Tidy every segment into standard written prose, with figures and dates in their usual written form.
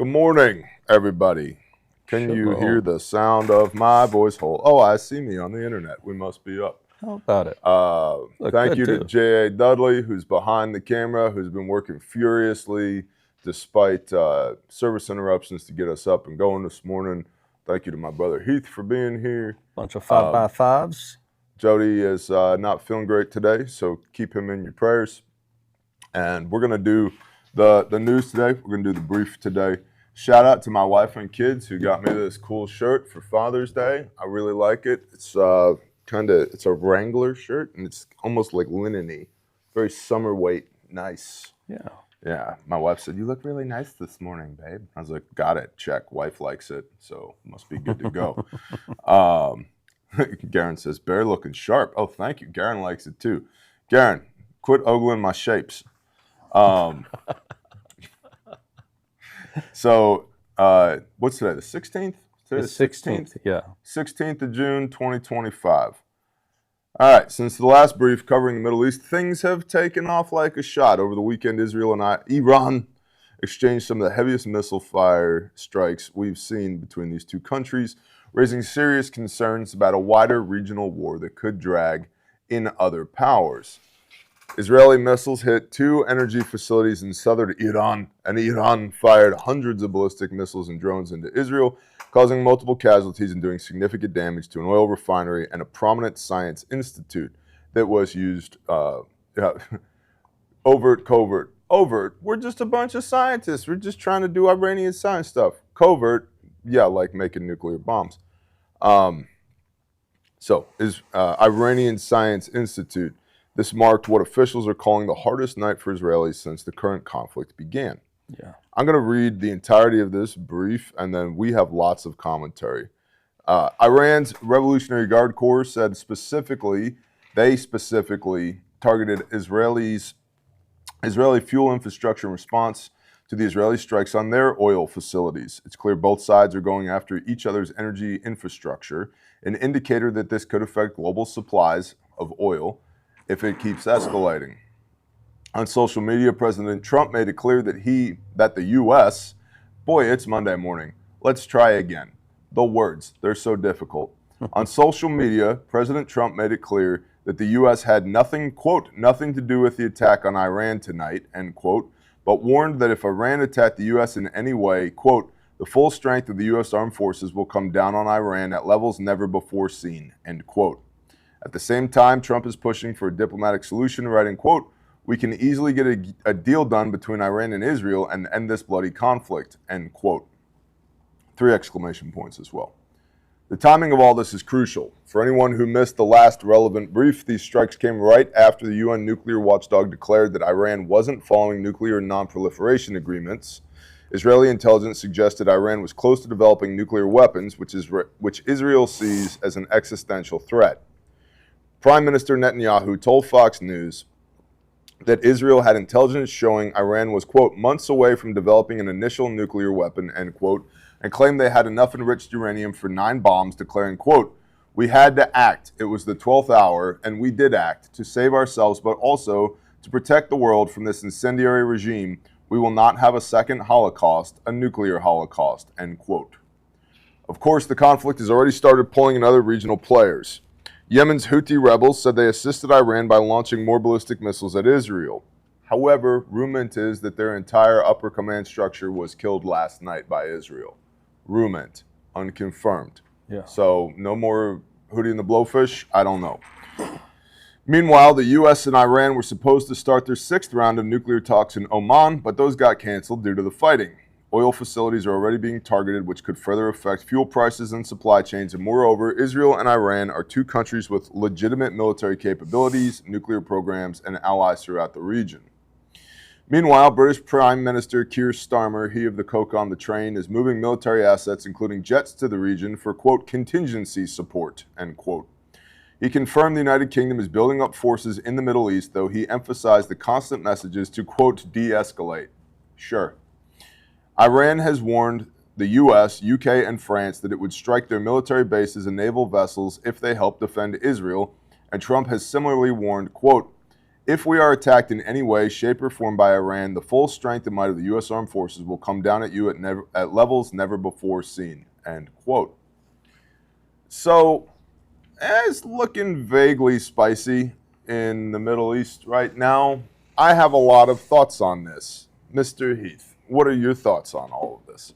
Good morning, everybody. Can you hear the sound of my voice hole? Oh, I see me on the internet. We must be up. How about it? Thank you to J.A. Dudley, who's behind the camera, who's been working furiously despite service interruptions to get us up and going this morning. Thank you to my brother Heath for being here. Bunch of 5x5s. Jody is not feeling great today, so keep him in your prayers. And we're going to do the news today. We're going to do the brief today. Shout out to my wife and kids who got me this cool shirt for Father's Day. I really like it. It's it's a Wrangler shirt, and it's almost like linen-y. Very summer weight, nice. Yeah. My wife said, "You look really nice this morning, babe." I was like, "Got it, check. Wife likes it, so must be good to go." Garen says, "Bear looking sharp." Oh, thank you. Garen likes it too. Garen, quit ogling my shapes. So, what's today? The 16th? The 16th, yeah. 16th of June, 2025. All right, since the last brief covering the Middle East, things have taken off like a shot. Over the weekend, Israel and Iran exchanged some of the heaviest missile fire strikes we've seen between these two countries, raising serious concerns about a wider regional war that could drag in other powers. Israeli missiles hit two energy facilities in southern Iran, and Iran fired hundreds of ballistic missiles and drones into Israel, causing multiple casualties and doing significant damage to an oil refinery and a prominent science institute that was used, overt, covert. Overt, we're just a bunch of scientists. We're just trying to do Iranian science stuff. Covert, yeah, like making nuclear bombs. Iranian Science Institute. This marked what officials are calling the hardest night for Israelis since the current conflict began. Yeah. I'm going to read the entirety of this brief, and then we have lots of commentary. Iran's Revolutionary Guard Corps said they specifically targeted Israeli fuel infrastructure in response to the Israeli strikes on their oil facilities. It's clear both sides are going after each other's energy infrastructure, an indicator that this could affect global supplies of oil if it keeps escalating. On social media, President Trump made it clear that the U.S., boy, it's Monday morning. Let's try again. The words, they're so difficult. On social media, President Trump made it clear that the U.S. had nothing, quote, nothing to do with the attack on Iran tonight, end quote, but warned that if Iran attacked the U.S. in any way, quote, the full strength of the U.S. armed forces will come down on Iran at levels never before seen, end quote. At the same time, Trump is pushing for a diplomatic solution, writing, quote, we can easily get a deal done between Iran and Israel and end this bloody conflict, end quote. 3 exclamation points as well. The timing of all this is crucial. For anyone who missed the last relevant brief, these strikes came right after the UN nuclear watchdog declared that Iran wasn't following nuclear non-proliferation agreements. Israeli intelligence suggested Iran was close to developing nuclear weapons, which Israel sees as an existential threat. Prime Minister Netanyahu told Fox News that Israel had intelligence showing Iran was, quote, months away from developing an initial nuclear weapon, end quote, and claimed they had enough enriched uranium for 9 bombs, declaring, quote, we had to act. It was the 12th hour, and we did act to save ourselves, but also to protect the world from this incendiary regime. We will not have a second Holocaust, a nuclear Holocaust, end quote. Of course, the conflict has already started pulling in other regional players. Yemen's Houthi rebels said they assisted Iran by launching more ballistic missiles at Israel. However, rumor is that their entire upper command structure was killed last night by Israel. Rumor, unconfirmed. Yeah. So no more Houthi and the Blowfish? I don't know. Meanwhile, the U.S. and Iran were supposed to start their 6th round of nuclear talks in Oman, but those got canceled due to the fighting. Oil facilities are already being targeted, which could further affect fuel prices and supply chains. And moreover, Israel and Iran are 2 countries with legitimate military capabilities, nuclear programs, and allies throughout the region. Meanwhile, British Prime Minister Keir Starmer, he of the coke on the train, is moving military assets, including jets, to the region for, quote, contingency support, end quote. He confirmed the United Kingdom is building up forces in the Middle East, though he emphasized the constant messages to, quote, de-escalate. Sure. Iran has warned the U.S., UK, and France that it would strike their military bases and naval vessels if they help defend Israel, and Trump has similarly warned, quote, If we are attacked in any way, shape, or form by Iran, the full strength and might of the U.S. Armed Forces will come down at you at levels never before seen. End quote. So, it's looking vaguely spicy in the Middle East right now. I have a lot of thoughts on this. Mr. Heath, what are your thoughts on all of this?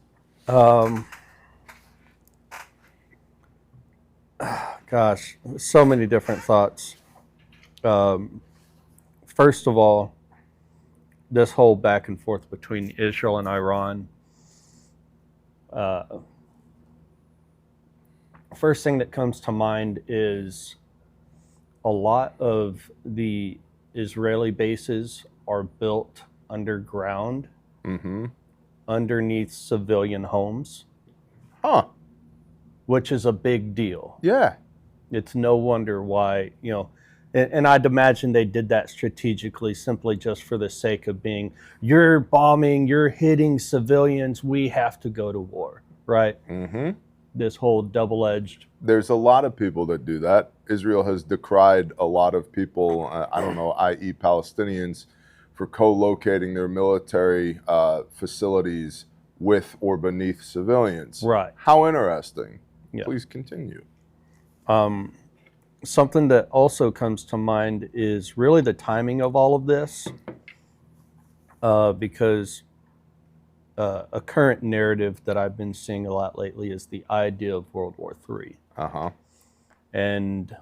Gosh, so many different thoughts. First of all, this whole back and forth between Israel and Iran. First thing that comes to mind is a lot of the Israeli bases are built underground, underneath civilian homes. Huh. Which is a big deal. Yeah. It's no wonder why, and I'd imagine they did that strategically simply just for the sake of being, you're bombing, you're hitting civilians, we have to go to war, right? This whole double-edged. There's a lot of people that do that. Israel has decried a lot of people, i.e. Palestinians, for co-locating their military facilities with or beneath civilians. Right. How interesting. Yeah. Please continue. Something that also comes to mind is really the timing of all of this, because a current narrative that I've been seeing a lot lately is the idea of World War III. And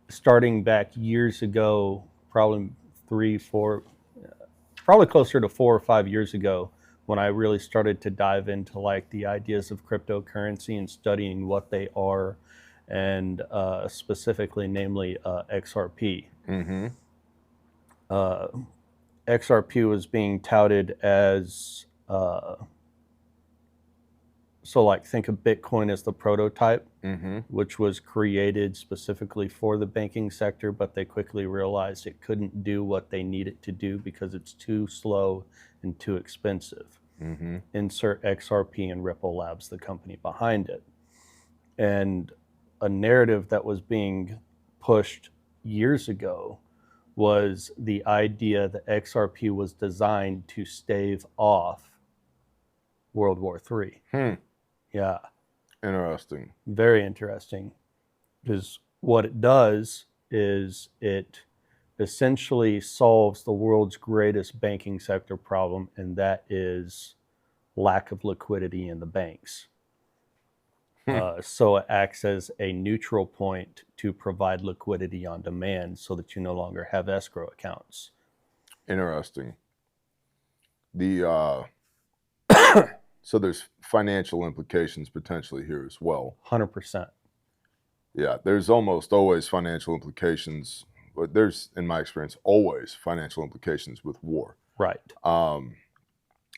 starting back years ago, probably probably closer to 4 or 5 years ago, when I really started to dive into like the ideas of cryptocurrency and studying what they are, and specifically, namely XRP. XRP was being touted as, so like think of Bitcoin as the prototype, which was created specifically for the banking sector, but they quickly realized it couldn't do what they need it to do because it's too slow and too expensive. Insert XRP and Ripple Labs, the company behind it. And a narrative that was being pushed years ago was the idea that XRP was designed to stave off World War III. Yeah. Interesting. Very interesting. Because what it does is it essentially solves the world's greatest banking sector problem, and that is lack of liquidity in the banks. So it acts as a neutral point to provide liquidity on demand so that you no longer have escrow accounts. Interesting. So there's financial implications potentially here as well. 100%. Yeah, there's almost always financial implications, but there's, in my experience, always financial implications with war. Right.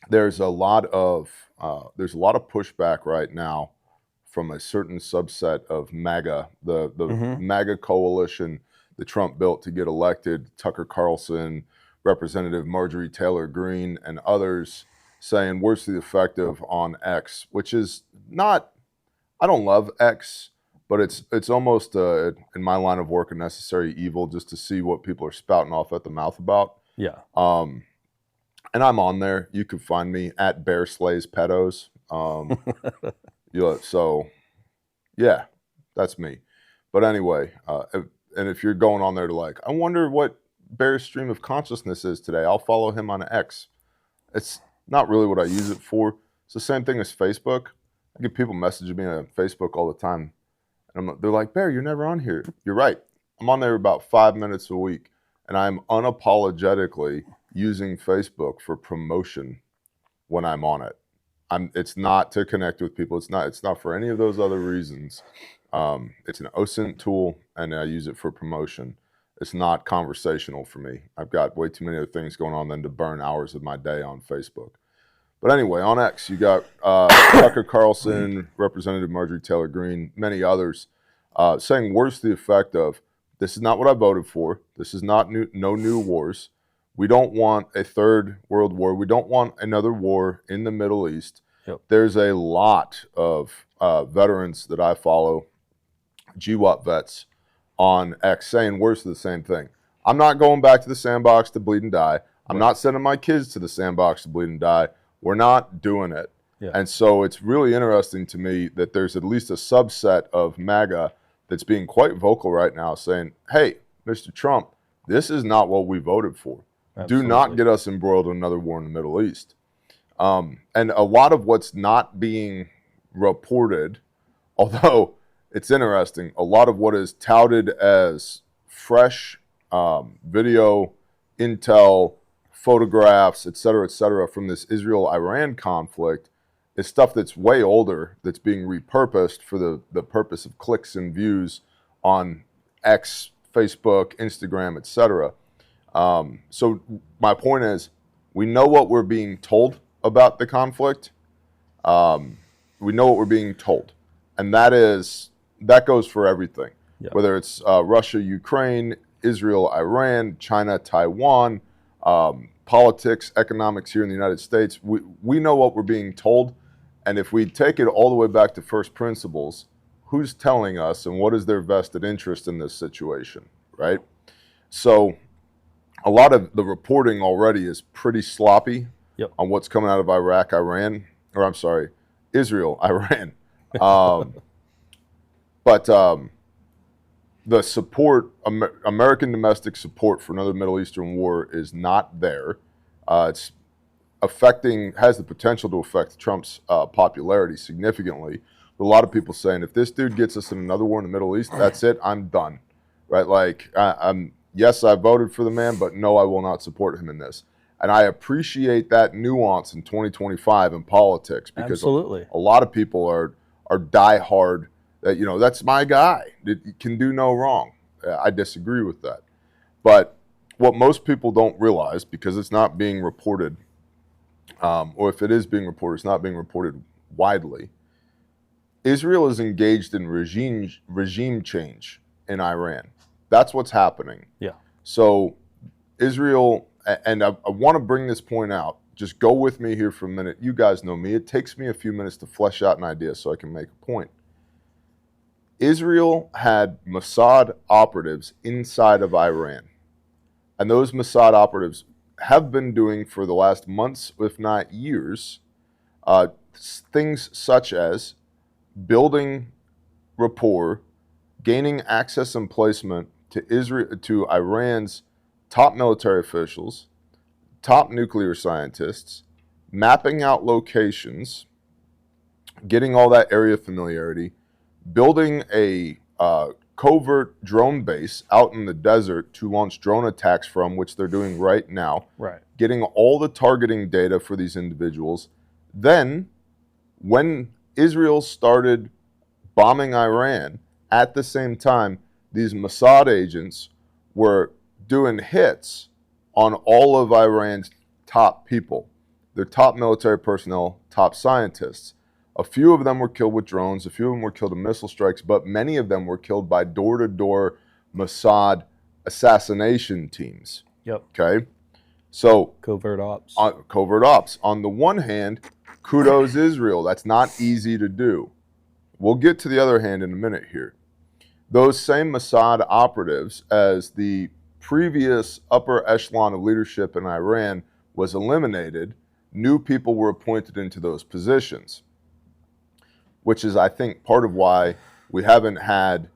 There's a lot of pushback right now from a certain subset of MAGA, the MAGA coalition that Trump built to get elected, Tucker Carlson, Representative Marjorie Taylor Greene, and others, saying where's the effective on X, which is not, I don't love X, but it's almost, in my line of work, a necessary evil just to see what people are spouting off at the mouth about. Yeah. And I'm on there. You can find me at Bear Slays Pedos. So, yeah, that's me. But anyway, and if you're going on there to like, I wonder what Bear's stream of consciousness is today, I'll follow him on X. It's not really what I use it for. It's the same thing as Facebook. I get people messaging me on Facebook all the time. And they're like, Bear, you're never on here. You're right. I'm on there about 5 minutes a week. And I'm unapologetically using Facebook for promotion when I'm on it. It's not to connect with people. It's not for any of those other reasons. It's an OSINT tool, and I use it for promotion. It's not conversational for me. I've got way too many other things going on than to burn hours of my day on Facebook. But anyway, on X, you got Tucker Carlson, Representative Marjorie Taylor Greene, many others saying, where's the effect of, this is not what I voted for. This is not no new wars. We don't want a third world war. We don't want another war in the Middle East. Yep. There's a lot of veterans that I follow, GWAT vets, on X saying worse of the same thing. I'm not going back to the sandbox to bleed and die. I'm not sending my kids to the sandbox to bleed and die. We're not doing it. Yeah. And so it's really interesting to me that there's at least a subset of MAGA that's being quite vocal right now saying, hey, Mr. Trump, this is not what we voted for. Absolutely. Do not get us embroiled in another war in the Middle East. And a lot of what's not being reported, although it's interesting, a lot of what is touted as fresh video, intel, photographs, et cetera, from this Israel-Iran conflict is stuff that's way older, that's being repurposed for the purpose of clicks and views on X, Facebook, Instagram, et cetera. So my point is, we know what we're being told about the conflict. We know what we're being told. And that goes for everything, whether it's Russia, Ukraine, Israel, Iran, China, Taiwan, politics, economics here in the United States. We know what we're being told. And if we take it all the way back to first principles, who's telling us and what is their vested interest in this situation, right? So a lot of the reporting already is pretty sloppy on what's coming out of Israel, Iran. But the support, American domestic support for another Middle Eastern war is not there. It's has the potential to affect Trump's popularity significantly. A lot of people saying, if this dude gets us in another war in the Middle East, that's it, I'm done, right? Like, yes, I voted for the man, but no, I will not support him in this. And I appreciate that nuance in 2025 in politics, because a lot of people are diehard that, that's my guy. It can do no wrong. I disagree with that. But what most people don't realize, because it's not being reported, or if it is being reported, it's not being reported widely, Israel is engaged in regime change in Iran. That's what's happening. Yeah. So Israel, and I want to bring this point out. Just go with me here for a minute. You guys know me. It takes me a few minutes to flesh out an idea so I can make a point. Israel had Mossad operatives inside of Iran. And those Mossad operatives have been doing for the last months, if not years, things such as building rapport, gaining access and placement to Iran's top military officials, top nuclear scientists, mapping out locations, getting all that area familiarity, building a covert drone base out in the desert to launch drone attacks from, which they're doing right now. Right. Getting all the targeting data for these individuals. Then, when Israel started bombing Iran, at the same time, these Mossad agents were doing hits on all of Iran's top people, their top military personnel, top scientists. A few of them were killed with drones, a few of them were killed in missile strikes, but many of them were killed by door-to-door Mossad assassination teams. Yep. Okay? So covert ops. Covert ops. On the one hand, kudos Israel. That's not easy to do. We'll get to the other hand in a minute here. Those same Mossad operatives, as the previous upper echelon of leadership in Iran was eliminated, new people were appointed into those positions, which is, I think, part of why we haven't had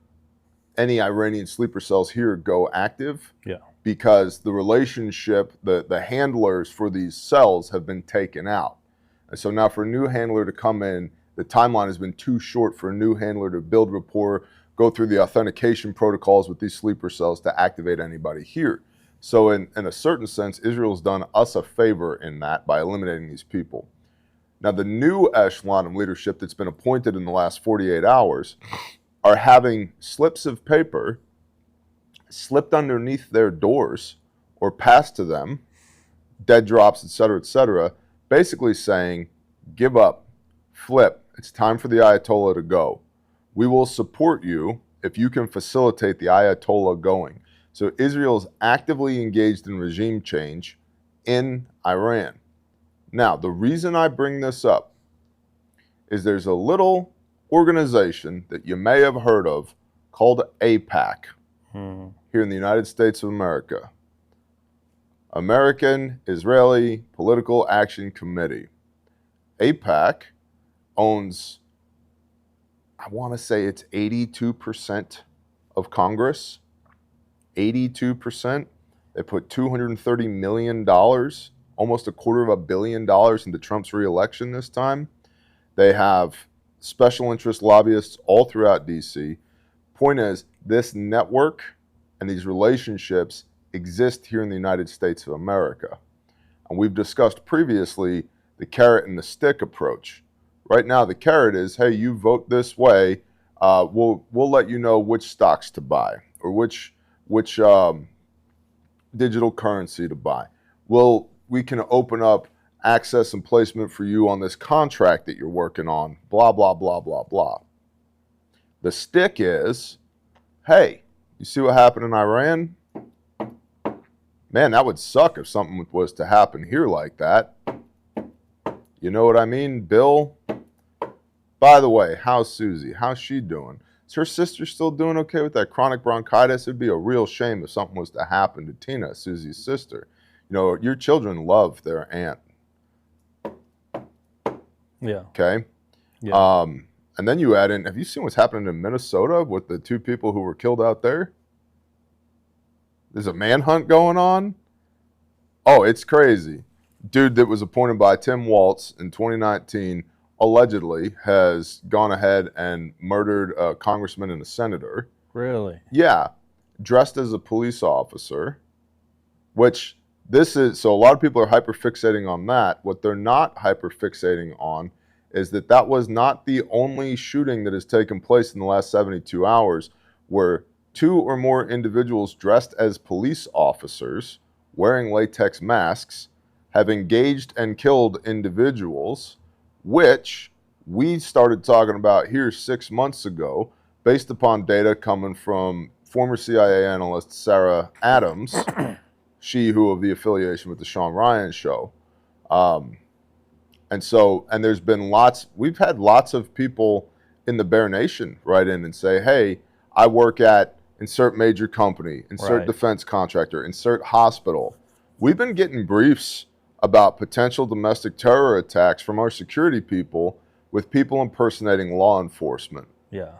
any Iranian sleeper cells here go active. Yeah. Because the relationship, the handlers for these cells have been taken out. And so now for a new handler to come in, the timeline has been too short for a new handler to build rapport, go through the authentication protocols with these sleeper cells to activate anybody here. So in a certain sense, Israel's done us a favor in that by eliminating these people. Now, the new echelon of leadership that's been appointed in the last 48 hours are having slips of paper slipped underneath their doors or passed to them, dead drops, et cetera, basically saying, give up, flip, it's time for the Ayatollah to go. We will support you if you can facilitate the Ayatollah going. So Israel is actively engaged in regime change in Iran. Now, the reason I bring this up is there's a little organization that you may have heard of called AIPAC, here in the United States of America. American Israeli Political Action Committee. AIPAC owns, I want to say it's 82% of Congress. 82%. They put $230 million, almost $250 million into Trump's reelection this time. They have special interest lobbyists all throughout DC. Point is, this network and these relationships exist here in the United States of America. And we've discussed previously the carrot and the stick approach. Right now, the carrot is, hey, you vote this way, we'll let you know which stocks to buy or which digital currency to buy. We can open up access and placement for you on this contract that you're working on, blah, blah, blah, blah, blah. The stick is, hey, you see what happened in Iran? Man, that would suck if something was to happen here like that. You know what I mean, Bill? By the way, how's Susie? How's she doing? Is her sister still doing okay with that chronic bronchitis? It'd be a real shame if something was to happen to Tina, Susie's sister. You know, your children love their aunt. Yeah. Okay? Yeah. And then you add in, have you seen what's happening in Minnesota with the 2 people who were killed out there? There's a manhunt going on. Oh, it's crazy. Dude that was appointed by Tim Walz in 2019 allegedly has gone ahead and murdered a congressman and a senator. Really? Yeah. Dressed as a police officer, which this is, so a lot of people are hyperfixating on that. What they're not hyperfixating on is that that was not the only shooting that has taken place in the last 72 hours where 2 or more individuals dressed as police officers wearing latex masks have engaged and killed individuals, which we started talking about here 6 months ago based upon data coming from former CIA analyst Sarah Adams, she who of the affiliation with the Sean Ryan show. And there's been we've had lots of people in the Bear Nation write in and say, hey, I work at insert major company, insert Right. defense contractor, insert hospital. We've been getting briefs about potential domestic terror attacks from our security people with people impersonating law enforcement. Yeah.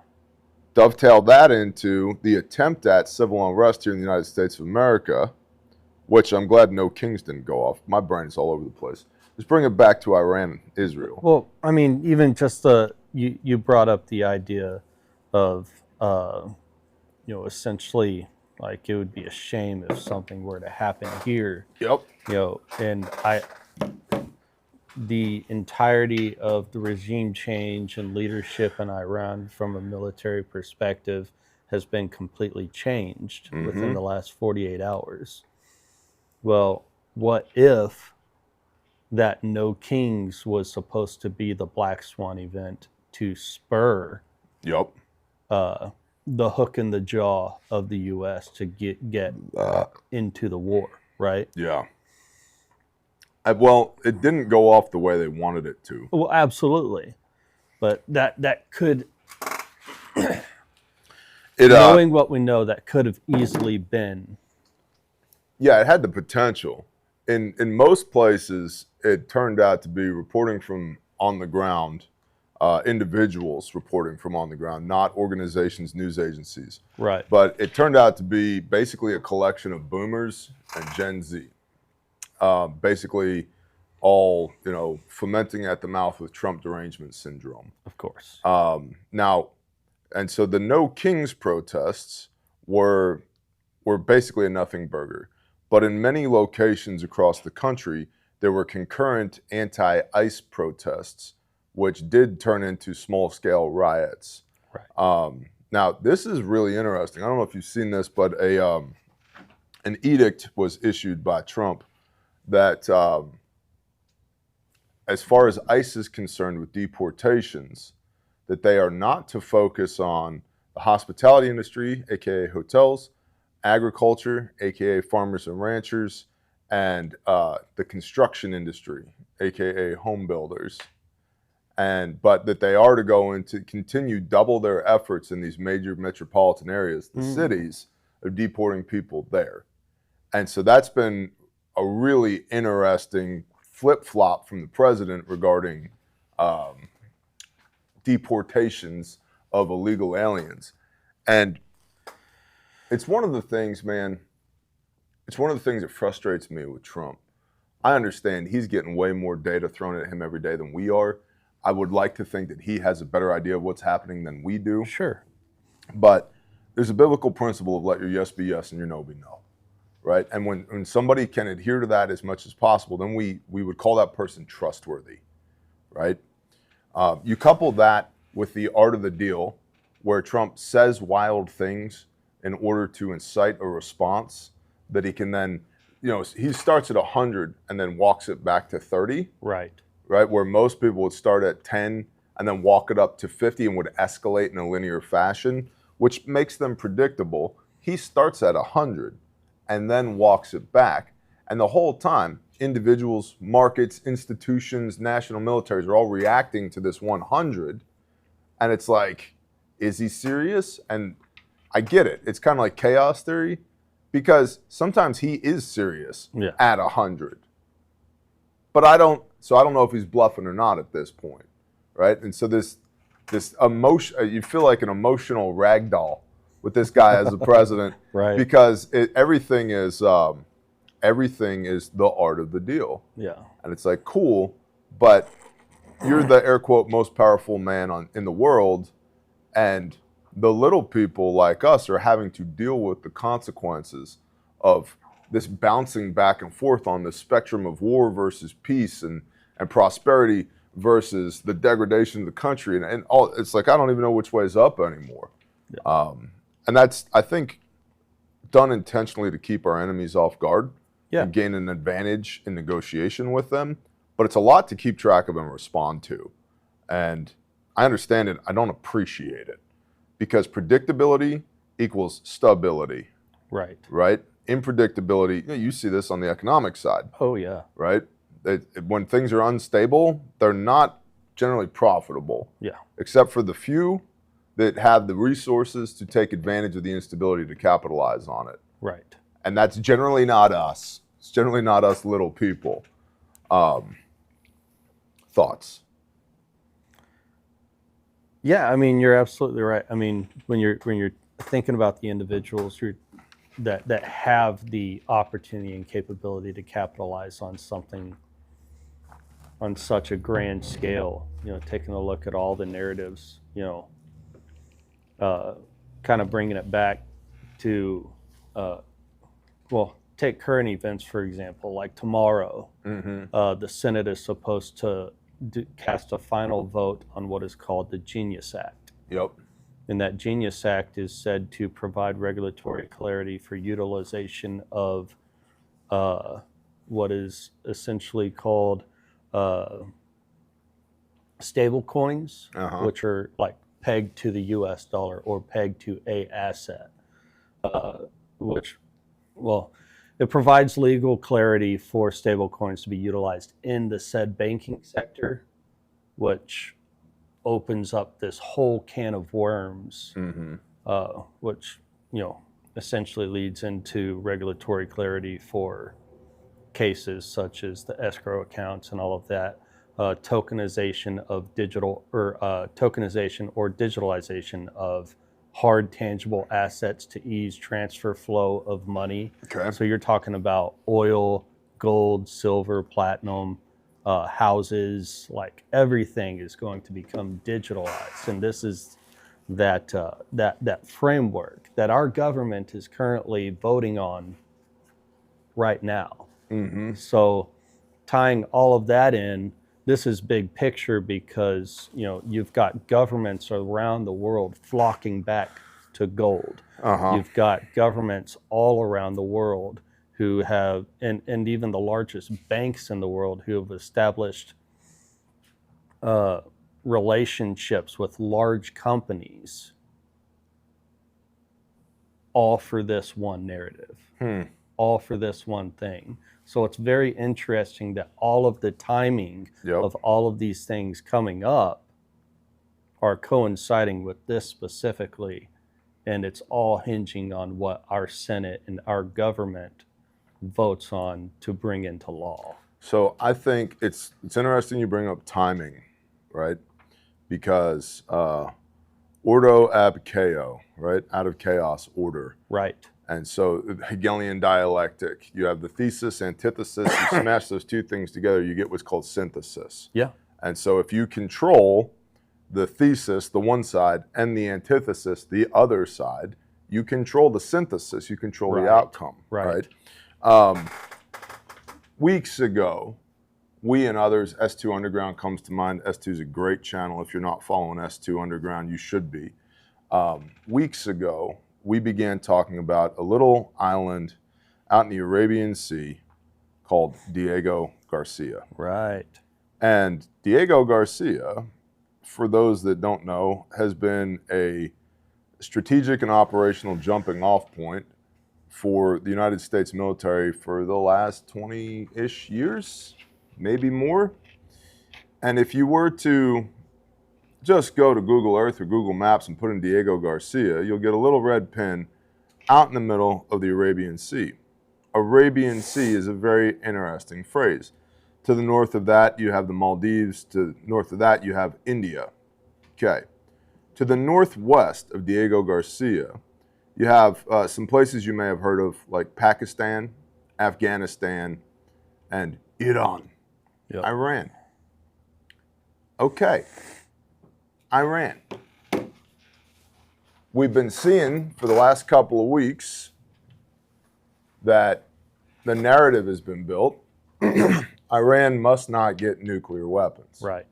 Dovetail that into the attempt at civil unrest here in the United States of America, which I'm glad no kings didn't go off. My brain is all over the place. Let's bring it back to Iran and Israel. Well, I mean, even just you brought up the idea of, essentially, like, it would be a shame if something were to happen here. Yep. And the entirety of the regime change and leadership in Iran from a military perspective has been completely changed within the last 48 hours. Well, what if that No Kings was supposed to be the Black Swan event to spur the hook in the jaw of the U.S. to get into the war, right? Yeah. Well, it didn't go off the way they wanted it to. Well, absolutely. But that could, knowing what we know, that could have easily been. Yeah, it had the potential. In most places, it turned out to be reporting from on the ground, individuals reporting from on the ground, not organizations, news agencies. Right. But it turned out to be basically a collection of boomers and Gen Z. Basically all, fomenting at the mouth with Trump derangement syndrome. Of course. And so the No Kings protests were basically a nothing burger. But in many locations across the country, there were concurrent anti-ICE protests, which did turn into small-scale riots. Right. Now, this is really interesting. I don't know if you've seen this, but an edict was issued by Trump that as far as ICE is concerned with deportations, that they are not to focus on the hospitality industry, aka hotels, agriculture, aka farmers and ranchers, and the construction industry, aka home builders. But that they are to go into continue double their efforts in these major metropolitan areas, the cities, they're deporting people there. And so that's been a really interesting flip-flop from the president regarding deportations of illegal aliens. And it's one of the things, man, it's one of the things that frustrates me with Trump. I understand he's getting way more data thrown at him every day than we are. I would like to think that he has a better idea of what's happening than we do. Sure. But there's a biblical principle of let your yes be yes and your no be no, right? And when somebody can adhere to that as much as possible, then we would call that person trustworthy, right? You couple that with the art of the deal, where Trump says wild things in order to incite a response that he can then, he starts at 100 and then walks it back to 30. Right. Right, where most people would start at 10 and then walk it up to 50 and would escalate in a linear fashion, which makes them predictable. He starts at 100 and then walks it back. And the whole time, individuals, markets, institutions, national militaries are all reacting to this 100. And it's like, is he serious? And I get it. It's kind of like chaos theory, because sometimes he is serious at 100. But I don't know if he's bluffing or not at this point, right? And so this emotion, you feel like an emotional rag doll with this guy as the president, right? Because everything is the art of the deal. Yeah. And it's like, cool, but you're the air quote most powerful man in the world, and the little people like us are having to deal with the consequences of this bouncing back and forth on the spectrum of war versus peace and prosperity versus the degradation of the country. And all, it's like, I don't even know which way is up anymore. Yeah. And that's, I think, done intentionally to keep our enemies off guard and gain an advantage in negotiation with them. But it's a lot to keep track of and respond to. And I understand it. I don't appreciate it, because predictability equals stability. Right. Right? Unpredictability, you see this on the economic side. Oh, yeah. Right? When things are unstable, they're not generally profitable. Yeah. Except for the few that have the resources to take advantage of the instability to capitalize on it. Right. And that's generally not us. It's generally not us little people. Thoughts? Yeah, I mean, you're absolutely right. I mean, when you're thinking about the individuals that have the opportunity and capability to capitalize on something on such a grand scale, taking a look at all the narratives, kind of bringing it back to, take current events, for example, like tomorrow, the Senate is supposed to cast a final vote on what is called the Genius Act. Yep. And that Genius Act is said to provide regulatory clarity for utilization of what is essentially called stable coins, which are like pegged to the US dollar or pegged to a asset, it provides legal clarity for stable coins to be utilized in the said banking sector, which opens up this whole can of worms, which, essentially leads into regulatory clarity for cases such as the escrow accounts and all of that, tokenization of tokenization or digitalization of hard tangible assets to ease transfer flow of money. Okay. So you're talking about oil, gold, silver, platinum, houses, like everything is going to become digitalized. And this is that framework that our government is currently voting on right now. So tying all of that in, this is big picture, because you've got governments around the world flocking back to gold. You've got governments all around the world who have, and even the largest banks in the world, who have established relationships with large companies, all for this one narrative, all for this one thing. So it's very interesting that all of the timing of all of these things coming up are coinciding with this specifically. and it's all hinging on what our Senate and our government votes on to bring into law. So I think it's interesting you bring up timing, right? Because ordo ab chaos, right? Out of chaos, order. Right. And so Hegelian dialectic, you have the thesis, antithesis, you smash those two things together, you get what's called synthesis. Yeah. And so if you control the thesis, the one side, and the antithesis, the other side, you control the synthesis, you control the outcome, right? Weeks ago, we and others, S2 Underground comes to mind. S2 is a great channel. If you're not following S2 Underground, you should be. Weeks ago, we began talking about a little island out in the Arabian Sea called Diego Garcia. Right. And Diego Garcia, for those that don't know, has been a strategic and operational jumping off point for the United States military for the last 20-ish years, maybe more. And if you were to just go to Google Earth or Google Maps and put in Diego Garcia, you'll get a little red pin out in the middle of the Arabian Sea. Arabian Sea is a very interesting phrase. To the north of that, you have the Maldives. To the north of that, you have India. Okay. To the northwest of Diego Garcia, you have some places you may have heard of, like Pakistan, Afghanistan, and Iran. Yep. Iran. Okay. Iran. We've been seeing for the last couple of weeks that the narrative has been built. Iran must not get nuclear weapons. Right.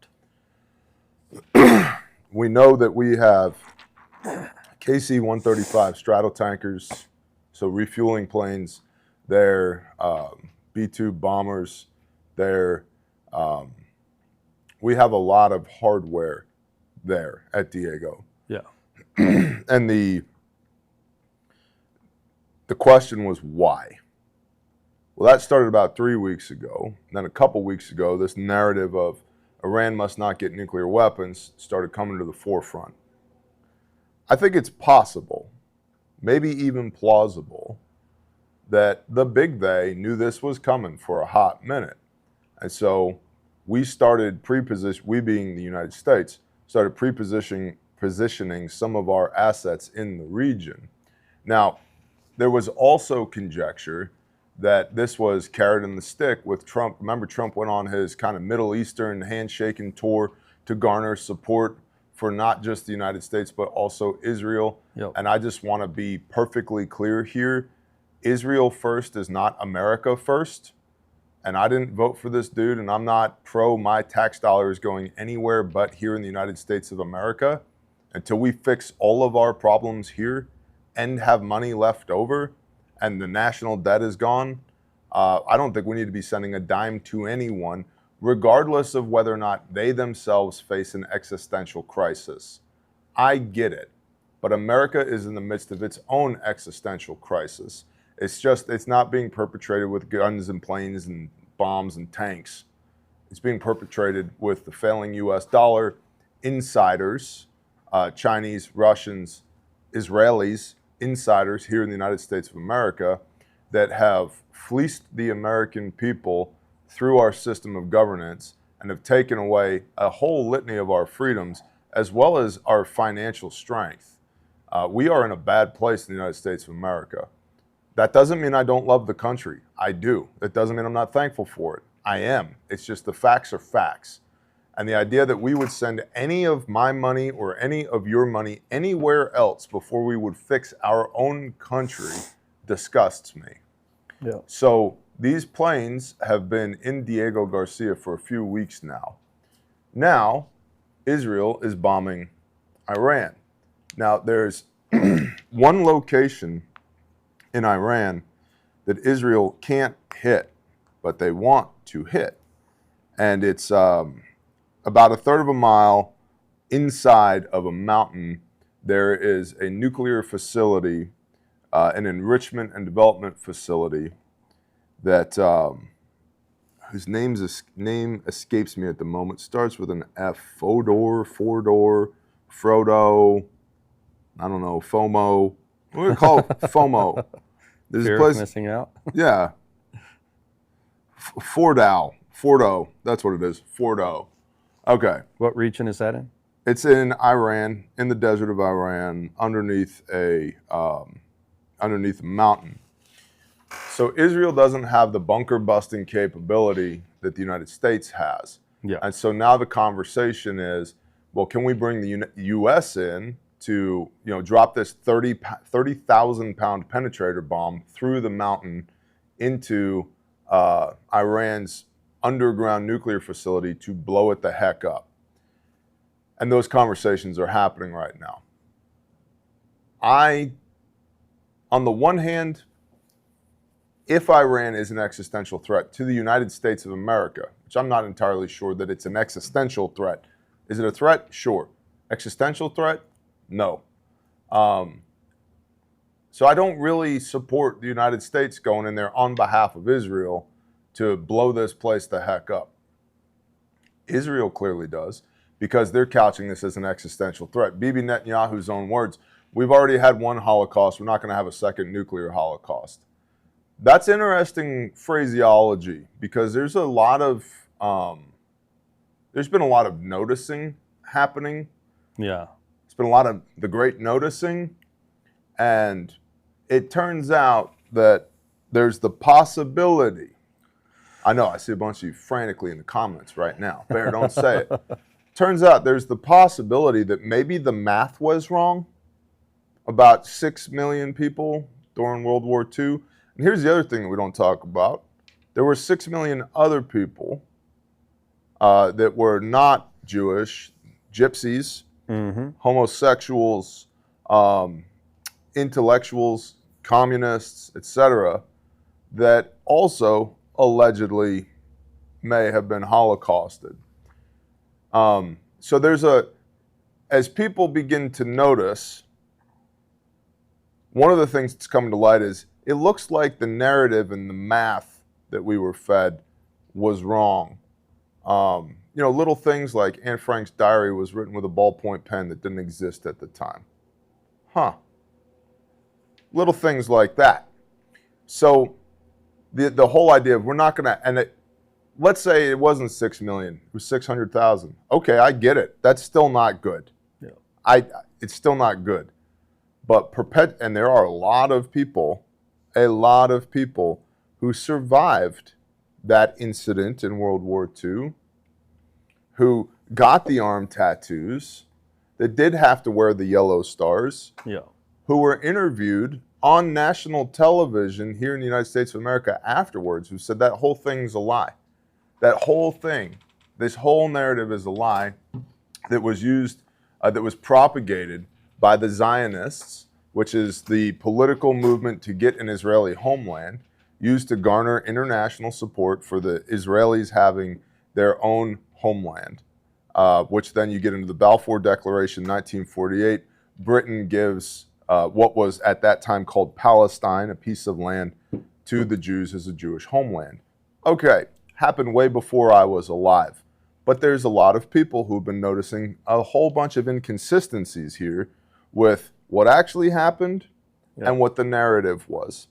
We know that we have KC-135 straddle tankers, so refueling planes. They're B-2 bombers. They're we have a lot of hardware there at Diego. Yeah. And the question was why? Well, that started about 3 weeks ago. And then a couple weeks ago, this narrative of Iran must not get nuclear weapons started coming to the forefront. I think it's possible, maybe even plausible, that the big they knew this was coming for a hot minute. And so we started we being the United States, started positioning some of our assets in the region. Now, there was also conjecture that this was carrot and the stick with Trump. Remember, Trump went on his kind of Middle Eastern handshaking tour to garner support for not just the United States, but also Israel. Yep. And I just want to be perfectly clear here. Israel first is not America first. And I didn't vote for this dude, and I'm not pro my tax dollars going anywhere but here in the United States of America. Until we fix all of our problems here and have money left over and the national debt is gone, I don't think we need to be sending a dime to anyone, regardless of whether or not they themselves face an existential crisis. I get it, but America is in the midst of its own existential crisis. It's not being perpetrated with guns and planes and bombs and tanks. It's being perpetrated with the failing US dollar, insiders, Chinese, Russians, Israelis, insiders here in the United States of America that have fleeced the American people through our system of governance and have taken away a whole litany of our freedoms as well as our financial strength. We are in a bad place in the United States of America. That doesn't mean I don't love the country. I do. It doesn't mean I'm not thankful for it. I am. It's just the facts are facts. And the idea that we would send any of my money or any of your money anywhere else before we would fix our own country disgusts me. Yeah. So these planes have been in Diego Garcia for a few weeks now. Now, Israel is bombing Iran. Now, there's one location in Iran that Israel can't hit, but they want to hit. And it's about a third of a mile inside of a mountain. There is a nuclear facility, an enrichment and development facility that whose name escapes me at the moment. Starts with an F. Fodor, Frodo. I don't know, FOMO. What do we call FOMO? There's Fear a place, of missing out. yeah. Fordo. That's what it is. Fordo. Okay. What region is that in? It's in Iran, in the desert of Iran, underneath a mountain. So Israel doesn't have the bunker busting capability that the United States has. Yeah. And so now the conversation is, well, can we bring the U.S. in to, drop this 30,000 pound penetrator bomb through the mountain into Iran's underground nuclear facility to blow it the heck up? And those conversations are happening right now. On the one hand, if Iran is an existential threat to the United States of America, which I'm not entirely sure that it's an existential threat. Is it a threat? Sure. Existential threat? No. So I don't really support the United States going in there on behalf of Israel to blow this place the heck up. Israel clearly does, because they're couching this as an existential threat. Bibi Netanyahu's own words, we've already had one Holocaust, we're not going to have a second nuclear Holocaust. That's interesting phraseology, because there's been a lot of noticing happening. Yeah. It's been a lot of the great noticing, and it turns out that there's the possibility. I know, I see a bunch of you frantically in the comments right now. Bear, don't say it. Turns out there's the possibility that maybe the math was wrong about 6 million people during World War II. And here's the other thing that we don't talk about. There were 6 million other people that were not Jewish, gypsies, homosexuals, intellectuals, communists, etc., that also allegedly may have been Holocausted. So as people begin to notice, one of the things that's coming to light is it looks like the narrative and the math that we were fed was wrong. Little things like Anne Frank's diary was written with a ballpoint pen that didn't exist at the time. Little things like that. So the whole idea of we're not going to, let's say it wasn't 6 million, it was 600,000. Okay, I get it. That's still not good. Yeah. It's still not good. But and there are a lot of people who survived that incident in World War II, who got the arm tattoos, that did have to wear the yellow stars, who were interviewed on national television here in the United States of America afterwards, who said that whole thing's a lie. That whole thing, this whole narrative is a lie that was used, that was propagated by the Zionists, which is the political movement to get an Israeli homeland, used to garner international support for the Israelis having their own homeland, which then you get into the Balfour Declaration, 1948. Britain gives what was at that time called Palestine, a piece of land, to the Jews as a Jewish homeland. Okay, happened way before I was alive. But there's a lot of people who've been noticing a whole bunch of inconsistencies here with what actually happened and what the narrative was.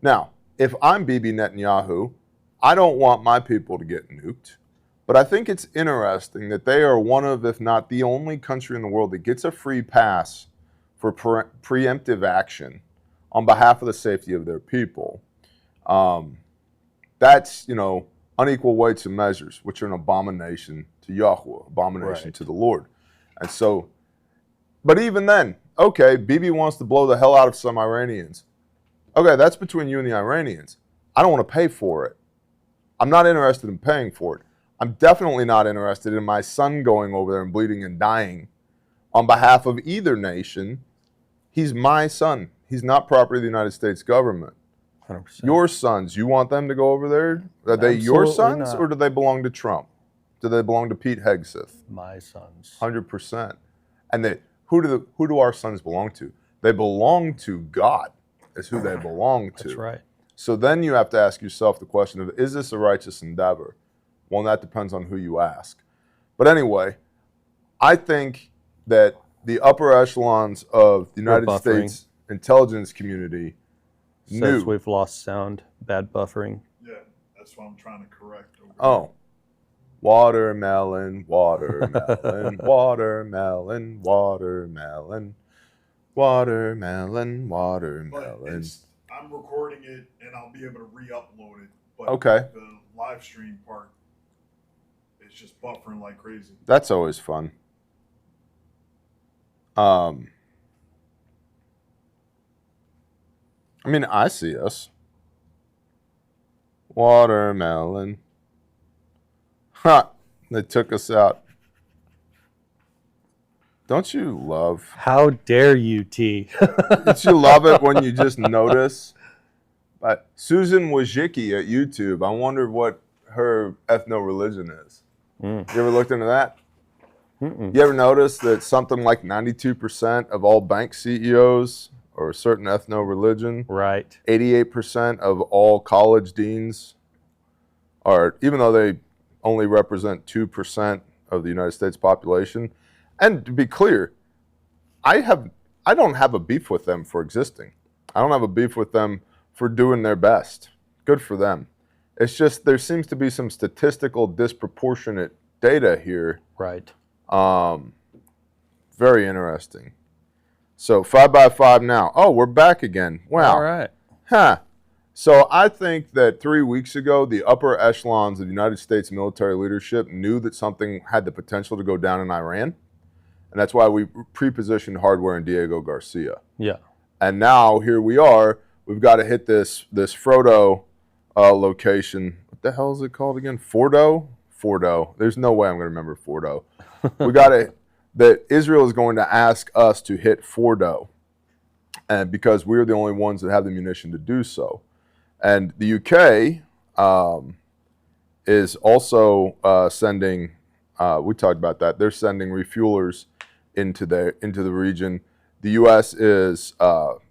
Now, if I'm Bibi Netanyahu, I don't want my people to get nuked. But I think it's interesting that they are one of, if not the only country in the world that gets a free pass for preemptive action on behalf of the safety of their people. That's, unequal weights and measures, which are an abomination to Yahweh, abomination to the Lord. And so, but even then, okay, Bibi wants to blow the hell out of some Iranians. Okay, that's between you and the Iranians. I don't want to pay for it. I'm not interested in paying for it. I'm definitely not interested in my son going over there and bleeding and dying on behalf of either nation. He's my son. He's not property of the United States government. 100%. Your sons, you want them to go over there? Are they your sons, or do they belong to Trump? Do they belong to Pete Hegseth? My sons. 100%. And who do our sons belong to? They belong to God. Is who they belong to. That's right. So then you have to ask yourself the question of, is this a righteous endeavor? Well, that depends on who you ask. But anyway, I think that the upper echelons of the United buffering. States intelligence community Says knew. we've lost sound. Bad buffering. Yeah, that's what I'm trying to correct. Over Oh. Watermelon, watermelon, watermelon, watermelon, watermelon, But watermelon. I'm recording it and I'll be able to re-upload it. But Okay. the live stream part is just buffering like crazy. That's always fun. I mean, I see us. Watermelon. Ha! They took us out. Don't you love? How dare you, T? Don't you love it when you just notice? But Susan Wojcicki at YouTube, I wonder what her ethno-religion is. You ever looked into that? You ever notice that something like 92% of all bank CEOs are a certain ethno-religion? Right. 88% of all college deans are, even though they only represent 2% of the United States population. And to be clear, I don't have a beef with them for existing. I don't have a beef with them for doing their best. Good for them. It's just there seems to be some statistical disproportionate data here. Right. Very interesting. So 5x5 now. Oh, we're back again. Wow. All right. Huh. So I think that 3 weeks ago, the upper echelons of the United States military leadership knew that something had the potential to go down in Iran. And that's why we pre-positioned hardware in Diego Garcia. Yeah. And now here we are. We've got to hit this Frodo location. What the hell is it called again? Fordo? Fordo. There's no way I'm going to remember Fordo. We got to, that Israel is going to ask us to hit Fordo. And because we're the only ones that have the munition to do so. And the UK is also sending, we talked about that, they're sending refuelers into the region. The US is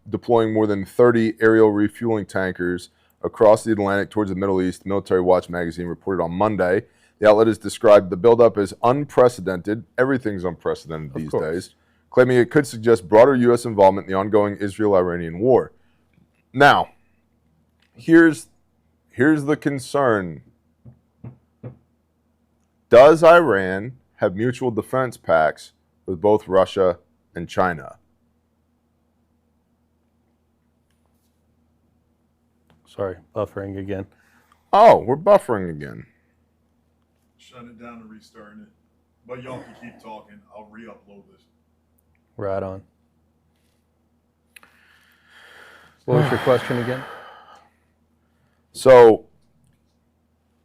deploying more than 30 aerial refueling tankers across the Atlantic towards the Middle East, Military Watch magazine reported on Monday. The outlet has described the buildup as unprecedented. Everything's unprecedented these days, claiming it could suggest broader U.S. involvement in the ongoing Israel-Iranian war. Now, here's the concern. Does Iran have mutual defense pacts with both Russia and China? Sorry, buffering again. Oh, we're buffering again. Shut it down and restarting it. But y'all can keep talking. I'll re-upload this. Right on. What was your question again? So,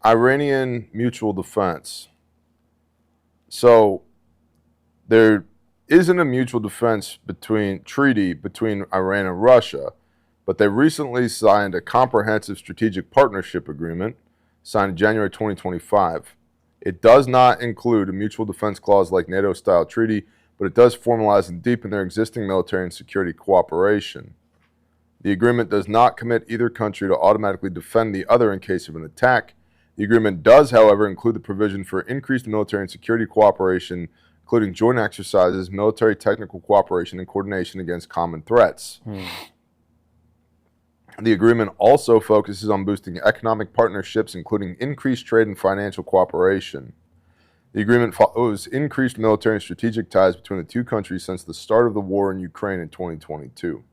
Iranian mutual defense. So, there isn't a mutual defense treaty between Iran and Russia, but they recently signed a comprehensive strategic partnership agreement signed in January 2025. It does not include a mutual defense clause like NATO-style treaty, but it does formalize and deepen their existing military and security cooperation. The agreement does not commit either country to automatically defend the other in case of an attack. The agreement does, however, include the provision for increased military and security cooperation, including joint exercises, military technical cooperation, and coordination against common threats. The agreement also focuses on boosting economic partnerships, including increased trade and financial cooperation. The agreement follows increased military and strategic ties between the two countries since the start of the war in Ukraine in 2022.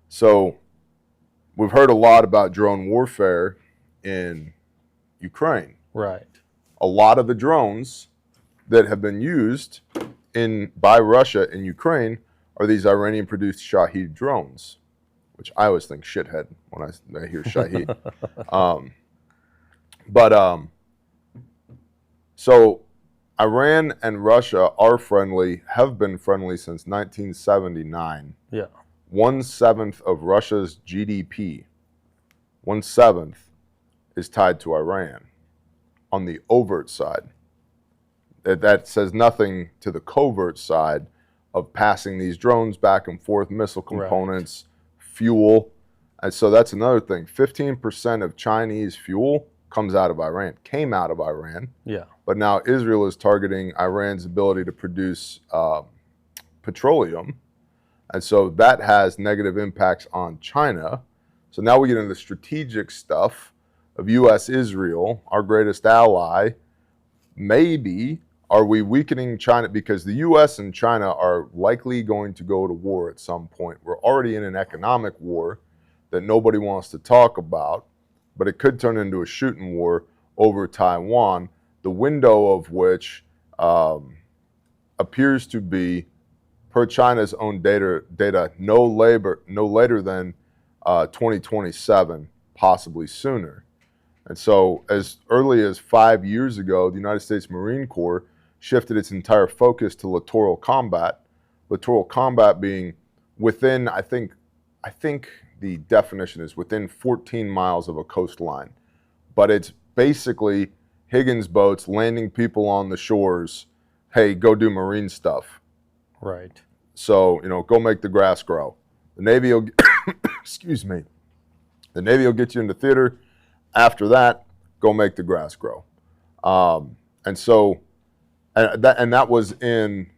So, we've heard a lot about drone warfare in Ukraine. Right. A lot of the drones that have been used by Russia in Ukraine are these Iranian-produced Shahed drones, which I always think shithead when I hear Shahed. So Iran and Russia are friendly, have been friendly since 1979. Yeah. 1/7 of Russia's GDP, 1/7 is tied to Iran on the overt side. That says nothing to the covert side of passing these drones back and forth, missile components, fuel. And so that's another thing. 15% of Chinese fuel came out of Iran. Yeah. But now Israel is targeting Iran's ability to produce petroleum. And so that has negative impacts on China. So now we get into the strategic stuff of U.S. Israel, our greatest ally. Maybe are we weakening China because the U.S. and China are likely going to go to war at some point. We're already in an economic war that nobody wants to talk about, but it could turn into a shooting war over Taiwan, the window of which appears to be, per China's own data no later than 2027, possibly sooner. And so as early as 5 years ago, the United States Marine Corps shifted its entire focus to littoral combat. Littoral combat being within, I think the definition is within 14 miles of a coastline. But it's basically Higgins boats landing people on the shores. Hey, go do marine stuff. Right. So, go make the grass grow. The Navy will, excuse me, the Navy will get you into theater. After that, go make the grass grow. And that was in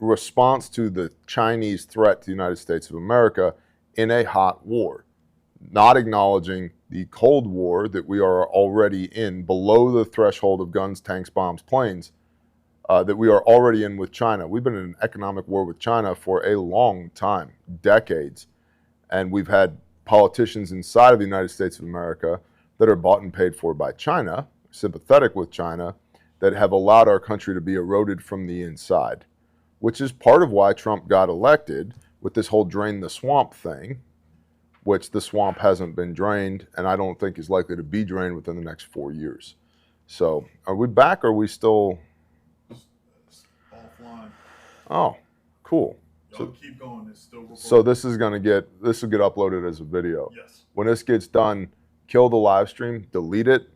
response to the Chinese threat to the United States of America in a hot war, not acknowledging the Cold War that we are already in, below the threshold of guns, tanks, bombs, planes, that we are already in with China. We've been in an economic war with China for a long time, decades. And we've had politicians inside of the United States of America that are bought and paid for by China, sympathetic with China, that have allowed our country to be eroded from the inside, which is part of why Trump got elected with this whole drain the swamp thing, which the swamp hasn't been drained and I don't think is likely to be drained within the next 4 years. So are we back or are we still... Offline. Oh, cool. Y'all keep going. It's still recording. So this will get uploaded as a video. Yes. When this gets done, kill the live stream, delete it,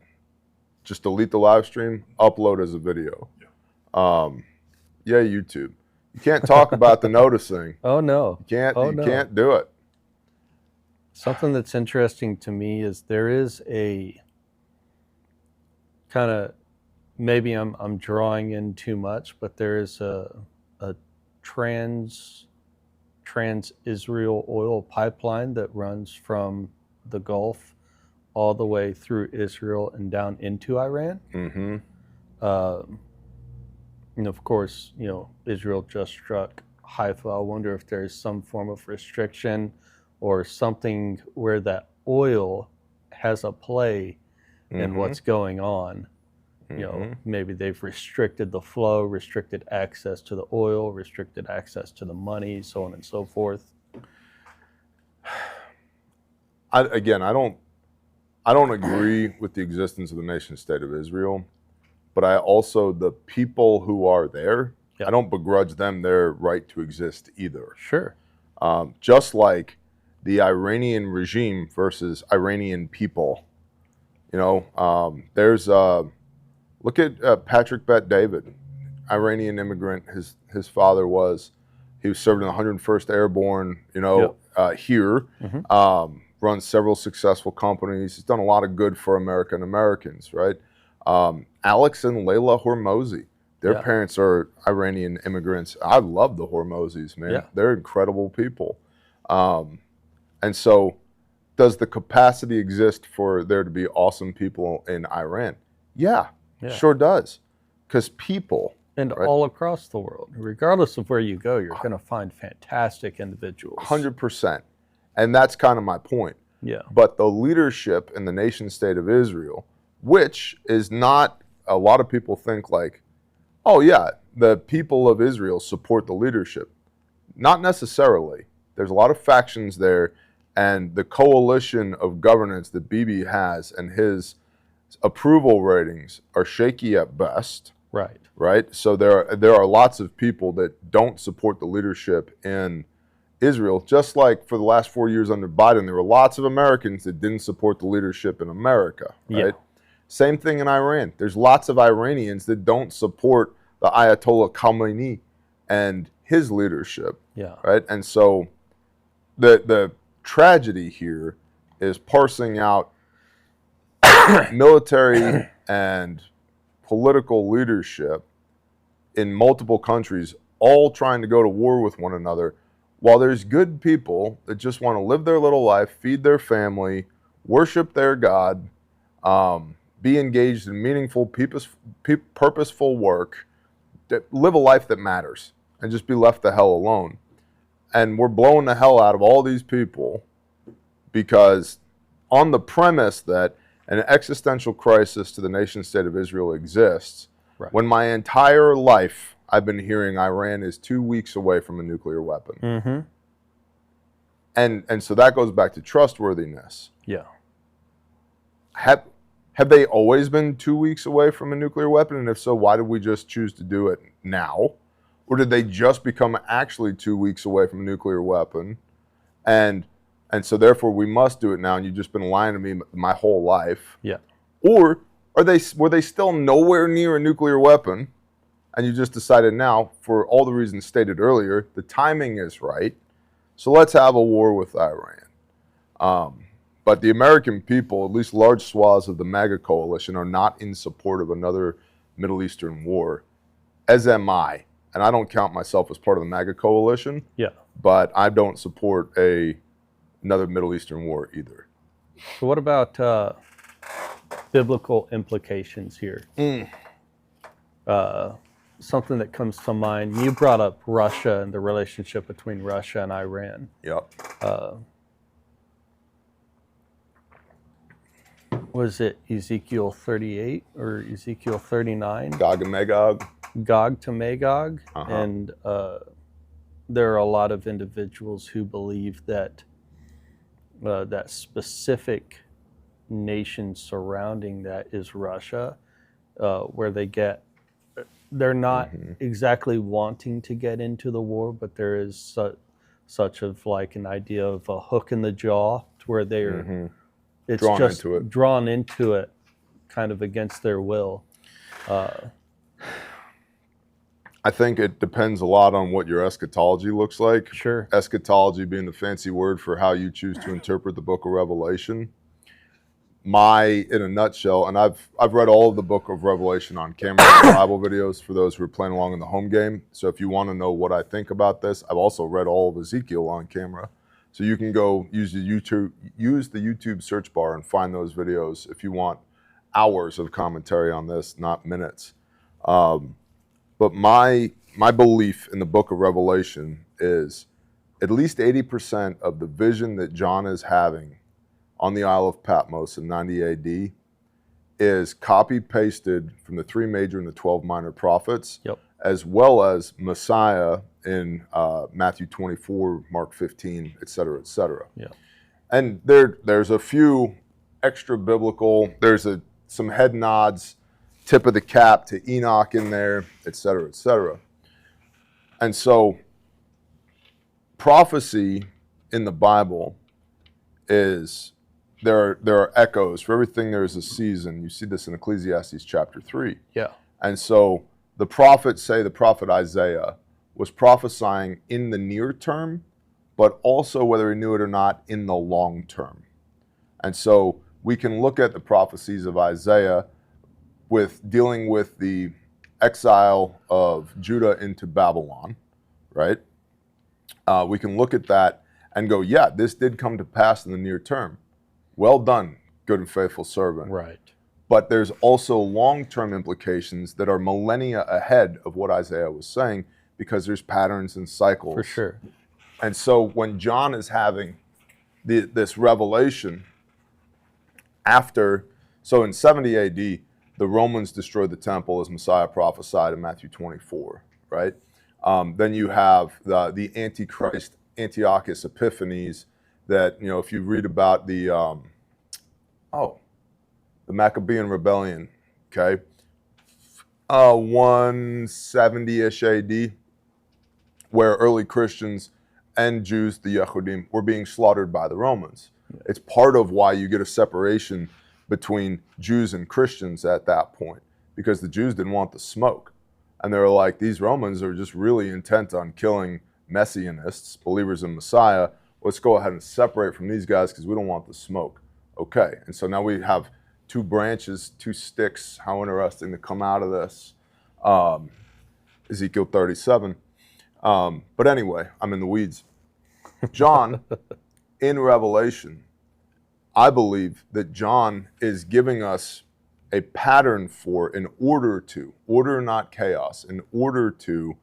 just delete the live stream, upload as a video. Yeah. Yeah, YouTube. You can't talk about the noticing. Oh no. You can't do it. Something that's interesting to me is there is a kind of, maybe I'm drawing in too much, but there is a trans-Israel oil pipeline that runs from the Gulf all the way through Israel and down into Iran. Mm-hmm. And of course, Israel just struck Haifa. I wonder if there's some form of restriction or something where that oil has a play in what's going on. Maybe they've restricted the flow, restricted access to the oil, restricted access to the money, so on and so forth. I don't agree with the existence of the nation state of Israel, but the people who are there, Yeah. I don't begrudge them their right to exist either. Sure. Just like the Iranian regime versus Iranian people. Look at Patrick Bet-David, Iranian immigrant. His father he was serving in the 101st Airborne, here. Mm-hmm. Runs several successful companies. He's done a lot of good for America and Americans, right? Alex and Layla Hormozi, their parents are Iranian immigrants. I love the Hormozis, man. Yeah. They're incredible people. And so does the capacity exist for there to be awesome people in Iran? Yeah. Sure does. Because people... And right? all across the world, regardless of where you go, you're going to find fantastic individuals. 100%. And that's kind of my point. Yeah. But the leadership in the nation state of Israel, which is not, a lot of people think like, oh yeah, the people of Israel support the leadership. Not necessarily. There's a lot of factions there, and the coalition of governance that Bibi has and his approval ratings are shaky at best. Right. Right? So there are lots of people that don't support the leadership in Israel, just like for the last 4 years under Biden, there were lots of Americans that didn't support the leadership in America, right? Yeah. Same thing in Iran. There's lots of Iranians that don't support the Ayatollah Khamenei and his leadership, right? And so the tragedy here is parsing out military and political leadership in multiple countries all trying to go to war with one another, while there's good people that just want to live their little life, feed their family, worship their God, be engaged in meaningful, purposeful work, that live a life that matters, and just be left the hell alone. And we're blowing the hell out of all these people because on the premise that an existential crisis to the nation state of Israel exists, Right. when my entire life I've been hearing Iran is 2 weeks away from a nuclear weapon. Mm-hmm. And so that goes back to trustworthiness. Yeah. Have they always been 2 weeks away from a nuclear weapon? And if so, why did we just choose to do it now? Or did they just become actually 2 weeks away from a nuclear weapon? And so therefore we must do it now, and you've just been lying to me my whole life. Yeah. Or were they still nowhere near a nuclear weapon, and you just decided now, for all the reasons stated earlier, the timing is right, so let's have a war with Iran. But the American people, at least large swaths of the MAGA coalition, are not in support of another Middle Eastern war, as am I. And I don't count myself as part of the MAGA coalition, Yeah. but I don't support another Middle Eastern war either. So what about biblical implications here? Something that comes to mind, you brought up Russia and the relationship between Russia and Iran. Yep. Was it Ezekiel 38 or Ezekiel 39? Gog and Magog. Gog to Magog. Uh-huh. And there are a lot of individuals who believe that that specific nation surrounding that is Russia, where they're not exactly wanting to get into the war, but there is such of like an idea of a hook in the jaw to where they're it's Drawn just into it. drawn into it kind of against their will. I think it depends a lot on what your eschatology looks like. Sure. Eschatology being the fancy word for how you choose to interpret the book of Revelation. In a nutshell, and I've read all of the book of Revelation on camera, Bible videos for those who are playing along in the home game. So if you want to know what I think about this, I've also read all of Ezekiel on camera. So you can go use the YouTube search bar and find those videos if you want hours of commentary on this, not minutes. But my belief in the book of Revelation is at least 80% of the vision that John is having on the Isle of Patmos in 90 AD is copy-pasted from the 3 major and the 12 minor prophets, Yep. as well as Messiah in Matthew 24, Mark 15, et cetera, et cetera. Yeah. And there's a few extra biblical, there's some head nods, tip of the cap to Enoch in there, et cetera, et cetera. And so prophecy in the Bible is, there are echoes. For everything there is a season. You see this in Ecclesiastes chapter 3. Yeah. And so the prophet Isaiah was prophesying in the near term, but also, whether he knew it or not, in the long term. And so we can look at the prophecies of Isaiah with dealing with the exile of Judah into Babylon, right? We can look at that and go, yeah, this did come to pass in the near term. Well done, good and faithful servant. Right. But there's also long-term implications that are millennia ahead of what Isaiah was saying, because there's patterns and cycles. For sure. And so when John is having this revelation so in 70 AD, the Romans destroyed the temple as Messiah prophesied in Matthew 24, right? Then you have the Antichrist, Antiochus Epiphanes, that, if you read about the Maccabean rebellion, okay, 170-ish AD, where early Christians and Jews, the Yehudim, were being slaughtered by the Romans. It's part of why you get a separation between Jews and Christians at that point, because the Jews didn't want the smoke. And they were like, these Romans are just really intent on killing Messianists, believers in Messiah. Let's go ahead and separate from these guys because we don't want the smoke. Okay, and so now we have 2 branches, 2 sticks. How interesting to come out of this. Ezekiel 37. But anyway, I'm in the weeds. John, in Revelation, I believe that John is giving us a pattern for, in order to, order not chaos, in order to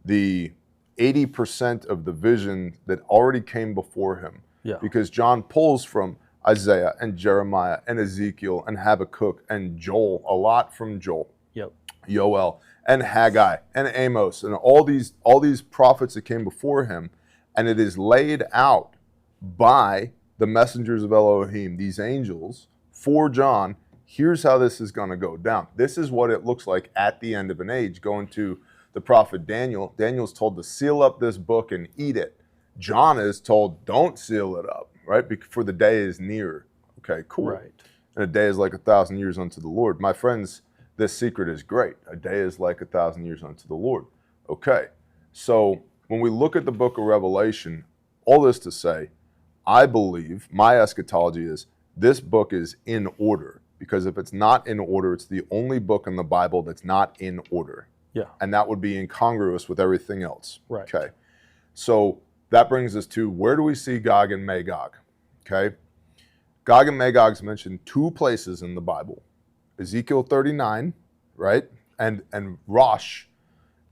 the 80% of the vision that already came before him. Yeah. Because John pulls from Isaiah and Jeremiah and Ezekiel and Habakkuk and Joel, a lot from Joel, Yep. Yoel and Haggai and Amos and all these prophets that came before him, and it is laid out by the messengers of Elohim, these angels, for John. Here's how this is going to go down. This is what it looks like at the end of an age. Going to the prophet Daniel, Daniel's told to seal up this book and eat it. John is told, don't seal it up, right? For the day is near. Okay, cool. Right. And a day is like 1,000 years unto the Lord. My friends, this secret is great. A day is like 1,000 years unto the Lord. Okay, so when we look at the book of Revelation, all this to say, I believe, my eschatology is, this book is in order. Because if it's not in order, it's the only book in the Bible that's not in order. Yeah. And that would be incongruous with everything else. Right. Okay. So that brings us to, where do we see Gog and Magog? Okay. Gog and Magog is mentioned 2 places in the Bible. Ezekiel 39, right? And Rosh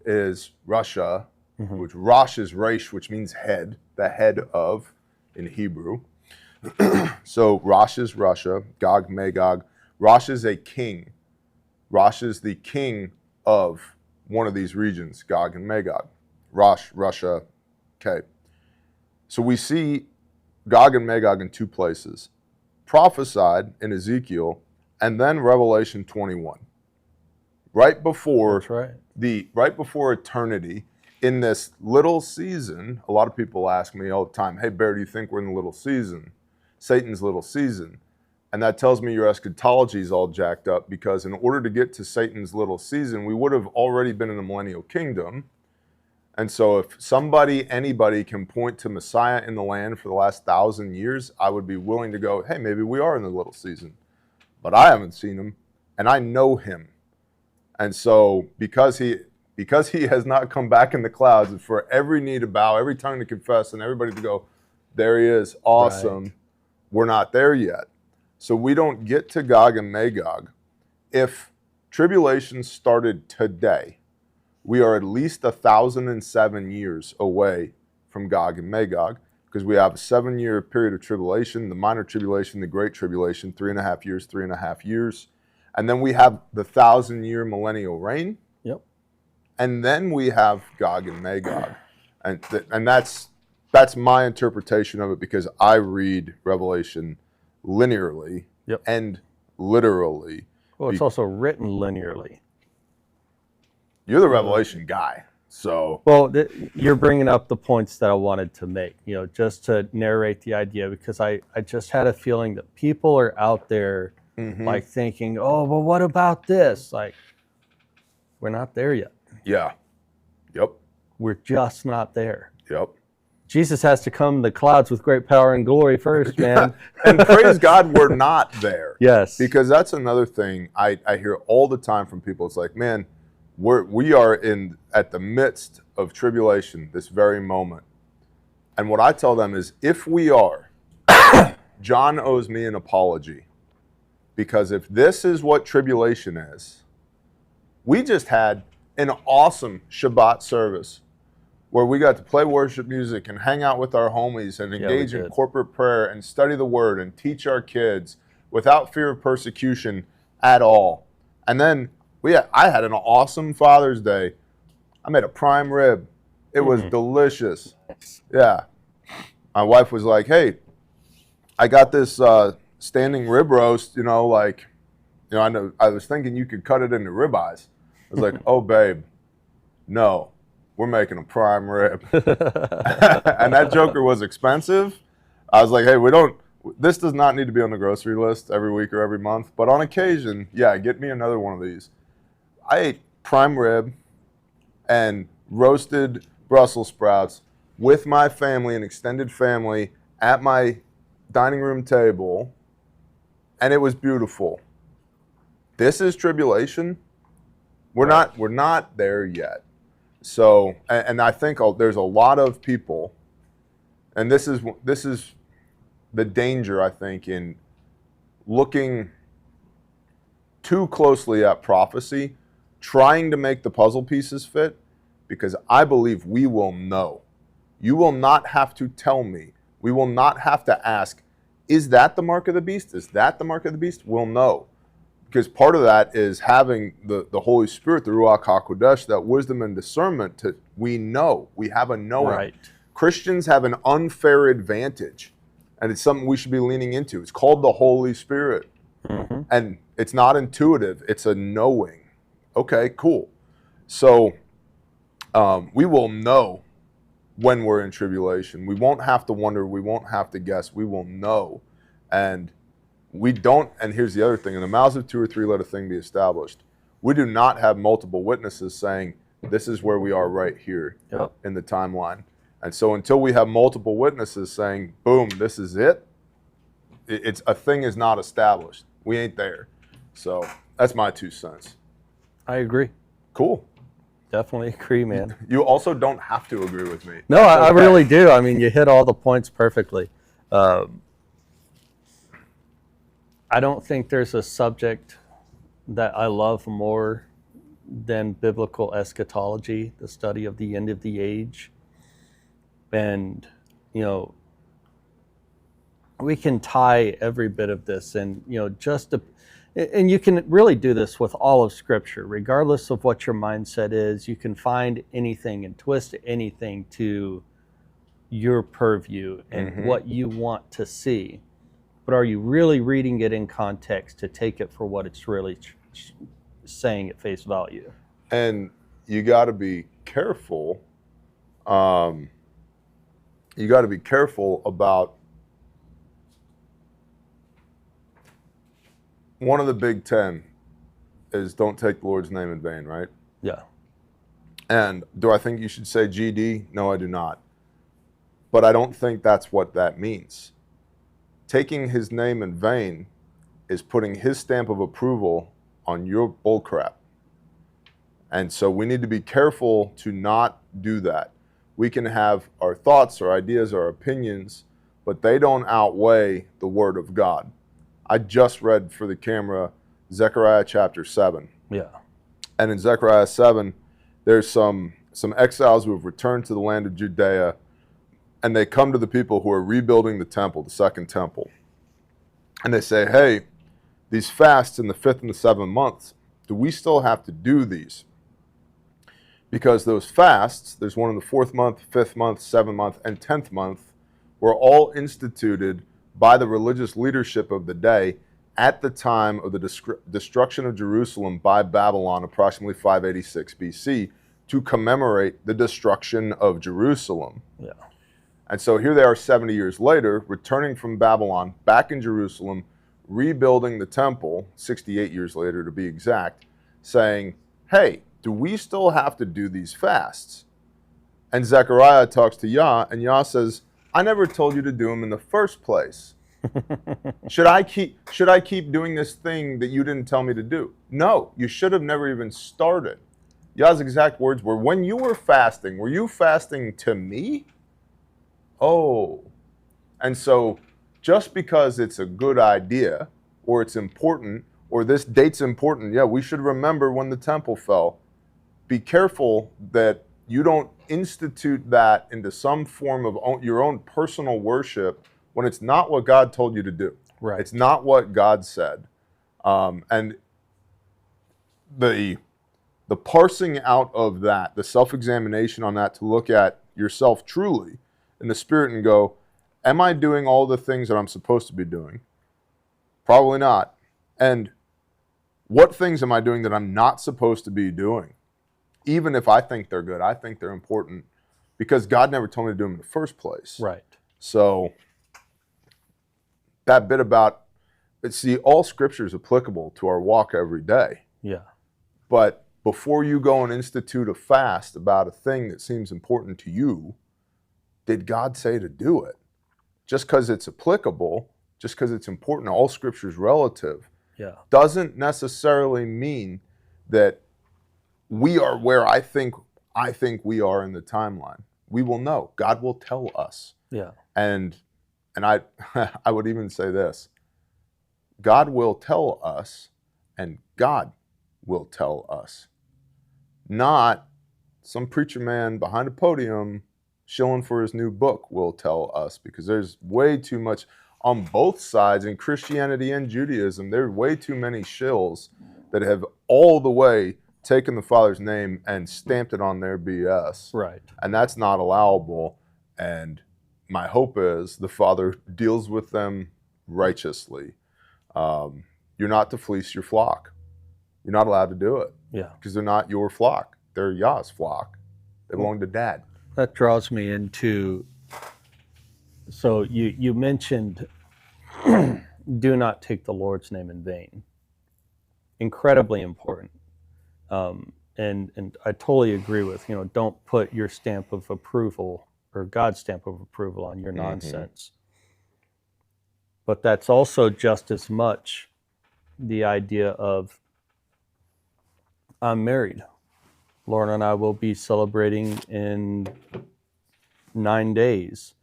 is Russia, which Rosh is Resh, which means head, the head of in Hebrew. So Rosh is Russia, Gog, Magog. Rosh is a king. Rosh is the king of one of these regions, Gog and Magog. Rosh, Russia. Okay. So we see Gog and Magog in 2 places. Prophesied in Ezekiel and then Revelation 21. Right before That's right. right before eternity, in this little season, a lot of people ask me all the time, hey Bear, do you think we're in the little season? Satan's little season. And that tells me your eschatology is all jacked up, because in order to get to Satan's little season, we would have already been in the millennial kingdom. And so if anybody can point to Messiah in the land for the last 1,000 years, I would be willing to go, hey, maybe we are in the little season. But I haven't seen him, and I know him. And so because he has not come back in the clouds, and for every knee to bow, every tongue to confess, and everybody to go, there he is, awesome, right. We're not there yet. So we don't get to Gog and Magog. If tribulation started today, we are at least 1,007 years away from Gog and Magog, because we have a 7-year period of tribulation, the minor tribulation, the great tribulation, 3.5 years, 3.5 years. And then we have the 1,000-year millennial reign. Yep. And then we have Gog and Magog. And that's my interpretation of it, because I read Revelation linearly, yep, and literally. Well, it's also written linearly. You're the Revelation guy, so. Well, you're bringing up the points that I wanted to make, just to narrate the idea, because I just had a feeling that people are out there like thinking, oh, well, what about this? Like, we're not there yet. Yeah. Yep. We're just not there. Yep. Jesus has to come in the clouds with great power and glory first, man. And praise God, we're not there. Yes. Because that's another thing I hear all the time from people. It's like, man, we are at the midst of tribulation this very moment. And what I tell them is, if we are, John owes me an apology. Because if this is what tribulation is, we just had an awesome Shabbat service where we got to play worship music and hang out with our homies and engage in corporate prayer and study the word and teach our kids without fear of persecution at all. And then I had an awesome Father's Day. I made a prime rib. It was delicious. Yeah. My wife was like, hey, I got this standing rib roast, I know, I was thinking you could cut it into ribeyes. I was like, oh, babe, no. We're making a prime rib. And that joker was expensive. I was like, hey, this does not need to be on the grocery list every week or every month. But on occasion, yeah, get me another one of these. I ate prime rib and roasted Brussels sprouts with my family and extended family at my dining room table. And it was beautiful. This is tribulation. We're not there yet. So, and I think there's a lot of people, and this is the danger, I think, in looking too closely at prophecy, trying to make the puzzle pieces fit, because I believe we will know. You will not have to tell me. We will not have to ask, is that the mark of the beast? Is that the mark of the beast? We'll know. Because part of that is having the Holy Spirit, the Ruach HaKodesh, that wisdom and discernment, we know. We have a knowing. Right. Christians have an unfair advantage, and it's something we should be leaning into. It's called the Holy Spirit. Mm-hmm. And it's not intuitive, it's a knowing. Okay, cool. So we will know when we're in tribulation. We won't have to wonder, we won't have to guess, we will know. And we don't, and here's the other thing, in the mouths of two or three let a thing be established. We do not have multiple witnesses saying, this is where we are right here in the timeline. And so until we have multiple witnesses saying, boom, this is it, it's a thing is not established. We ain't there. So that's my 2 cents. I agree. Cool. Definitely agree, man. You also don't have to agree with me. No, I really do. I mean, you hit all the points perfectly. I don't think there's a subject that I love more than biblical eschatology, the study of the end of the age. And, you know, we can tie every bit of this and, you know, and you can really do this with all of Scripture, regardless of what your mindset is. You can find anything and twist anything to your purview and what you want to see. But are you really reading it in context to take it for what it's really saying at face value? And you got to be careful. You got to be careful about one of the big 10 is don't take the Lord's name in vain, right? Yeah. And do I think you should say GD? No, I do not. But I don't think that's what that means. Taking his name in vain is putting his stamp of approval on your bullcrap. And so we need to be careful to not do that. We can have our thoughts, our ideas, our opinions, but they don't outweigh the Word of God. I just read for the camera Zechariah chapter 7. Yeah. And in Zechariah 7, there's some exiles who have returned to the land of Judea, and they come to the people who are rebuilding the temple, the second temple. And they say, hey, these fasts in the 5th and the 7th months, do we still have to do these? Because those fasts, there's one in the 4th month, 5th month, 7th month, and 10th month, were all instituted by the religious leadership of the day at the time of the destruction of Jerusalem by Babylon, approximately 586 BC, to commemorate the destruction of Jerusalem. Yeah. And so here they are 70 years later, returning from Babylon, back in Jerusalem, rebuilding the temple, 68 years later to be exact, saying, hey, do we still have to do these fasts? And Zechariah talks to Yah, and Yah says, I never told you to do them in the first place. Should I keep doing this thing that you didn't tell me to do? No, you should have never even started. Yah's exact words were, when you were fasting, were you fasting to me? Oh. And so just because it's a good idea, or it's important, or this date's important, yeah, we should remember when the temple fell. Be careful that you don't institute that into some form of your own personal worship when it's not what God told you to do. Right. It's not what God said. And the parsing out of that, the self-examination on that, to look at yourself truly in the spirit and go, am I doing all the things that I'm supposed to be doing? Probably not. And what things am I doing that I'm not supposed to be doing? Even if I think they're good, I think they're important because God never told me to do them in the first place. Right. So that bit about, see, all scripture is applicable to our walk every day. Yeah. But before you go and institute a fast about a thing that seems important to you, did God say to do it? Just because it's applicable, just because it's important, all scripture is relative, doesn't necessarily mean that we are where I think I think we are in the timeline. We will know. God will tell us. Yeah. And I I would even say this. God will tell us, and God will tell us. Not some preacher man behind a podium shilling for his new book will tell us, because there's way too much on both sides in Christianity and Judaism. There are way too many shills that have all the way taken the Father's name and stamped it on their BS. Right. And that's not allowable. And my hope is the Father deals with them righteously. You're not to fleece your flock. You're not allowed to do it. Yeah. Because they're not your flock. They're Yah's flock. They belong to Dad. That draws me into, so you mentioned do not take the Lord's name in vain. Incredibly important. And I totally agree with, don't put your stamp of approval or God's stamp of approval on your nonsense. But that's also just as much the idea of, I'm married. Lauren and I will be celebrating in 9 days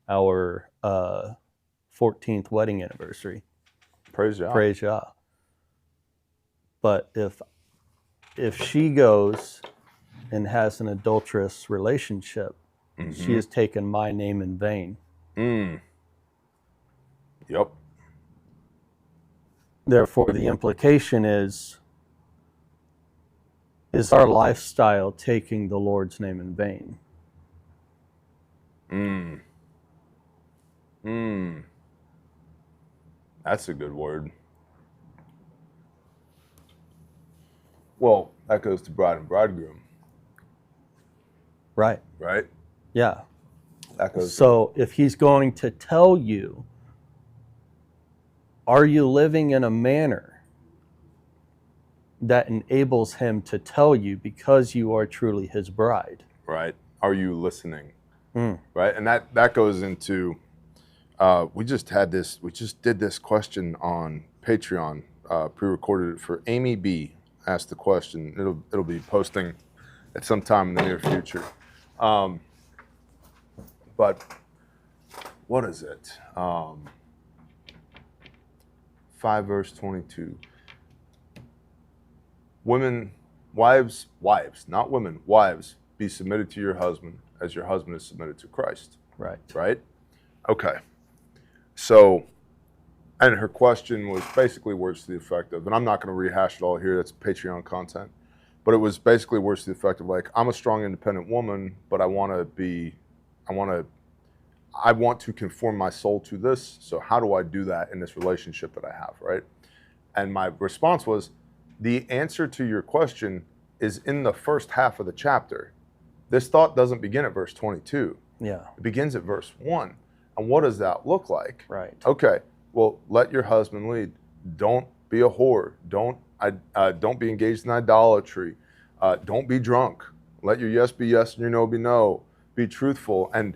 our 14th wedding anniversary. Praise Yah. Praise Yah. But if she goes and has an adulterous relationship, she has taken my name in vain. Yep. Therefore, the implication is our lifestyle taking the Lord's name in vain? That's a good word. Well, that goes to bride and bridegroom. Right. Right? Yeah. That goes So if he's going to tell you, are you living in a manner that enables him to tell you because you are truly his bride? right? Are you listening? Right? And that goes into, we just did this question on Patreon, pre-recorded it for Amy B. Asked the question. It'll be posting at some time in the near future. But what is it? 5 verse 22. Women, wives, not women, wives, be submitted to your husband as your husband is submitted to Christ. Right. Right? Okay. So, and her question was basically words to the effect of, and I'm not going to rehash it all here, that's Patreon content, but it was basically words to the effect of like, I'm a strong, independent woman, but I want to conform my soul to this, so how do I do that in this relationship that I have, right? And my response was, the answer to your question is in the first half of the chapter. This thought doesn't begin at verse 22. Yeah. It begins at verse 1. And what does that look like? Right. Okay, well, let your husband lead. Don't be a whore. Don't be engaged in idolatry. Don't be drunk. Let your yes be yes and your no be no. Be truthful. And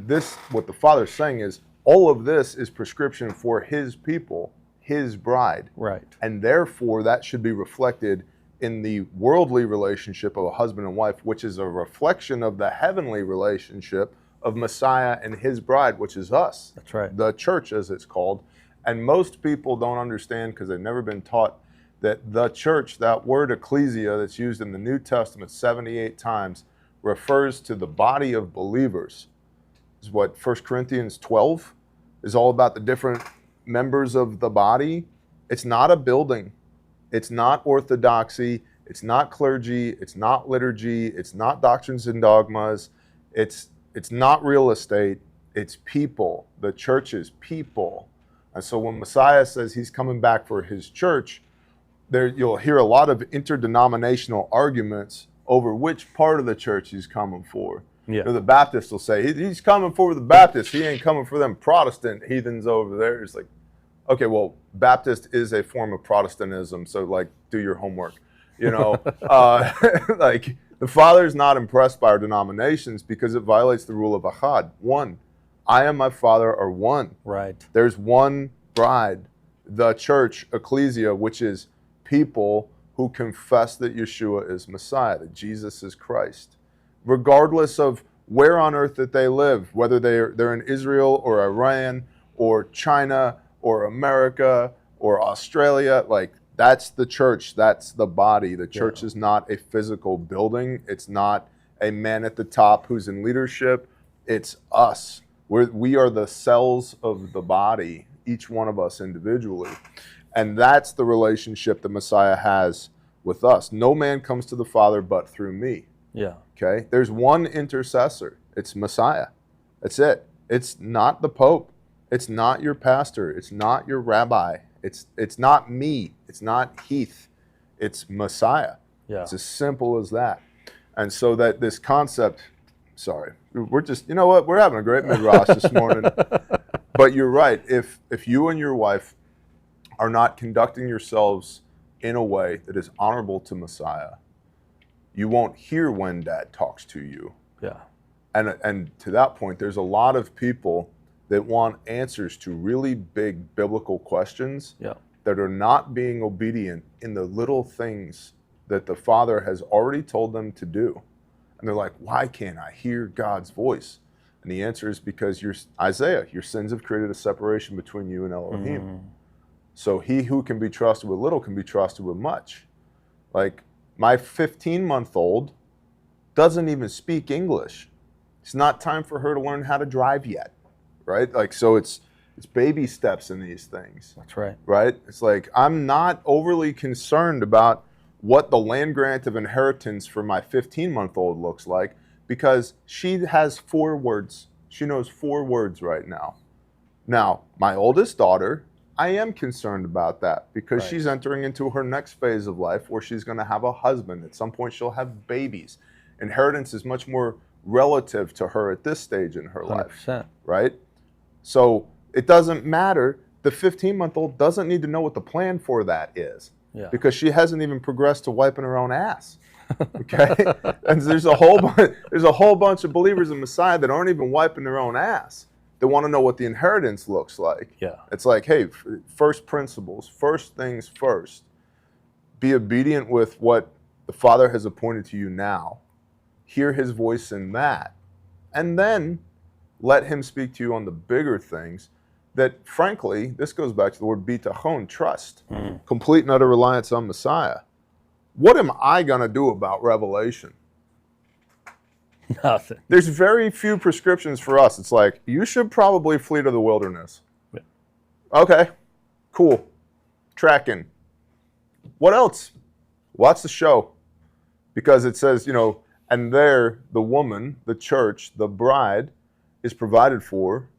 this, what the Father's saying is, all of this is prescription for his people, his bride. Right. And therefore, that should be reflected in the worldly relationship of a husband and wife, which is a reflection of the heavenly relationship of Messiah and his bride, which is us. That's right. The church, as it's called. And most people don't understand, because they've never been taught, that the church, that word ecclesia that's used in the New Testament 78 times, refers to the body of believers. Is what 1 Corinthians 12 is all about, the different members of the body. It's not a building. It's not orthodoxy. It's not clergy. It's not liturgy. It's not doctrines and dogmas. It's not real estate. It's people. The church is people. And so when Messiah says he's coming back for his church, there you'll hear a lot of interdenominational arguments over which part of the church he's coming for. Yeah. The Baptists will say, he's coming for the Baptists. He ain't coming for them Protestant heathens over there. It's like, okay, well, Baptist is a form of Protestantism, so like, do your homework. Like, the Father's not impressed by our denominations because it violates the rule of Ahad. One, I and my Father are one. Right. There's one bride, the church, ecclesia, which is people who confess that Yeshua is Messiah, that Jesus is Christ. regardless of where on earth that they live, whether they're in Israel or Iran or China or America or Australia. Like, that's the church. That's the body. The church is not a physical building. It's not a man at the top who's in leadership. It's us. We are the cells of the body, each one of us individually. And that's the relationship the Messiah has with us. No man comes to the Father but through me. Yeah. Okay? There's one intercessor. It's Messiah. That's it. It's not the Pope. It's not your pastor. It's not your rabbi. It's not me. It's not Heath. It's Messiah. Yeah. It's as simple as that. And so that this concept, sorry, we're just, you know what? We're having a great midrash this morning. But you're right. If you and your wife are not conducting yourselves in a way that is honorable to Messiah, you won't hear when Dad talks to you. Yeah. And to that point, there's a lot of people that want answers to really big biblical questions that are not being obedient in the little things that the Father has already told them to do. And they're like, why can't I hear God's voice? And the answer is because Isaiah, your sins have created a separation between you and Elohim. Mm-hmm. So he who can be trusted with little can be trusted with much. Like, my 15-month-old doesn't even speak English. It's not time for her to learn how to drive yet, right? Like, so it's baby steps in these things. That's right. Right? It's like, I'm not overly concerned about what the land grant of inheritance for my 15-month-old looks like, because she has 4 words. She knows 4 words right now. Now, my oldest daughter, I am concerned about that because she's entering into her next phase of life where she's going to have a husband. At some point, she'll have babies. Inheritance is much more relative to her at this stage in her 100%. life, right? So it doesn't matter. The 15-month-old doesn't need to know what the plan for that is because she hasn't even progressed to wiping her own ass. Okay, and there's a whole bunch of believers in Messiah that aren't even wiping their own ass. They want to know what the inheritance looks like. Yeah, it's like, hey, first principles, first things first. Be obedient with what the Father has appointed to you now. Hear His voice in that, and then let Him speak to you on the bigger things. That, frankly, this goes back to the word bitachon, trust, complete and utter reliance on Messiah. What am I going to do about Revelation? Nothing. There's very few prescriptions for us. It's like, you should probably flee to the wilderness. Yeah. Okay, cool. Tracking. What else? Watch the show. Because it says, and there the woman, the church, the bride, is provided for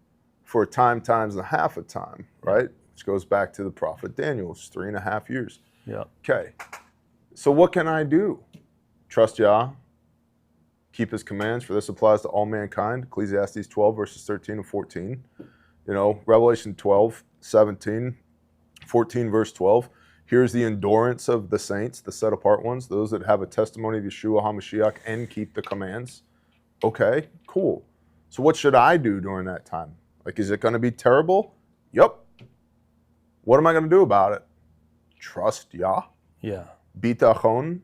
a time, times and a half a time, right? Which goes back to the prophet Daniel. It's 3.5 years. Yeah. Okay. So what can I do? Trust Yah, keep His commands, for this applies to all mankind. Ecclesiastes 12, verses 13 and 14. Revelation 12, 17, 14, verse 12. Here's the endurance of the saints, the set apart ones, those that have a testimony of Yeshua HaMashiach and keep the commands. Okay, cool. So what should I do during that time? Like, is it going to be terrible? Yup. What am I going to do about it? Trust Yah. Yeah. Bitachon,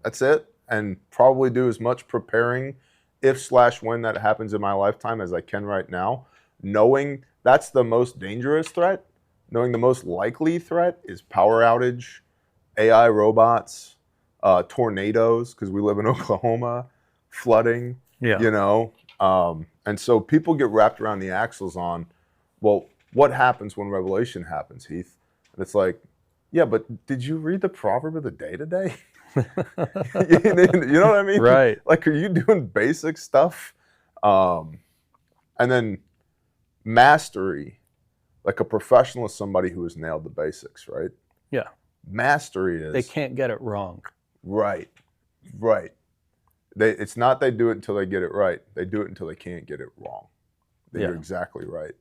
that's it, and probably do as much preparing if/when that happens in my lifetime as I can right now, knowing that's the most dangerous threat, knowing the most likely threat is power outage, AI robots, tornadoes, because we live in Oklahoma, flooding, and so people get wrapped around the axles on, well, what happens when Revelation happens, Heath? And it's like, yeah, but did you read the proverb of the day today? You know what I mean? Right. Like, are you doing basic stuff? And then mastery, like a professional is somebody who has nailed the basics, right? Yeah. Mastery is... They can't get it wrong. Right. It's not they do it until they get it right. They do it until they can't get it wrong. You're exactly right.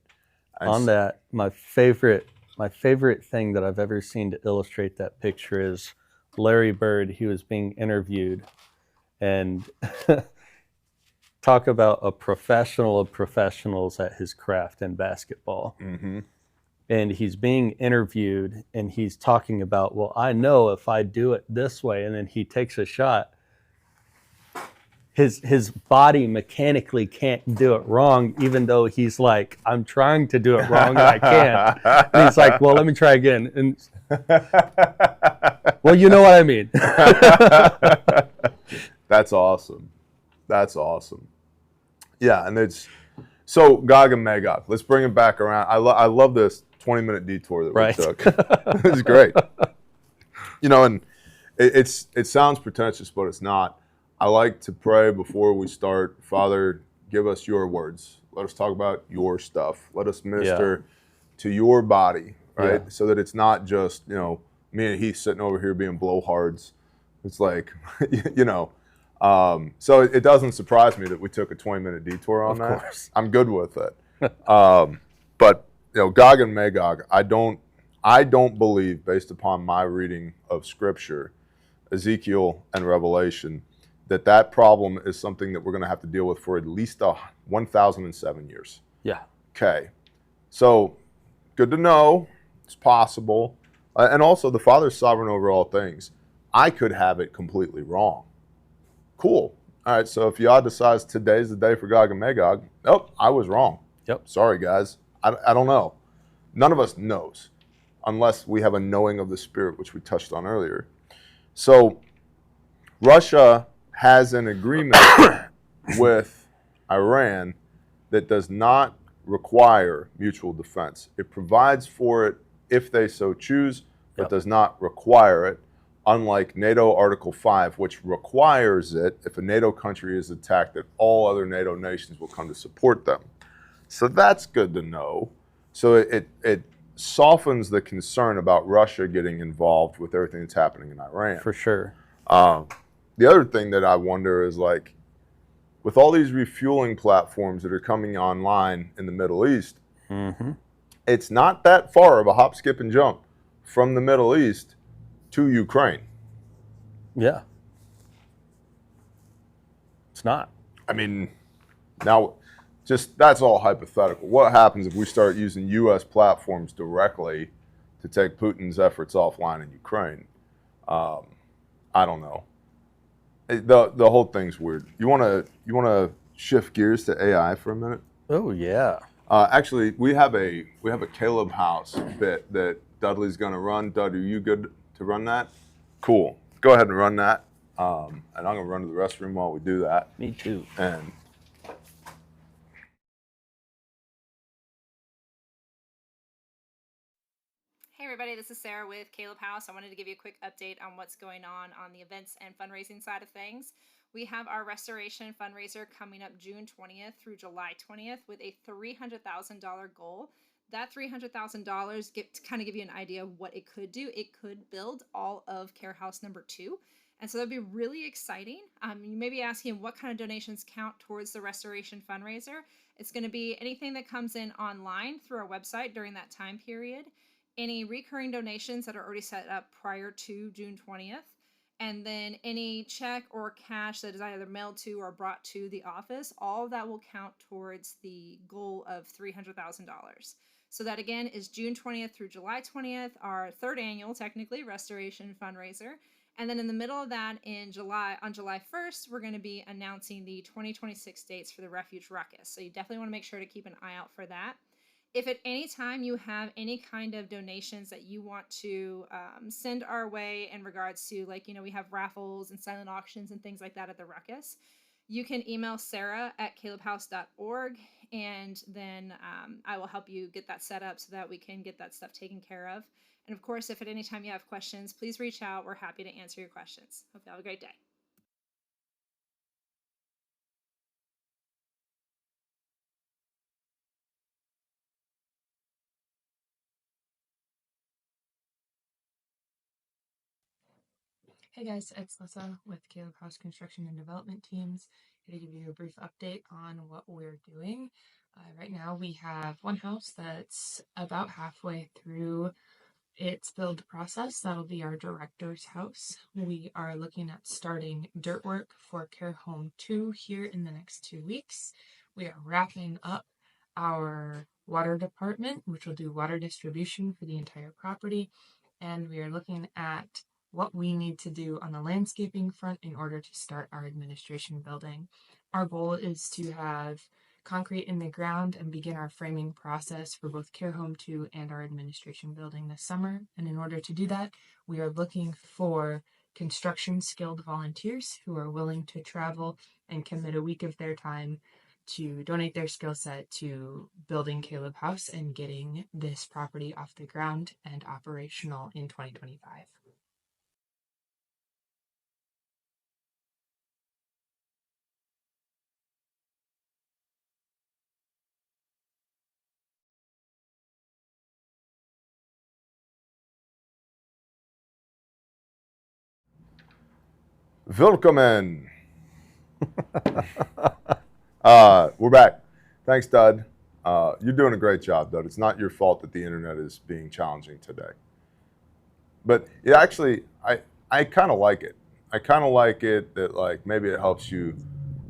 On that, my favorite thing that I've ever seen to illustrate that picture is Larry Bird. He was being interviewed, and talk about a professional of professionals at his craft in basketball. Mm-hmm. And he's being interviewed, and he's talking about, well, I know if I do it this way, and then he takes a shot, his body mechanically can't do it wrong, even though he's like, I'm trying to do it wrong and I can't. And he's like, well, let me try again. And well, you know what I mean. That's awesome. That's awesome. Yeah, and it's so Gog and Magog. Let's bring it back around. I love this 20-minute detour that we took. It's great. You know, and it sounds pretentious, but it's not. I like to pray before we start. Father, give us your words. Let us talk about your stuff. Let us minister to your body, right? So that it's not just, you know, me and Heath sitting over here being blowhards. It's like, you know. So it doesn't surprise me that we took a 20-minute detour on that. Of course. I'm good with it. But, you know, Gog and Magog, I don't believe, based upon my reading of Scripture, Ezekiel and Revelation, that problem is something that we're going to have to deal with for at least 1,007 years. Yeah. Okay. So, good to know. It's possible. And also, the Father's sovereign over all things. I could have it completely wrong. Cool. All right, so if Yah decides today's the day for Gog and Magog, nope, I was wrong. Yep. Sorry, guys. I don't know. None of us knows unless we have a knowing of the Spirit, which we touched on earlier. So Russia has an agreement with Iran that does not require mutual defense. It provides for it if they so choose, but does not require it, unlike NATO Article 5, which requires it if a NATO country is attacked, that all other NATO nations will come to support them. So that's good to know. So it softens the concern about Russia getting involved with everything that's happening in Iran. For sure. The other thing that I wonder is, like, with all these refueling platforms that are coming online in the Middle East, it's not that far of a hop, skip, and jump from the Middle East to Ukraine. Yeah. It's not. I mean, now, just that's all hypothetical. What happens if we start using U.S. platforms directly to take Putin's efforts offline in Ukraine? I don't know. The whole thing's weird. You wanna shift gears to AI for a minute? Oh yeah. Actually, we have a Caleb House bit that Dudley's gonna run. Dud, are you good to run that? Cool. Go ahead and run that. And I'm gonna run to the restroom while we do that. Me too. And hey everybody, this is Sarah with Caleb House. I wanted to give you a quick update on what's going on the events and fundraising side of things. We have our restoration fundraiser coming up June 20th through July 20th with a $300,000 goal. That $300,000, to kind of give you an idea of what it could do, it could build all of Care House number 2. And so that'd be really exciting. You may be asking what kind of donations count towards the restoration fundraiser. It's going to be anything that comes in online through our website during that time period, any recurring donations that are already set up prior to June 20th, and then any check or cash that is either mailed to or brought to the office, all of that will count towards the goal of $300,000. So that again is June 20th through July 20th, our third annual, technically, restoration fundraiser. And then in the middle of that, on July 1st, we're going to be announcing the 2026 dates for the Refuge Ruckus. So you definitely want to make sure to keep an eye out for that. If at any time you have any kind of donations that you want to send our way in regards to, like, we have raffles and silent auctions and things like that at the Ruckus, you can email Sarah at calebhouse.org, and then I will help you get that set up so that we can get that stuff taken care of. And of course, if at any time you have questions, please reach out. We're happy to answer your questions. Hope you have a great day. Hey guys, it's Lissa with Caleb House Construction and Development Teams, here to give you a brief update on what we're doing. Right now we have one house that's about halfway through its build process. That'll be our director's house. We are looking at starting dirt work for Care Home 2 here in the next 2 weeks. We are wrapping up our water department, which will do water distribution for the entire property, and we are looking at what we need to do on the landscaping front in order to start our administration building. Our goal is to have concrete in the ground and begin our framing process for both Care Home 2 and our administration building this summer. And in order to do that, we are looking for construction skilled volunteers who are willing to travel and commit a week of their time to donate their skill set to building Caleb House and getting this property off the ground and operational in 2025. Willkommen. We're back. Thanks, Dud. You're doing a great job, Dud. It's not your fault that the internet is being challenging today. But it actually, I kind of like it. I kind of like it that like maybe it helps you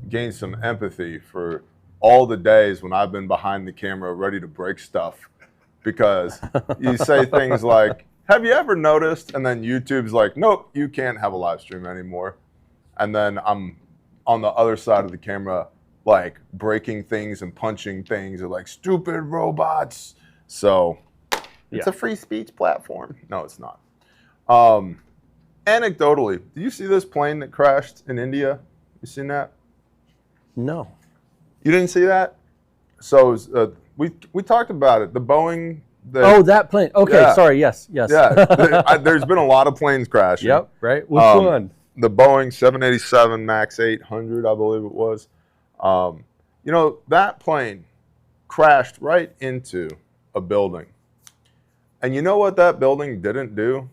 gain some empathy for all the days when I've been behind the camera ready to break stuff because you say things like, have you ever noticed? And then YouTube's like, nope, you can't have a live stream anymore. And then I'm on the other side of the camera, like breaking things and punching things, or like stupid robots. So it's a free speech platform. No, it's not. Anecdotally, do you see this plane that crashed in India? You seen that? No. You didn't see that? So we talked about it. The Boeing. That plane. Okay, yeah. Sorry. Yes. Yeah, there's been a lot of planes crashing. Yep. Right. Which one? The Boeing 787 MAX 800, I believe it was. You know, that plane crashed right into a building. And you know what that building didn't do?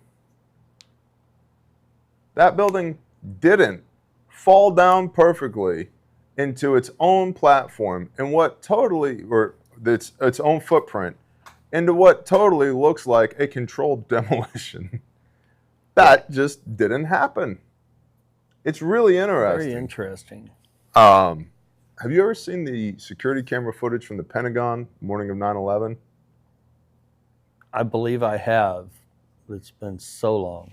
That building didn't fall down perfectly into its own platform and its own footprint into what totally looks like a controlled demolition. That just didn't happen. It's really interesting. Very interesting. Have you ever seen the security camera footage from the Pentagon morning of 9/11? I believe I have. It's been so long.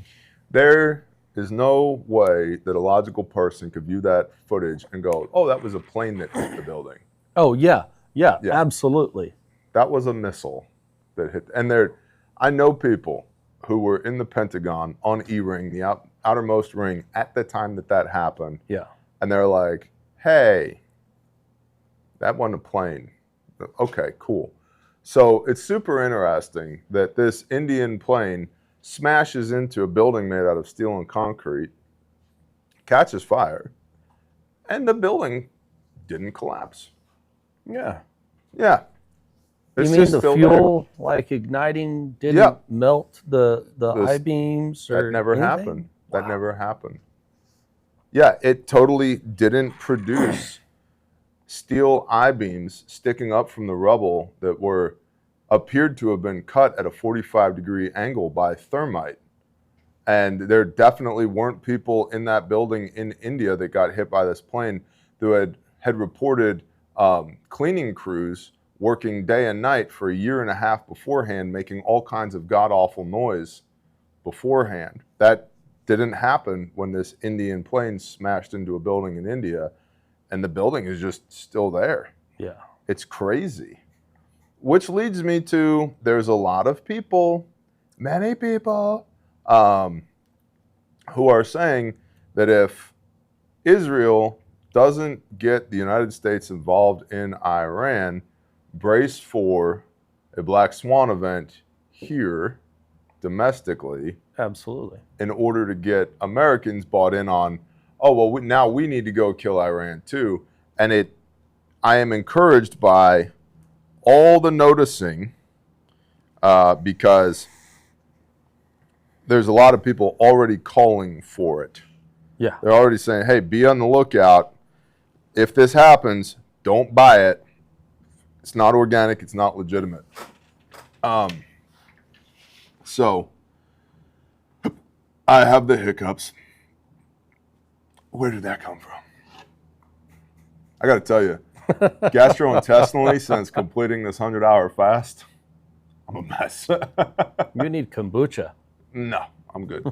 There is no way that a logical person could view that footage and go, oh, that was a plane that hit the building. Oh, yeah, absolutely. That was a missile that hit. And I know people who were in the Pentagon on E-ring, the outermost ring, at the time that happened. Yeah. And they're like, hey, that wasn't a plane. Okay, cool. So it's super interesting that this Indian plane smashes into a building made out of steel and concrete, catches fire, and the building didn't collapse. Yeah. Yeah. You mean the fuel, like igniting, didn't melt the I-beams or that never anything? happened. Wow. That never happened. Yeah, it totally didn't produce steel I-beams sticking up from the rubble that appeared to have been cut at a 45-degree angle by thermite. And there definitely weren't people in that building in India that got hit by this plane who had reported cleaning crews working day and night for a year and a half beforehand, making all kinds of god-awful noise beforehand. That didn't happen when this Indian plane smashed into a building in India, and the building is just still there. Yeah. It's crazy. Which leads me to, there's a lot of people, many people, who are saying that if Israel doesn't get the United States involved in Iran, brace for a black swan event here domestically. Absolutely. In order to get Americans bought in on, now we need to go kill Iran too. And I am encouraged by all the noticing because there's a lot of people already calling for it. Yeah. They're already saying, hey, be on the lookout. If this happens, don't buy it. It's not organic. It's not legitimate. So I have the hiccups. Where did that come from? I got to tell you, gastrointestinally, since completing this 100-hour fast, I'm a mess. You need kombucha. No, I'm good.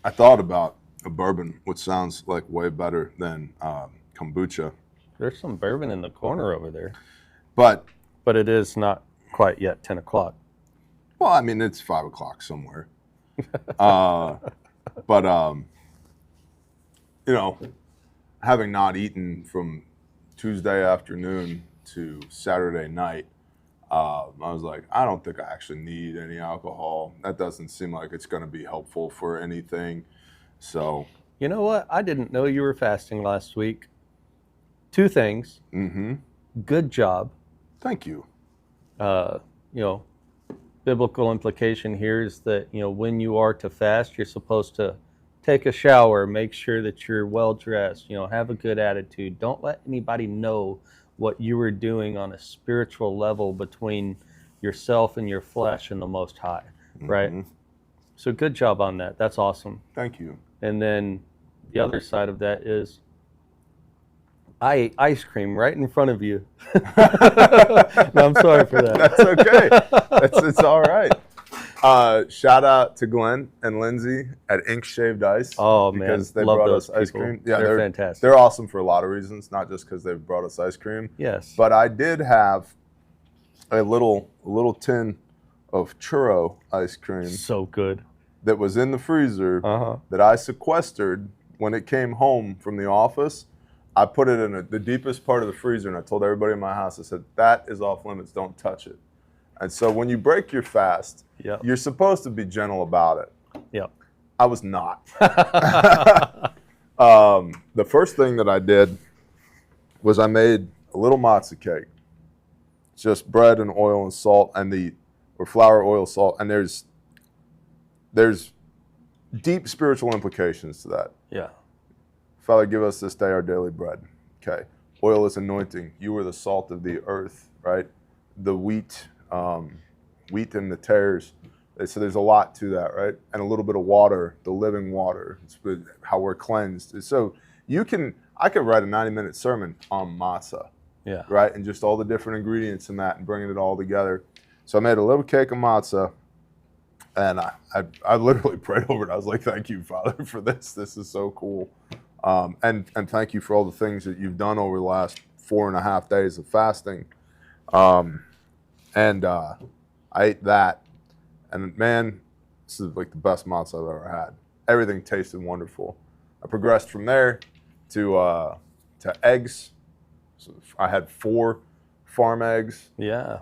I thought about a bourbon, which sounds like way better than kombucha. There's some bourbon in the corner over there. But it is not quite yet 10 o'clock. Well, I mean, it's 5 o'clock somewhere. But you know, having not eaten from Tuesday afternoon to Saturday night, I was like, I don't think I actually need any alcohol. That doesn't seem like it's going to be helpful for anything. So, you know what? I didn't know you were fasting last week. 2 things. Mm-hmm. Good job. Thank you. Biblical implication here is that, when you are to fast, you're supposed to take a shower, make sure that you're well dressed, have a good attitude. Don't let anybody know what you were doing on a spiritual level between yourself and your flesh and the Most High, right? Mm-hmm. So good job on that. That's awesome. Thank you. And then the other side of that is I ate ice cream right in front of you. No, I'm sorry for that. That's okay. It's all right. Shout out to Glenn and Lindsay at Ink Shaved Ice. Oh, man. Because they Love brought those us ice people. cream. Yeah, they're fantastic. They're awesome for a lot of reasons, not just because they've brought us ice cream. Yes. But I did have a little tin of churro ice cream. So good. That was in the freezer that I sequestered when it came home from the office. I put it in the deepest part of the freezer, and I told everybody in my house, I said, that is off limits, don't touch it. And so when you break your fast, you're supposed to be gentle about it. Yep. I was not. The first thing that I did was I made a little matzah cake. It's just bread and oil and salt or flour, oil, salt, and there's deep spiritual implications to that. Yeah. Father, give us this day our daily bread. Okay. Oil is anointing. You are the salt of the earth, right? The wheat and the tares. So there's a lot to that, right? And a little bit of water, the living water. It's how we're cleansed. So I could write a 90-minute sermon on matzah, right? And just all the different ingredients in that and bringing it all together. So I made a little cake of matzah, and I literally prayed over it. I was like, thank you, Father, for this. This is so cool. And thank you for all the things that you've done over the last 4.5 days of fasting. I ate that, and man, this is like the best matzah I've ever had. Everything tasted wonderful. I progressed from there to eggs. So I had 4 farm eggs. Yeah.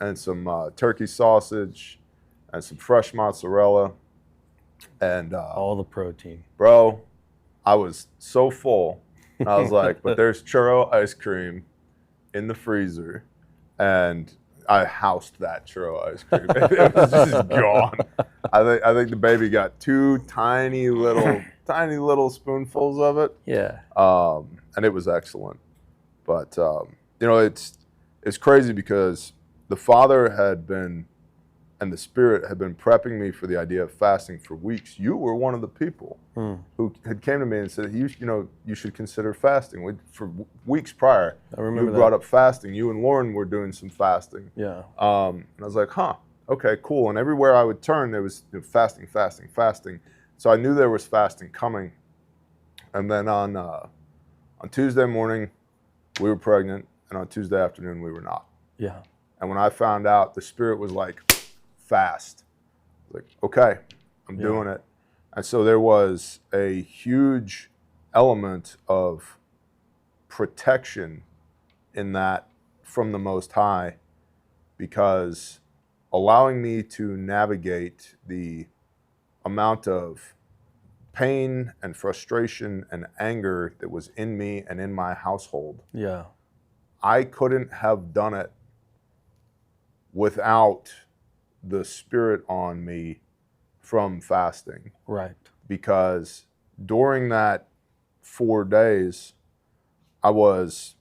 And some turkey sausage, and some fresh mozzarella, and all the protein. Bro, I was so full. And I was like, but there's churro ice cream in the freezer, and I housed that churro ice cream. It was just gone. I think the baby got 2 tiny little spoonfuls of it. Yeah. And it was excellent. But it's crazy because the Father had been, and the Spirit had been prepping me for the idea of fasting for weeks. You were one of the people who had came to me and said, you should consider fasting. For weeks prior, I remember you brought up fasting. You and Lauren were doing some fasting. Yeah. And I was like, okay, cool. And everywhere I would turn, there was fasting. So I knew there was fasting coming. And then on Tuesday morning, we were pregnant, and on Tuesday afternoon, we were not. Yeah. And when I found out, the Spirit was like, fast. Like, okay, I'm doing it. And so there was a huge element of protection in that from the Most High, because allowing me to navigate the amount of pain and frustration and anger that was in me and in my household. Yeah. I couldn't have done it without the Spirit on me from fasting. Right. Because during that 4 days, I was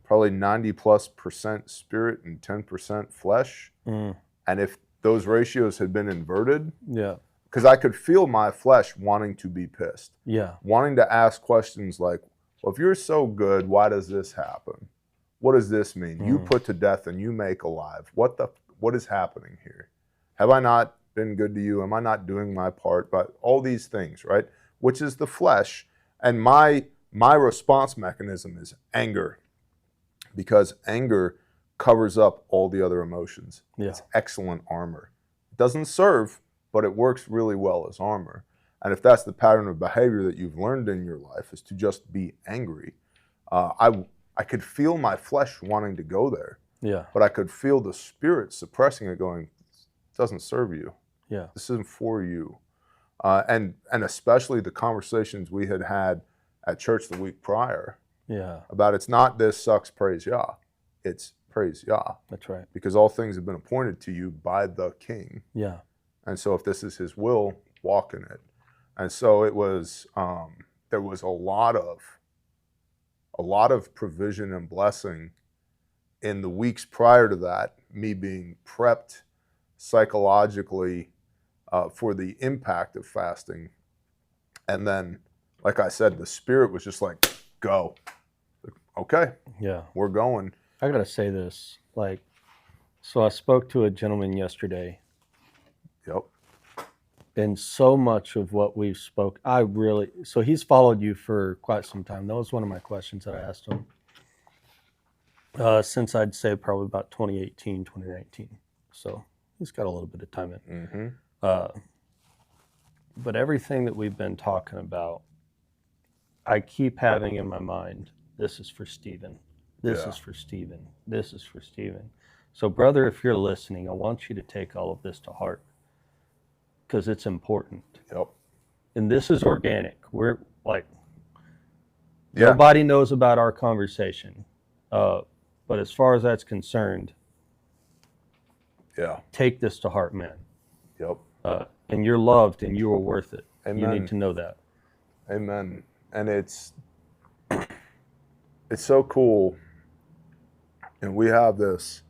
probably 90+% spirit and 10% flesh. And if those ratios had been inverted, because I could feel my flesh wanting to be pissed. Yeah. Wanting to ask questions like, well, if you're so good, why does this happen? what does this mean? You put to death and you make alive. What is happening here? Have I not been good to you? Am I not doing my part? But all these things, right? Which is the flesh. And my response mechanism is anger, because anger covers up all the other emotions. Yeah. It's excellent armor. It doesn't serve, but it works really well as armor. And if that's the pattern of behavior that you've learned in your life, is to just be angry, I could feel my flesh wanting to go there. Yeah. But I could feel the spirit suppressing it, going, it doesn't serve you. Yeah. This isn't for you. And especially the conversations we had at church the week prior. Yeah. About it's not this sucks, praise Yah. It's praise Yah. That's right. Because all things have been appointed to you by the King. Yeah. And so if this is his will, walk in it. And so it was, there was a lot of provision and blessing in the weeks prior to that, me being prepped psychologically for the impact of fasting. And then, like I said, the spirit was just like, go. Okay. Yeah. We're going. I got to say this, so I spoke to a gentleman yesterday. Yep. And so much of what we've spoke, so he's followed you for quite some time. That was one of my questions that I asked him. Since I'd say probably about 2018, 2019. So he's got a little bit of time in. Mm-hmm. But everything that we've been talking about, I keep having in my mind, this is for Stephen. This is for Stephen. This is for Stephen. So brother, if you're listening, I want you to take all of this to heart, because it's important. Yep. And this is organic. We're nobody knows about our conversation. But as far as that's concerned, take this to heart, man. Yep. And you're loved and you are worth it. Amen. You need to know that. Amen. And it's so cool. And we have this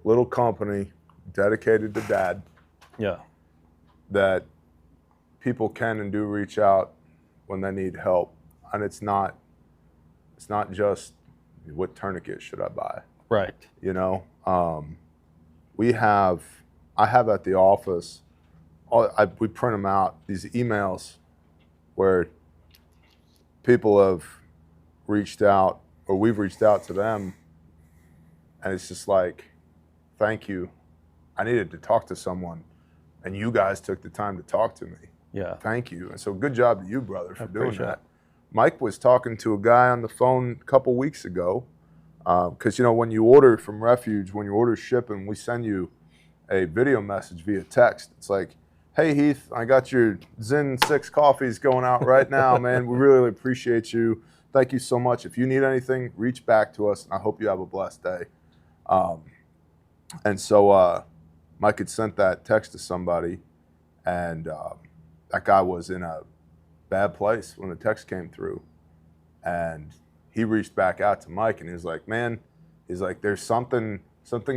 little company dedicated to Dad. Yeah. That people can and do reach out when they need help. And it's not just what tourniquet should I buy? Right. You know, I have at the office, we print them out, these emails where people have reached out, or we've reached out to them, and it's just like, thank you. I needed to talk to someone, and you guys took the time to talk to me. Yeah. Thank you. And so good job to you, brother, for doing that. Mike was talking to a guy on the phone a couple weeks ago, because, you know, when you order from Refuge, when you order shipping, we send you a video message via text. It's like, hey, Heath, I got your Zen 6 coffees going out right now, man. We really appreciate you. Thank you so much. If you need anything, reach back to us, and I hope you have a blessed day. And so Mike had sent that text to somebody, and that guy was in a bad place when the text came through. And he reached back out to Mike, and he was like, man, he's like, there's something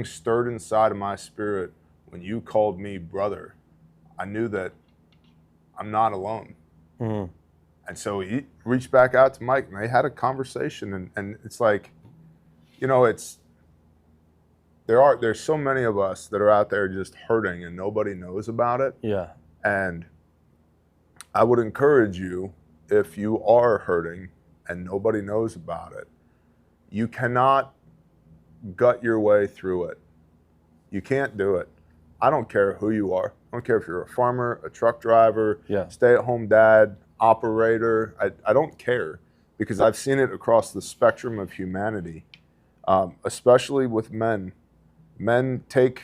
stirred inside of my spirit when you called me brother. I knew that I'm not alone. Mm-hmm. And so he reached back out to Mike, and they had a conversation. And it's like, you know, there's so many of us that are out there just hurting and nobody knows about it. Yeah. And I would encourage you, if you are hurting and nobody knows about it, you cannot gut your way through it. You can't do it. I don't care who you are. I don't care if you're a farmer, a truck driver, stay-at-home dad, operator. I don't care, because I've seen it across the spectrum of humanity, especially with men. Men take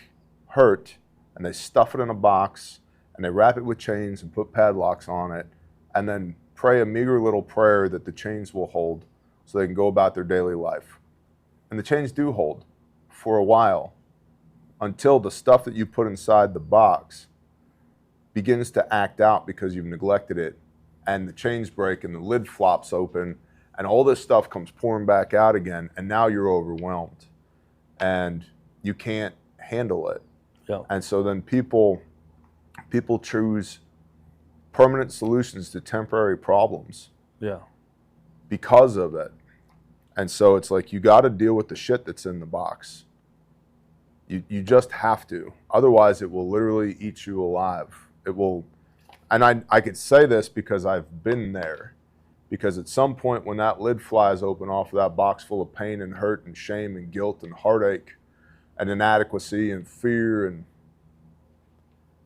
hurt and they stuff it in a box and they wrap it with chains and put padlocks on it, and then pray a meager little prayer that the chains will hold so they can go about their daily life. And the chains do hold for a while, until the stuff that you put inside the box begins to act out because you've neglected it, and the chains break and the lid flops open and all this stuff comes pouring back out again, and now you're overwhelmed and you can't handle it. Yeah. And so then people choose permanent solutions to temporary problems Yeah. because of it. And so it's like you got to deal with the shit that's in the box. You just have to. Otherwise, it will literally eat you alive. It will. And I could say this because I've been there. Because at some point when that lid flies open off of that box full of pain and hurt and shame and guilt and heartache and inadequacy and fear, and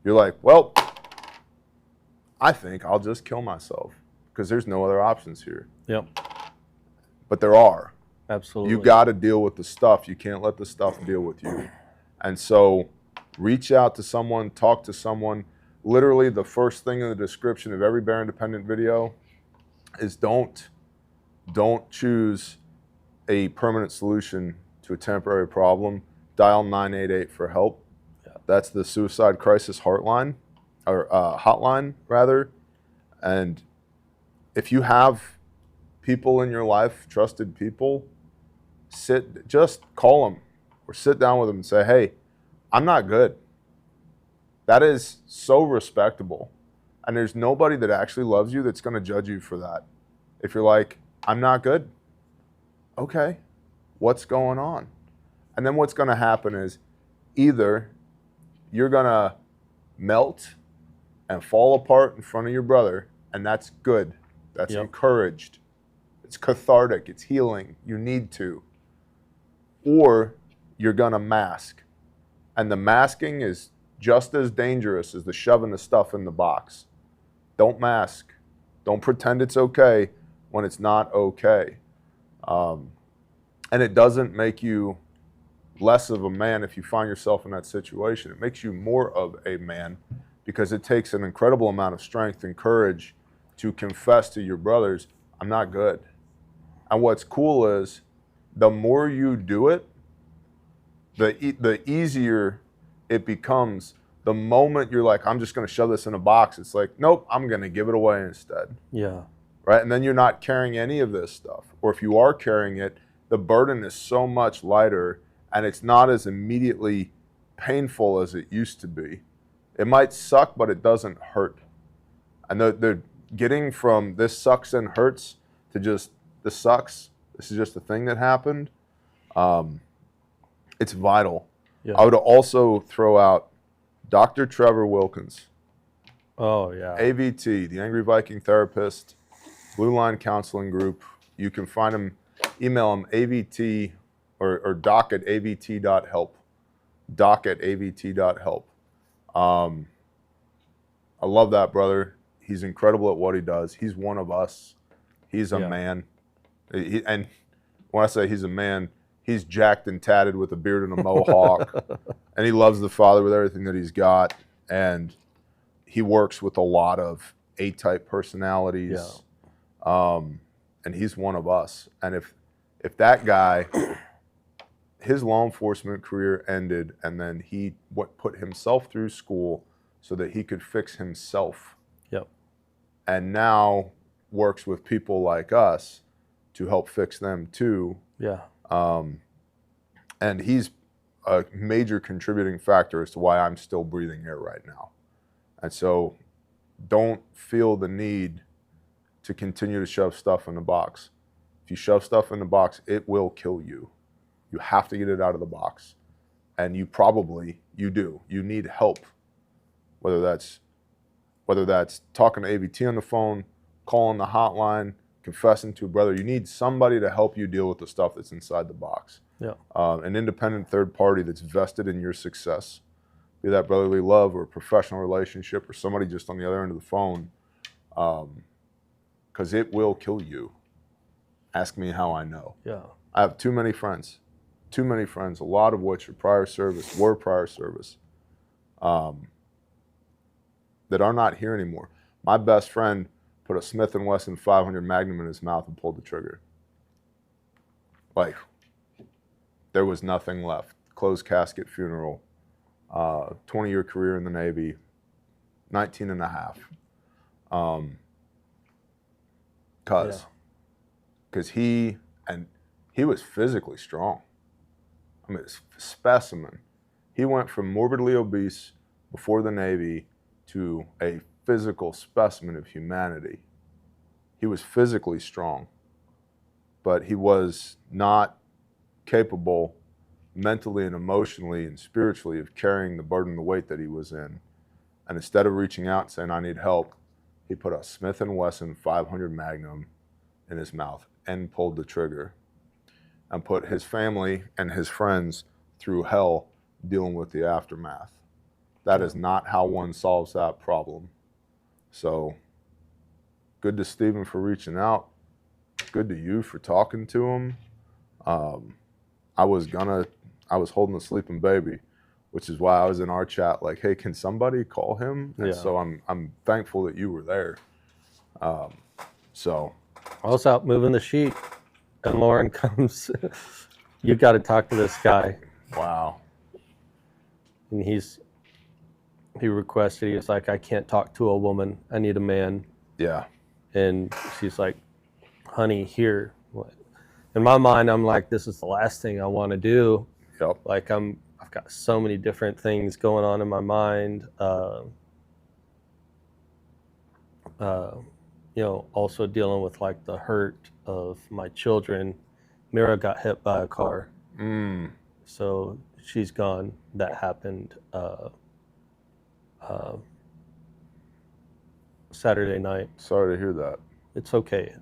you're like, well, I think I'll just kill myself because there's no other options here. Yep. But there are. Absolutely. You got to deal with the stuff. You can't let the stuff deal with you. And so reach out to someone, talk to someone. Literally the first thing in the description of every Bear Independent video is don't choose a permanent solution to a temporary problem. Dial 988 for help. Yeah. That's the suicide crisis hotline, or hotline rather. And if you have people in your life, trusted people, just call them or sit down with them and say, hey, I'm not good. That is so respectable. And there's nobody that actually loves you that's going to judge you for that. If you're like, I'm not good. Okay, what's going on? And then what's going to happen is either you're going to melt and fall apart in front of your brother, and that's good. That's encouraged. It's cathartic. It's healing. You need to. Or you're going to mask. And the masking is just as dangerous as the shoving the stuff in the box. Don't mask. Don't pretend it's okay when it's not okay. And it doesn't make you less of a man if you find yourself in that situation. It makes you more of a man because it takes an incredible amount of strength and courage to confess to your brothers, I'm not good. And what's cool is the more you do it, the easier it becomes. The moment you're like, I'm just going to shove this in a box, it's like, nope, I'm going to give it away instead. Yeah. Right? And then you're not carrying any of this stuff. Or if you are carrying it, the burden is so much lighter and it's not as immediately painful as it used to be. It might suck, but it doesn't hurt. And the getting from this sucks and hurts to just this sucks, this is just a thing that happened, it's vital. Yeah. I would also throw out Dr. Trevor Wilkins. Oh, yeah. AVT, the Angry Viking Therapist, Blue Line Counseling Group. You can find him, email him AVT or doc@avt.help. doc@avt.help. I love that brother. He's incredible at what he does. He's one of us. He's a man. And when I say he's a man, he's jacked and tatted with a beard and a mohawk. And he loves the Father with everything that he's got. And he works with a lot of A-type personalities. Yeah. And he's one of us. And if that guy, his law enforcement career ended and then he put himself through school so that he could fix himself. Yep. And now works with people like us to help fix them too. Yeah. And he's a major contributing factor as to why I'm still breathing air right now. And so don't feel the need to continue to shove stuff in the box. If you shove stuff in the box, it will kill you. You have to get it out of the box. And you do. You need help. Whether that's talking to AVT on the phone, calling the hotline, confessing to a brother. You need somebody to help you deal with the stuff that's inside the box. Yeah. An independent third party that's vested in your success, be that brotherly love or a professional relationship or somebody just on the other end of the phone, because it will kill you. Ask me how I know. Yeah. I have too many friends, a lot of which are prior service, that are not here anymore. My best friend put a Smith & Wesson 500 Magnum in his mouth and pulled the trigger. Like, there was nothing left. Closed casket funeral, 20-year career in the Navy, 19 and a half. Because he was physically strong. I mean, a specimen. He went from morbidly obese before the Navy to a physical specimen of humanity. He was physically strong, but he was not capable mentally and emotionally and spiritually of carrying the burden, the weight that he was in. And instead of reaching out and saying, I need help, he put a Smith & Wesson 500 Magnum in his mouth and pulled the trigger and put his family and his friends through hell dealing with the aftermath. That is not how one solves that problem. So good to Stephen for reaching out. Good to you for talking to him. I was holding a sleeping baby, which is why I was in our chat like, hey, can somebody call him? And so I'm thankful that you were there. So I was out moving the sheep, and Lauren comes, you got to talk to this guy. Wow. And he requested, he was like, I can't talk to a woman. I need a man. Yeah. And she's like, honey, here. In my mind, I'm like, this is the last thing I want to do. Yep. Like I've got so many different things going on in my mind. You know, also dealing with like the hurt of my children. Mira got hit by a car. So she's gone. That happened Saturday night. Sorry to hear that. It's okay.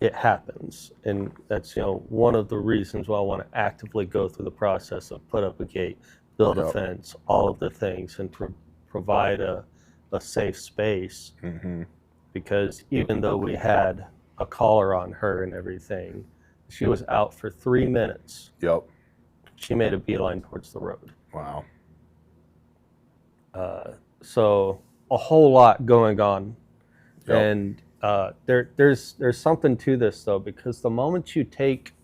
It happens, and that's, you know, one of the reasons why I want to actively go through the process of put up a gate, build a fence, all of the things, and provide a safe space. Because even though we had a collar on her and everything, she was out for 3 minutes. Yep. She made a beeline towards the road. Wow. So a whole lot going on. Yep. And there's something to this, though, because the moment you take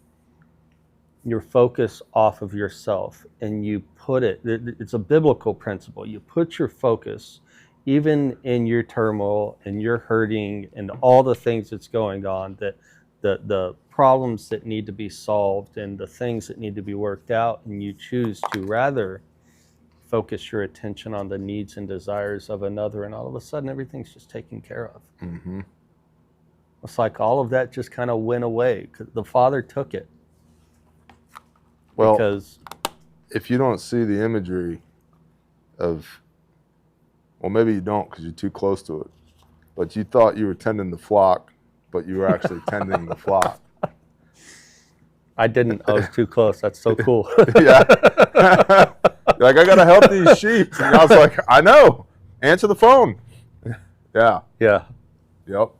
your focus off of yourself and you put it's a biblical principle. You put your focus, even in your turmoil and your hurting and all the things that's going on, that the problems that need to be solved and the things that need to be worked out, and you choose to rather focus your attention on the needs and desires of another, and all of a sudden everything's just taken care of. It's like all of that just kind of went away because the Father took it. Well, because if you don't see the imagery of, well, maybe you don't because you're too close to it, but you thought you were tending the flock, but you were actually tending the flock. I didn't. I was too close. That's so cool. Yeah. Like, I got to help these sheep. And I was like, I know. Answer the phone. Yeah. Yeah. Yep.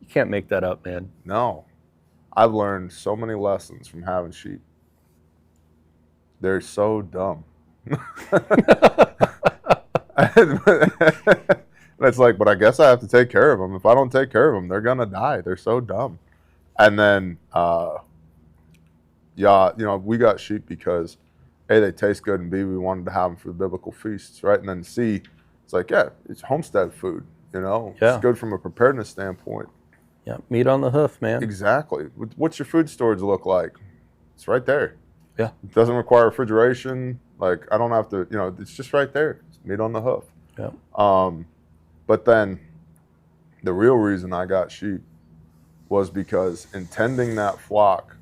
You can't make that up, man. No. I've learned so many lessons from having sheep. They're so dumb. It's like, but I guess I have to take care of them. If I don't take care of them, they're going to die. They're so dumb. And then, yeah, you know, we got sheep because A, they taste good, and B, we wanted to have them for the biblical feasts, right? And then C, it's like, yeah, it's homestead food, you know? Yeah. It's good from a preparedness standpoint. Yeah, meat on the hoof, man. Exactly. What's your food storage look like? It's right there. Yeah. It doesn't require refrigeration. Like, I don't have to, you know, it's just right there. It's meat on the hoof. Yeah. But then the real reason I got sheep was because in tending that flock,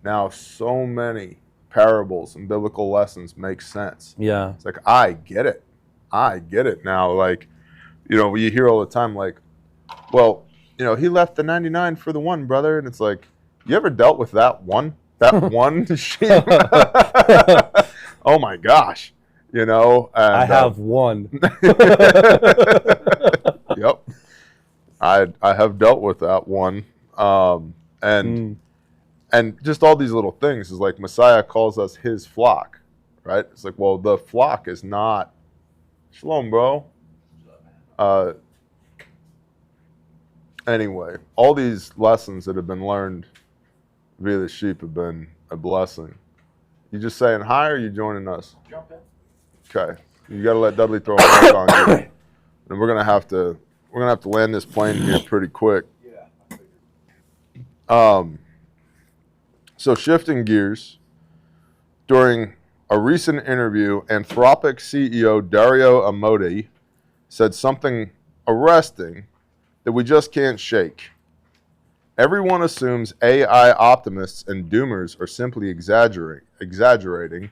now so many parables and biblical lessons make sense. Yeah. It's like, I get it. I get it now. Like, you know, you hear all the time, like, well, you know, he left the 99 for the one, brother. And it's like, you ever dealt with that one? That one sheep? Oh my gosh. You know? And, I have one. Yep. I have dealt with that one. And just all these little things is like Messiah calls us his flock, right? It's like, well, the flock is not, shalom, bro. Anyway, all these lessons that have been learned via the sheep have been a blessing. You just saying hi, or you joining us? Jump in. Okay. You got to let Dudley throw a mic on you. And we're gonna have to land this plane here pretty quick. Yeah. So shifting gears, during a recent interview, Anthropic CEO Dario Amodei said something arresting that we just can't shake. Everyone assumes AI optimists and doomers are simply exaggerating.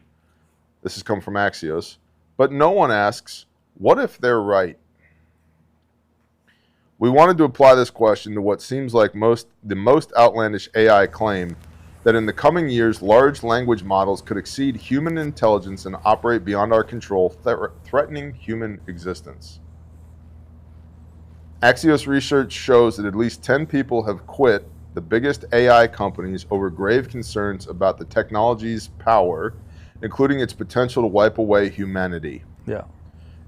This has come from Axios. But no one asks, what if they're right? We wanted to apply this question to what seems like the most outlandish AI claim, that in the coming years, large language models could exceed human intelligence and operate beyond our control, threatening human existence. Axios research shows that at least 10 people have quit the biggest AI companies over grave concerns about the technology's power, including its potential to wipe away humanity. Yeah.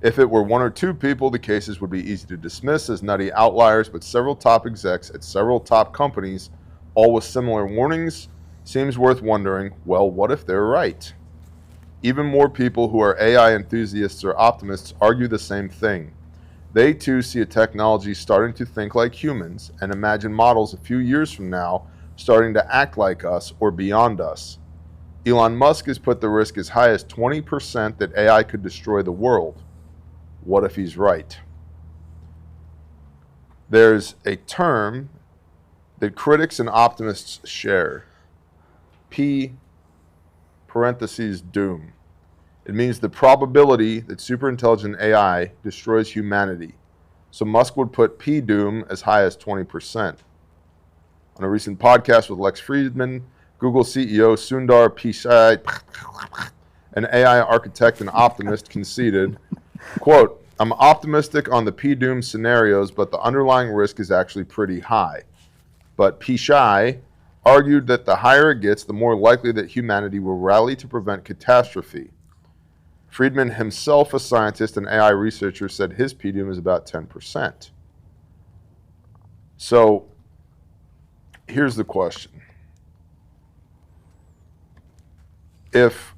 If it were 1 or 2 people, the cases would be easy to dismiss as nutty outliers, but several top execs at several top companies, all with similar warnings, seems worth wondering, well, what if they're right? Even more people who are AI enthusiasts or optimists argue the same thing. They too see a technology starting to think like humans and imagine models a few years from now starting to act like us or beyond us. Elon Musk has put the risk as high as 20% that AI could destroy the world. What if he's right? There's a term that critics and optimists share. P parentheses doom. It means the probability that superintelligent AI destroys humanity. So Musk would put P doom as high as 20%. On a recent podcast with Lex Friedman, Google CEO Sundar Pichai, an AI architect and optimist, conceded, quote, I'm optimistic on the P doom scenarios, but the underlying risk is actually pretty high. But Pichai argued that the higher it gets, the more likely that humanity will rally to prevent catastrophe. Friedman himself, a scientist and AI researcher, said his P doom is about 10%. So here's the question. If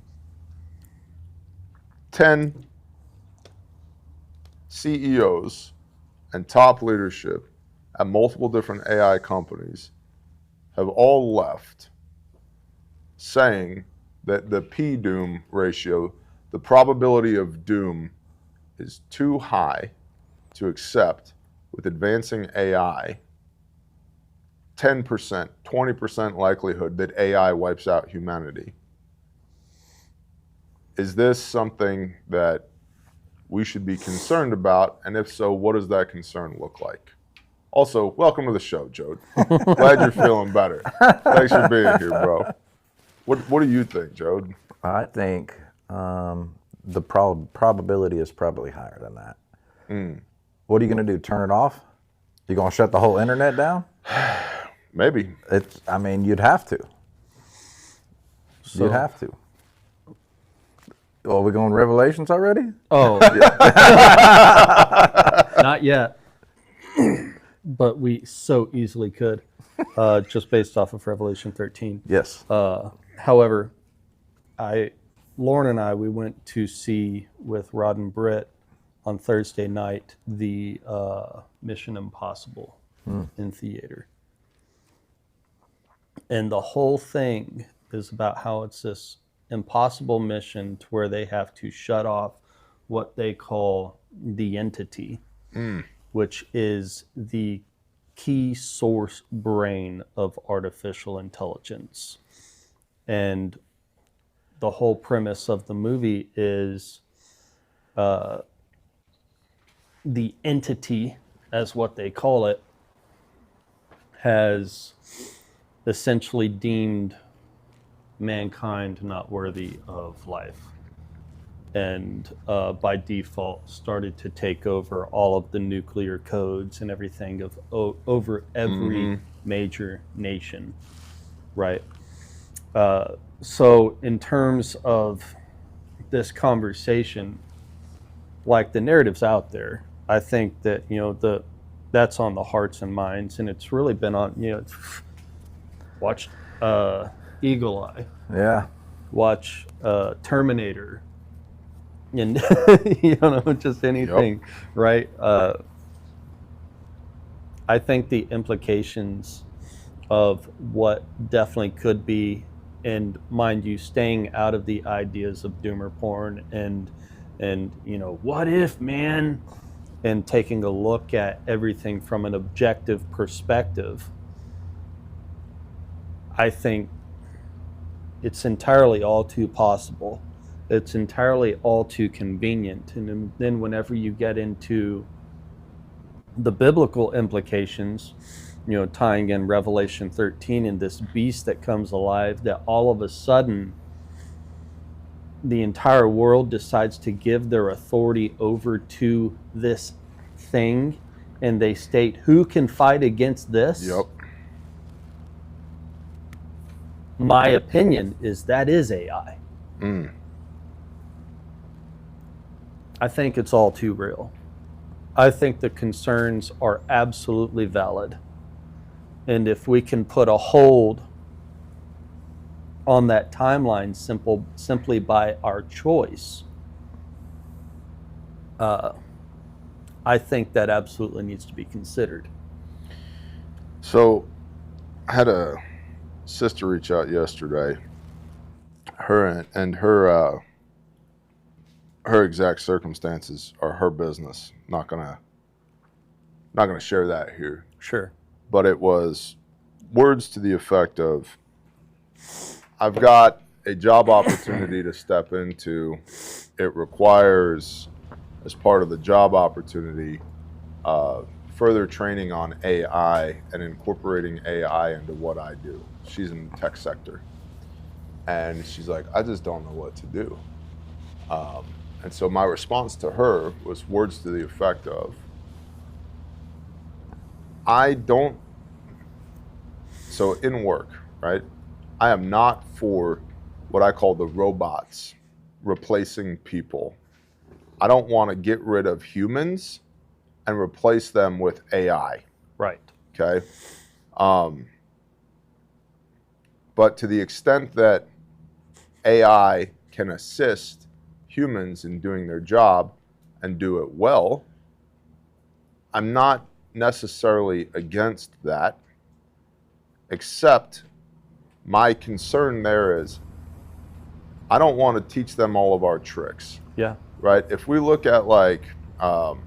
10 CEOs and top leadership at multiple different AI companies have all left saying that the P doom ratio, the probability of doom, is too high to accept with advancing AI, 10%, 20% likelihood that AI wipes out humanity. Is this something that we should be concerned about? And if so, what does that concern look like? Also, welcome to the show, Jode. Glad you're feeling better. Thanks for being here, bro. What do you think, Jode? I think the probability is probably higher than that. What are you going to do? Turn it off? You going to shut the whole internet down? Maybe. I mean, you'd have to. So, you'd have to. Oh, are we going Revelations already? Oh, not yet. But we so easily could, just based off of Revelation 13. Yes. However, Lauren and I, we went to see with Rod and Britt on Thursday night the Mission Impossible in theater. And the whole thing is about how it's this impossible mission to where they have to shut off what they call the entity, which is the key source brain of artificial intelligence. And the whole premise of the movie is the entity, as what they call it, has essentially deemed mankind not worthy of life, and by default started to take over all of the nuclear codes and everything of over every major nation, right? So in terms of this conversation, like the narrative's out there, I think that that's on the hearts and minds, and it's really been on watch Eagle Eye. Yeah. Watch Terminator. And just anything, right? I think the implications of what definitely could be, and mind you, staying out of the ideas of doomer porn and what if, man? and taking a look at everything from an objective perspective, I think it's entirely all too possible. It's entirely all too convenient. And then whenever you get into the biblical implications, tying in Revelation 13 and this beast that comes alive, that all of a sudden the entire world decides to give their authority over to this thing, and they state, who can fight against this? Yep. My opinion is that is AI. I think it's all too real. I think the concerns are absolutely valid. And if we can put a hold on that timeline simply by our choice, I think that absolutely needs to be considered. So I had a sister reach out yesterday. Her exact circumstances are her business. Not gonna share that here. Sure. But it was words to the effect of, I've got a job opportunity to step into. It requires, as part of the job opportunity, further training on AI and incorporating AI into what I do. She's in the tech sector. And she's like, I just don't know what to do. And so my response to her was words to the effect of, so in work, right? I am not for what I call the robots replacing people. I don't want to get rid of humans and replace them with AI. Right. Okay. But to the extent that AI can assist humans in doing their job and do it well, I'm not necessarily against that, except my concern there is I don't want to teach them all of our tricks. Yeah. Right? If we look at like an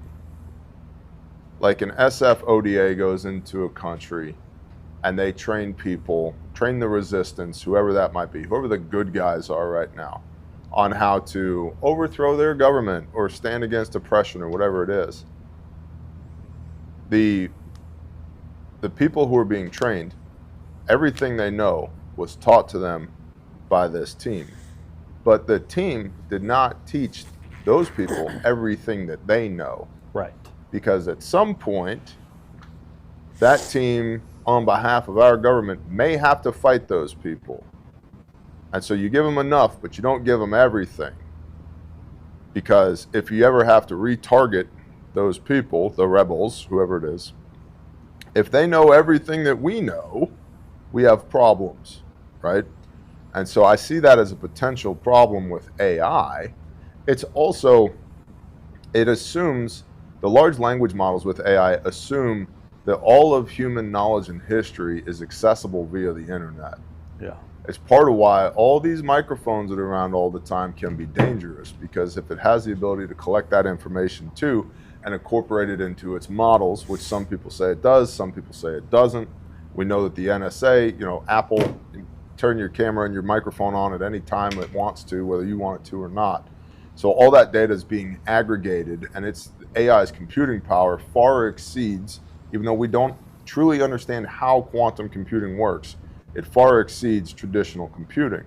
SF ODA goes into a country and they train people, train the resistance, whoever that might be, whoever the good guys are right now, on how to overthrow their government or stand against oppression or whatever it is. The people who are being trained, everything they know was taught to them by this team. But the team did not teach those people everything that they know. Right. Because at some point, that team, on behalf of our government, may have to fight those people. And so you give them enough, but you don't give them everything. Because if you ever have to retarget those people, the rebels, whoever it is, if they know everything that we know, we have problems, right? And so I see that as a potential problem with AI. It's also, it assumes, the large language models with AI assume that all of human knowledge and history is accessible via the internet. Yeah. It's part of why all these microphones that are around all the time can be dangerous, because if it has the ability to collect that information too and incorporate it into its models, which some people say it does, some people say it doesn't. We know that the NSA, Apple, turn your camera and your microphone on at any time it wants to, whether you want it to or not. So all that data is being aggregated, and AI's computing power far exceeds, even though we don't truly understand how quantum computing works, it far exceeds traditional computing.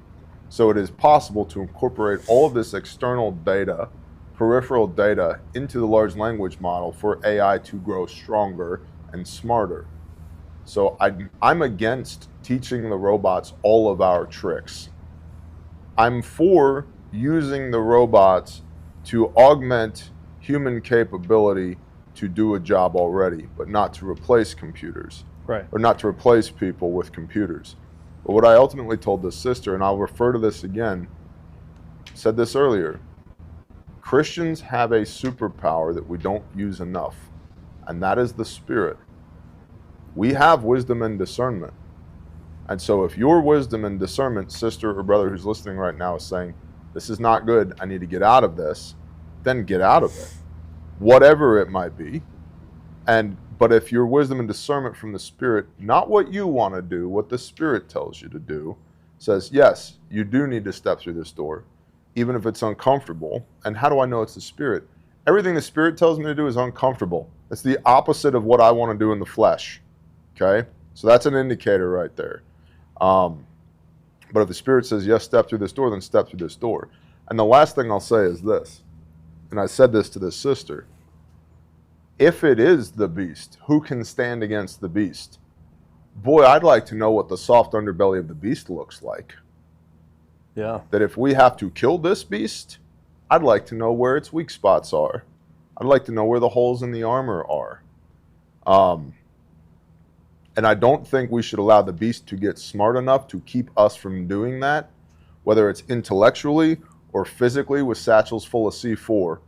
So it is possible to incorporate all of this external data, peripheral data, into the large language model for AI to grow stronger and smarter. So I'm against teaching the robots all of our tricks. I'm for using the robots to augment human capability to do a job already, but not to replace computers. Right. Or not to replace people with computers. But what I ultimately told this sister, and I'll refer to this again, said this earlier, Christians have a superpower that we don't use enough, and that is the Spirit. We have wisdom and discernment. And so if your wisdom and discernment, sister or brother who's listening right now, is saying, this is not good, I need to get out of this, then get out of it. whatever it might be. But if your wisdom and discernment from the Spirit, not what you want to do, what the Spirit tells you to do, says, yes, you do need to step through this door, even if it's uncomfortable. And how do I know it's the Spirit? Everything the Spirit tells me to do is uncomfortable. It's the opposite of what I want to do in the flesh. Okay? So that's an indicator right there. But if the Spirit says, yes, step through this door, then step through this door. And the last thing I'll say is this, and I said this to this sister. If it is the beast, who can stand against the beast? Boy, I'd like to know what the soft underbelly of the beast looks like. Yeah. That if we have to kill this beast, I'd like to know where its weak spots are. I'd like to know where the holes in the armor are. And I don't think we should allow the beast to get smart enough to keep us from doing that, whether it's intellectually or physically with satchels full of C4,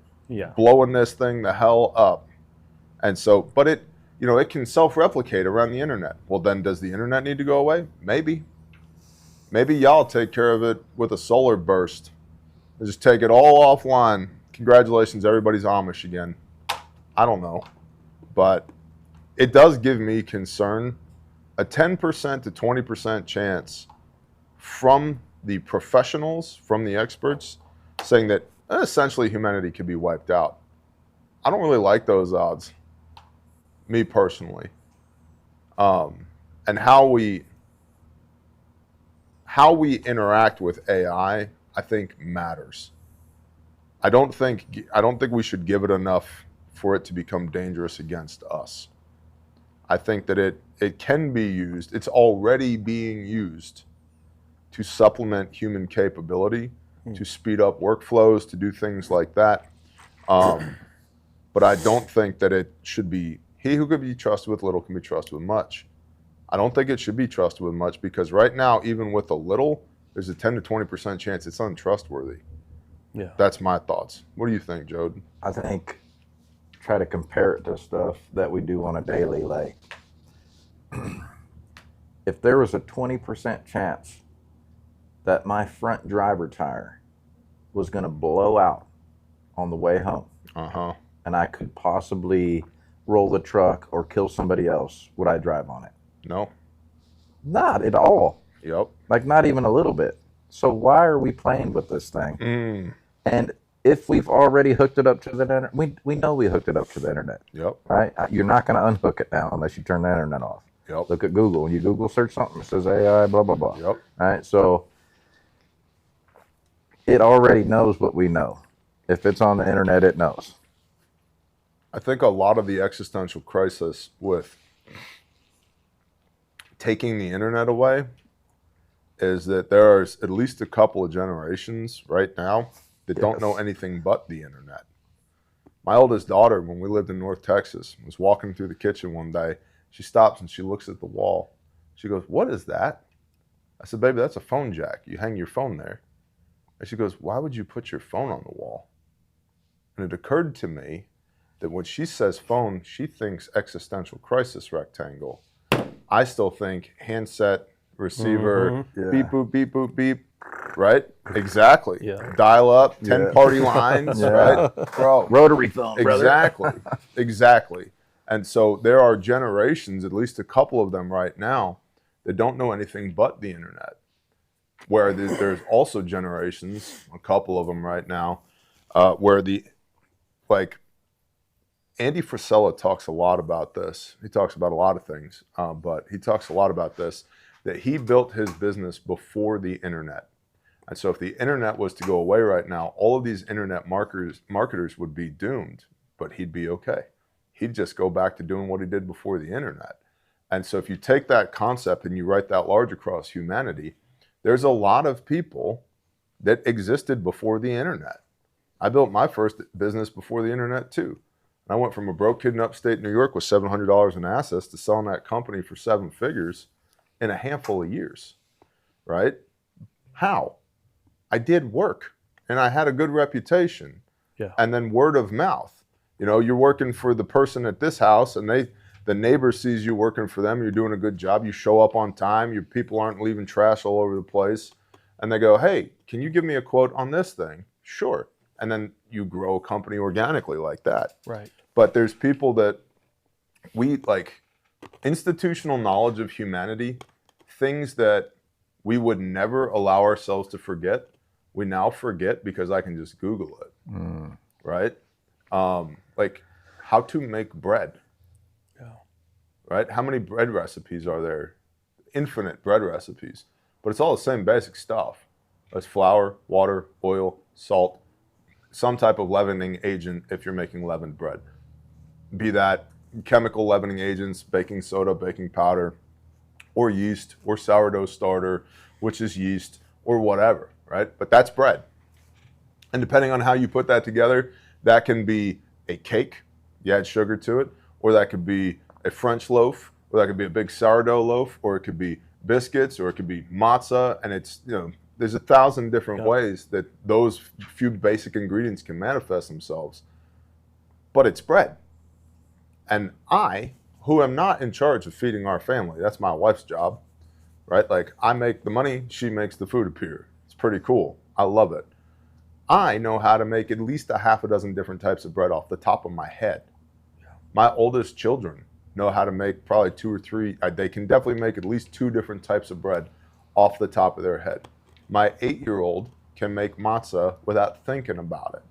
blowing this thing the hell up. And so, but it can self-replicate around the internet. Well, then does the internet need to go away? Maybe. Maybe y'all take care of it with a solar burst. And just take it all offline. Congratulations, everybody's Amish again. I don't know. But it does give me concern. A 10% to 20% chance from the professionals, from the experts, saying that essentially humanity could be wiped out. I don't really like those odds. Me personally, and how we interact with AI, I think matters. I don't think we should give it enough for it to become dangerous against us. I think that it can be used. It's already being used to supplement human capability, to speed up workflows, to do things like that. But I don't think that it should be. He who could be trusted with little can be trusted with much. I don't think it should be trusted with much because right now, even with a little, there's a 10 to 20% chance it's untrustworthy. Yeah. That's my thoughts. What do you think, Jode? I think try to compare it to stuff that we do on a daily. Like, if there was a 20% chance that my front driver tire was going to blow out on the way home, and I could possibly roll the truck or kill somebody else, would I drive on it? No. Not at all. Yep. Like, not even a little bit. So why are we playing with this thing? And if we've already hooked it up to the internet, we know we hooked it up to the internet. Yep. Right? You're not going to unhook it now unless you turn the internet off. Yep. Look at Google. When you Google search something, it says AI, blah, blah, blah. Yep. All right? So it already knows what we know. If it's on the internet, it knows. I think a lot of the existential crisis with taking the internet away is that there are at least a couple of generations right now that don't know anything but the internet. My oldest daughter, when we lived in North Texas, was walking through the kitchen one day. She stops and she looks at the wall. She goes, "What is that?" I said, "Baby, that's a phone jack. You hang your phone there." And she goes, "Why would you put your phone on the wall?" And it occurred to me that when she says phone, she thinks existential crisis rectangle. I still think handset, receiver, beep, boop, beep, boop, beep, right? Exactly. Yeah. Dial up, 10 party lines, right? Bro. Rotary phone, brother. Exactly. Exactly. And so there are generations, at least a couple of them right now, that don't know anything but the internet. Where there's also generations, a couple of them right now, where Andy Frisella talks a lot about this. He talks about a lot of things, but he talks a lot about this, that he built his business before the internet. And so if the internet was to go away right now, all of these internet marketers would be doomed, but he'd be okay. He'd just go back to doing what he did before the internet. And so if you take that concept and you write that large across humanity, there's a lot of people that existed before the internet. I built my first business before the internet too. I went from a broke kid in upstate New York with $700 in assets to selling that company for 7 figures in a handful of years, right? How? I did work and I had a good reputation. Yeah. And then word of mouth. You know, you're working for the person at this house and the neighbor sees you working for them, you're doing a good job, you show up on time, your people aren't leaving trash all over the place, and they go, "Hey, can you give me a quote on this thing?" Sure. And then you grow a company organically like that. Right. But there's people that we like institutional knowledge of humanity, things that we would never allow ourselves to forget. We now forget because I can just Google it, right? Like how to make bread, right? How many bread recipes are there? Infinite bread recipes, but it's all the same basic stuff. It's flour, water, oil, salt, some type of leavening agent if you're making leavened bread. Be that chemical leavening agents, baking soda, baking powder, or yeast, or sourdough starter, which is yeast, or whatever, right? But that's bread. And depending on how you put that together, that can be a cake, you add sugar to it, or that could be a French loaf, or that could be a big sourdough loaf, or it could be biscuits, or it could be matzah, and it's, you know, there's 1,000 different ways that those few basic ingredients can manifest themselves. But it's bread. And I, who am not in charge of feeding our family, that's my wife's job, right? Like I make the money, she makes the food appear. It's pretty cool. I love it. I know how to make at least a half a dozen different types of bread off the top of my head. My oldest children know how to make probably 2 or 3. They can definitely make at least 2 different types of bread off the top of their head. My 8-year-old can make matzah without thinking about it.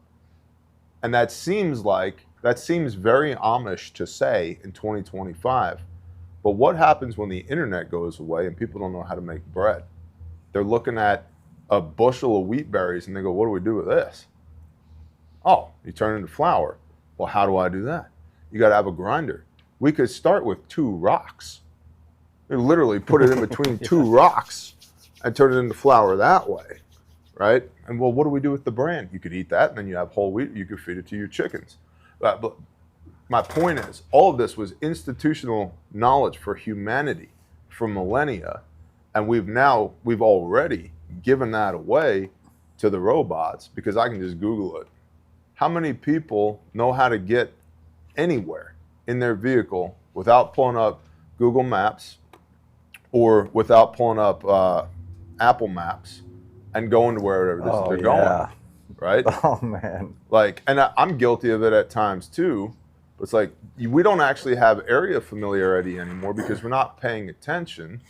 And that seems very Amish to say in 2025. But what happens when the internet goes away and people don't know how to make bread? They're looking at a bushel of wheat berries and they go, what do we do with this? Oh, you turn it into flour. Well, how do I do that? You got to have a grinder. We could start with 2 rocks. You literally put it in between 2 rocks and turn it into flour that way, right? And well, what do we do with the bran? You could eat that, and then you have whole wheat. You could feed it to your chickens. But my point is, all of this was institutional knowledge for humanity for millennia, and we've already given that away to the robots because I can just Google it. How many people know how to get anywhere in their vehicle without pulling up Google Maps or without pulling up Apple Maps and going to wherever they're going, right? Oh man! Like, and I'm guilty of it at times too. But it's like we don't actually have area familiarity anymore because we're not paying attention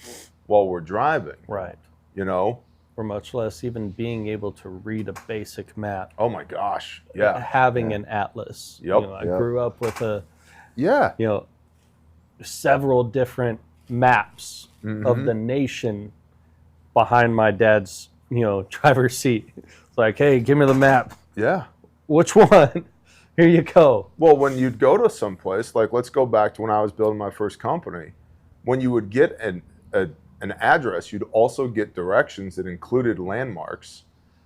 while we're driving, Right. you know? Or much less even being able to read a basic map. Oh my gosh, yeah. Having an atlas. Yep. You know, I grew up with Yeah. you know, several different maps of the nation behind my dad's, you know, driver's seat. It's like, hey, give me the map. Yeah. Which one? Here you go. Well, when you'd go to some place, like let's go back to when I was building my first company, when you would get an address, you'd also get directions that included landmarks.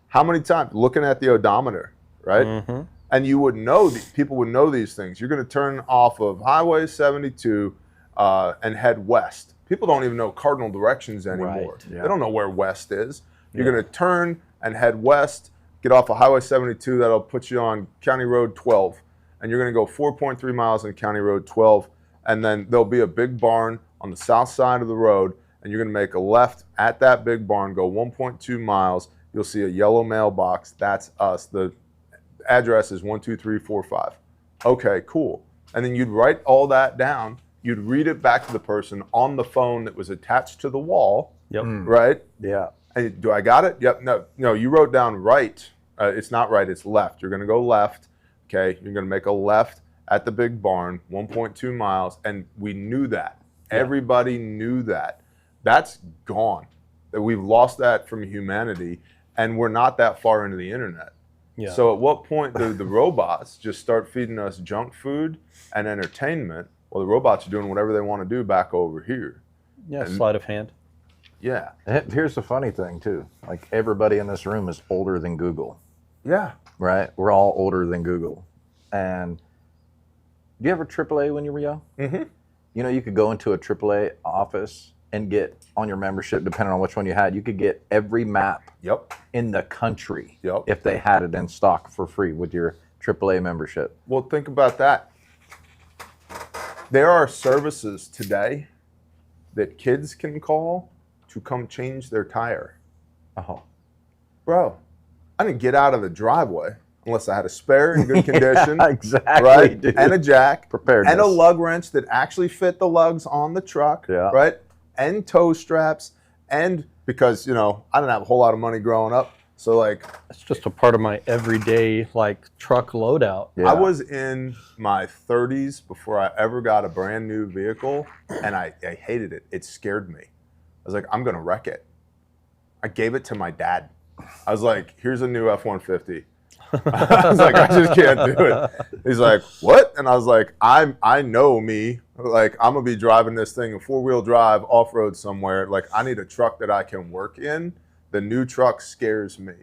How many times? Looking at the odometer, right? Mm-hmm. And you would know, people would know these things. You're going to turn off of Highway 72 and head west. People don't even know cardinal directions anymore. Right, They don't know where west is. You're going to turn and head west, get off of Highway 72. That'll put you on County Road 12. And you're going to go 4.3 miles on County Road 12. And then there'll be a big barn on the south side of the road. And you're going to make a left at that big barn, go 1.2 miles. You'll see a yellow mailbox. That's us. The address is 12345. Okay, cool. And then you'd write all that down. You'd read it back to the person on the phone that was attached to the wall. Yep. Right? Yeah. And do I got it? Yep. No, you wrote down right. It's not right, it's left. You're going to go left. Okay, you're going to make a left at the big barn, 1.2 miles. And we knew that. Yeah. Everybody knew that. That's gone. We've lost that from humanity, and we're not that far into the internet. Yeah. So at what point do the robots just start feeding us junk food and entertainment? Well, the robots are doing whatever they want to do back over here. Yeah, sleight of hand. Yeah. Here's the funny thing too. Like everybody in this room is older than Google. Yeah. Right? We're all older than Google. And do you have a AAA when you were young? Mm-hmm. You know, you could go into a AAA office and get on your membership, depending on which one you had, you could get every map in the country if they had it in stock for free with your AAA membership. Well, think about that. There are services today that kids can call to come change their tire. Oh. Bro, I didn't get out of the driveway. unless I had a spare in good condition. Exactly, right? dude. And a jack. Preparedness. And a lug wrench that actually fit the lugs on the truck, Yeah. right? And tow straps. And because, you know, I didn't have a whole lot of money growing up. So, like, It's just a part of my everyday, like, truck loadout. Yeah. I was in my 30s before I ever got a brand new vehicle, and I hated it. It scared me. I was like, I'm going to wreck it. I gave it to my dad. I was like, here's a new F-150. I was like, I just can't do it. He's like, what? And I was like, I know me. Like, I'm going to be driving this thing in 4-wheel drive off-road somewhere. Like, I need a truck that I can work in. The new truck scares me,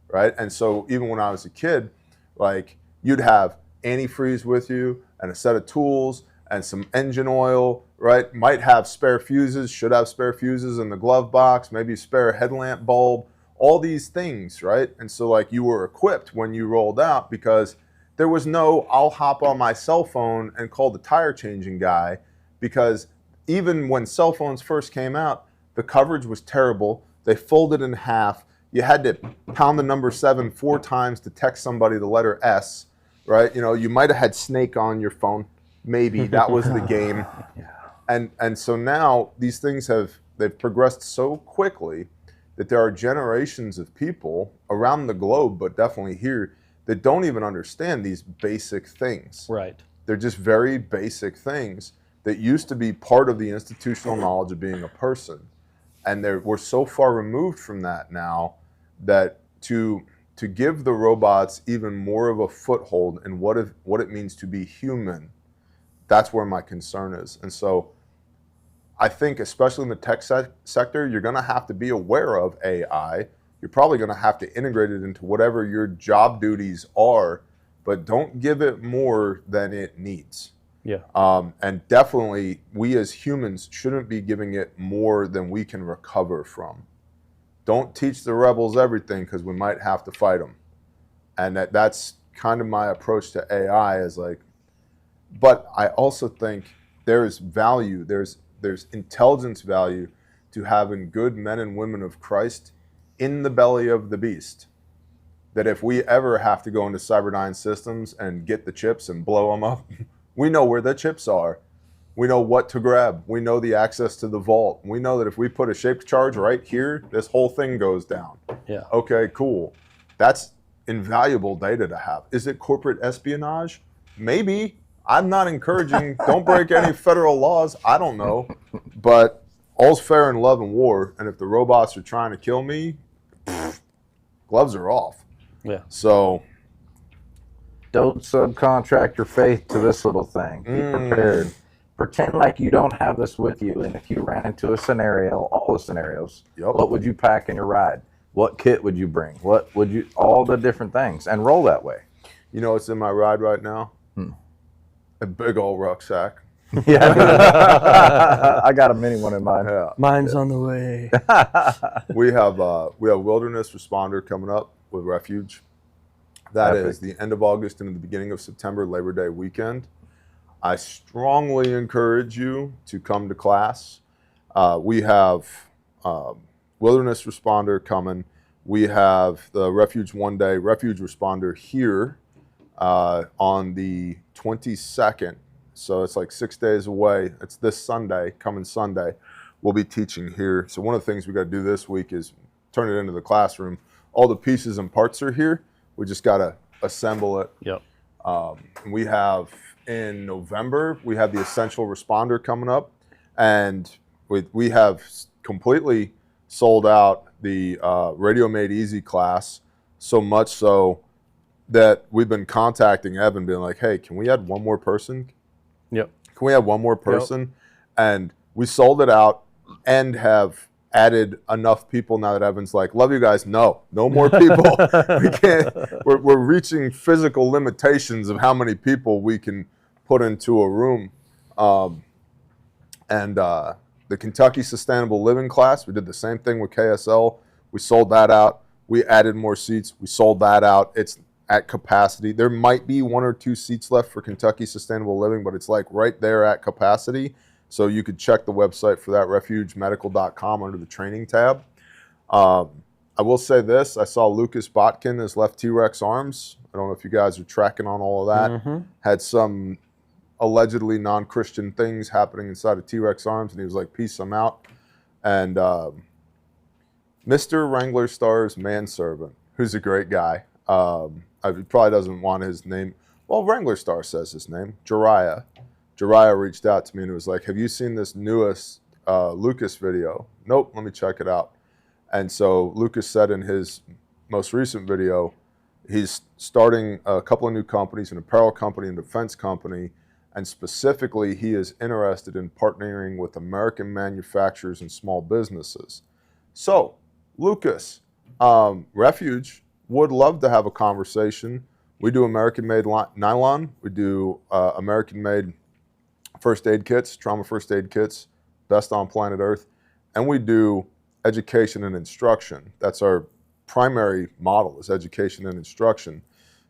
right? And so even when I was a kid, like, you'd have antifreeze with you and a set of tools and some engine oil, right? Might have spare fuses, should have spare fuses in the glove box, maybe spare headlamp bulb, all these things, right? And so, like, you were equipped when you rolled out, because there was no, I'll hop on my cell phone and call the tire changing guy, because even when cell phones first came out, the coverage was terrible. They folded in half. You had to pound the number 7 4 times to text somebody the letter S, right? You know, you might have had Snake on your phone. Maybe that was the game. And so now these things they've progressed so quickly that there are generations of people around the globe, but definitely here, that don't even understand these basic things. Right. They're just very basic things that used to be part of the institutional knowledge of being a person. And we're so far removed from that now that to give the robots even more of a foothold in what it means to be human, that's where my concern is. And so I think, especially in the tech sector, you're going to have to be aware of AI. You're probably going to have to integrate it into whatever your job duties are, but don't give it more than it needs. Yeah. And definitely, we as humans shouldn't be giving it more than we can recover from. Don't teach the rebels everything, because we might have to fight them. And that's kind of my approach to AI, is like, but I also think there's value, there's intelligence value to having good men and women of Christ in the belly of the beast. That if we ever have to go into Cyberdyne Systems and get the chips and blow them up, we know where the chips are. We know what to grab. We know the access to the vault. We know that if we put a shaped charge right here, this whole thing goes down. Yeah. Okay, cool. That's invaluable data to have. Is it corporate espionage? Maybe. I'm not encouraging, don't break any federal laws. I don't know. But all's fair in love and war. And if the robots are trying to kill me, gloves are off. Yeah. So don't subcontract your faith to this little thing. Be prepared. Pretend like you don't have this with you. And if you ran into a scenario, all the scenarios, what would you pack in your ride? What kit would you bring? What would you, all the different things, and roll that way. You know what's in my ride right now? A big old rucksack. Yeah, I got a mini one in mine. Yeah. Mine's on the way. We have Wilderness Responder coming up with Refuge. That Epic. is the end of August and the beginning of September, Labor Day weekend. I strongly encourage you to come to class. We have Wilderness Responder coming. We have the Refuge One Day Refuge Responder here on the 22nd. So it's like 6 days away. It's this Sunday, coming Sunday. We'll be teaching here. So one of the things we got to do this week is turn it into the classroom. All the pieces and parts are here. We just got to assemble it. Yep. We have in November, we have the Essential Responder coming up. And we have completely sold out the Radio Made Easy class, so much so that we've been contacting Evan, being like, hey, can we add one more person? Yep. Can we have one more person? Yep. And we sold it out and have added enough people now that Evan's like, love you guys. No more people. We can't. We're reaching physical limitations of how many people we can put into a room. The Kentucky Sustainable Living class, we did the same thing with KSL. We sold that out. We added more seats. We sold that out. It's at capacity. There might be 1 or 2 seats left for Kentucky Sustainable Living, but it's like right there at capacity. So you could check the website for that, refugemedical.com, under the training tab. I will say this. I saw Lucas Botkin has left T-Rex Arms. I don't know if you guys are tracking on all of that. Had some allegedly non-Christian things happening inside of T-Rex Arms, and he was like, peace, I'm out. And Mr. Wrangler Star's manservant, who's a great guy, he probably doesn't want his name. Well, Wrangler Star says his name, Jariah. Jariah reached out to me and was like, have you seen this newest Lucas video? Nope, let me check it out. And so Lucas said in his most recent video, he's starting a couple of new companies, an apparel company and a defense company, and specifically he is interested in partnering with American manufacturers and small businesses. So, Lucas, Refuge would love to have a conversation. We do American-made nylon. We do American-made first aid kits, trauma first aid kits, best on planet Earth. And we do education and instruction. That's our primary model, is education and instruction.